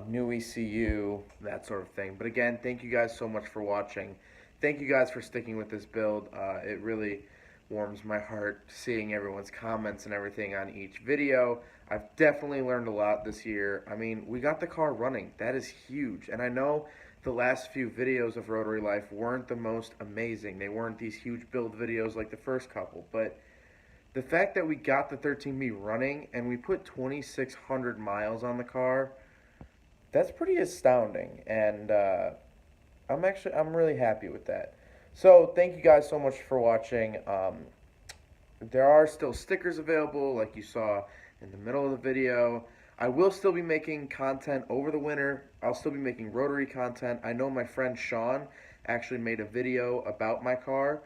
new ECU, that sort of thing. But again, thank you guys so much for watching. Thank you guys for sticking with this build. It really warms my heart seeing everyone's comments and everything on each video. I've definitely learned a lot this year. I mean, we got the car running. That is huge. And I know the last few videos of Rotary Life weren't the most amazing. They weren't these huge build videos like the first couple. But the fact that we got the 13B running and we put 2,600 miles on the car, that's pretty astounding. And I'm really happy with that. So thank you guys so much for watching. There are still stickers available like you saw in the middle of the video. I will still be making content over the winter. I'll still be making Rotary content. I know my friend Sean actually made a video about my car.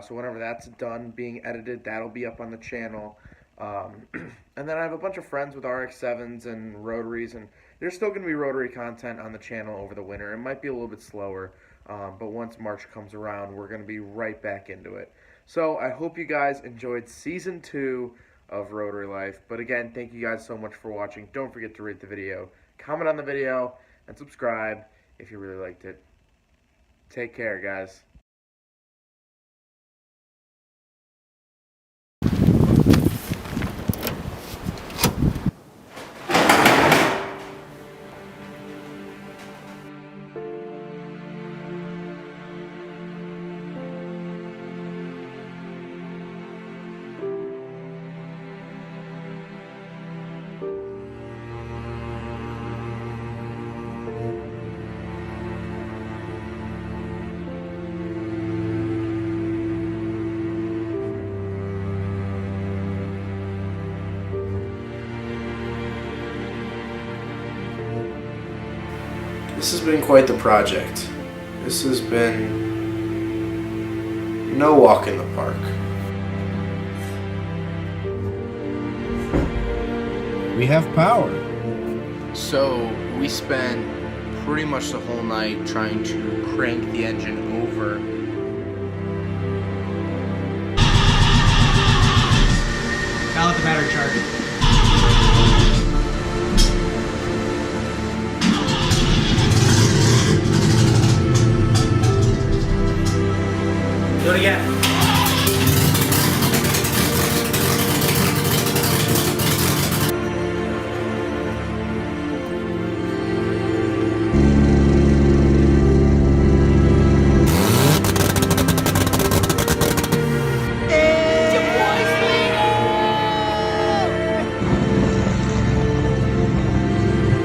So whenever that's done being edited, that'll be up on the channel. And then I have a bunch of friends with RX-7s and Rotaries, and there's still going to be Rotary content on the channel over the winter. It might be a little bit slower, but once March comes around, we're going to be right back into it. So I hope you guys enjoyed Season 2 of Rotary Life. But again, thank you guys so much for watching. Don't forget to rate the video, comment on the video, and subscribe if you really liked it. Take care, guys. This has been quite the project. This has been no walk in the park. We have power. So we spent pretty much the whole night trying to crank the engine over. Now let the battery charge it. Do it again.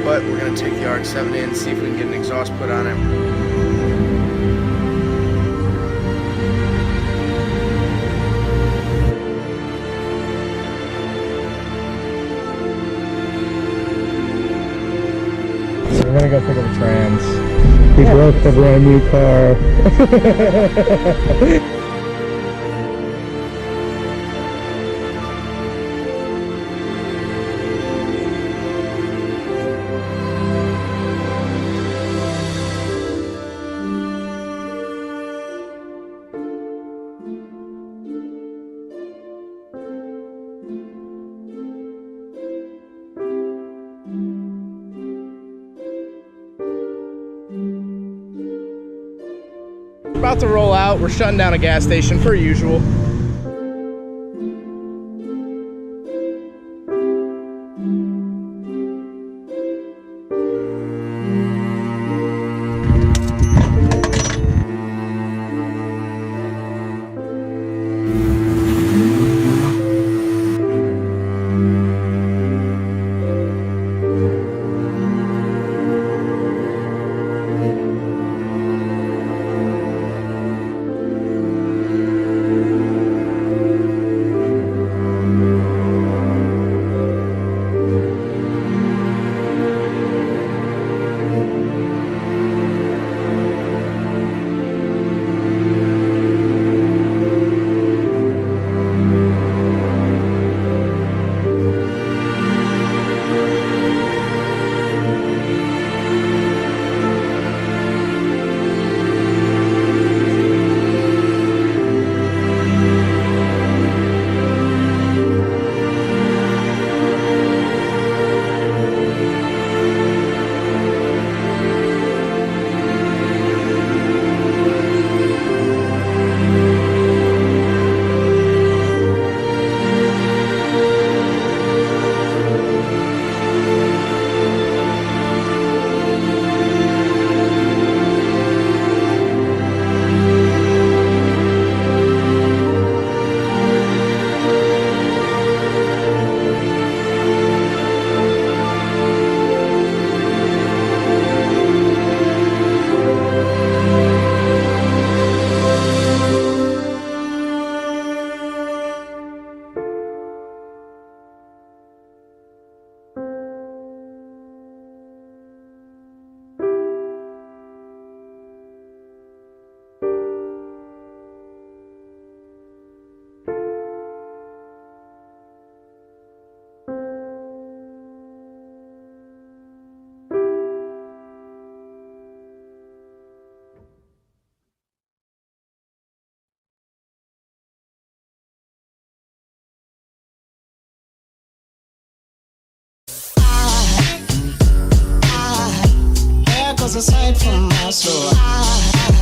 But we're going to take the RX-7 in, see if we can get an exhaust put on it. We're gonna go pick up a trans. We broke the brand new car. About to roll out. We're shutting down a gas station per usual. was a sight for my soul.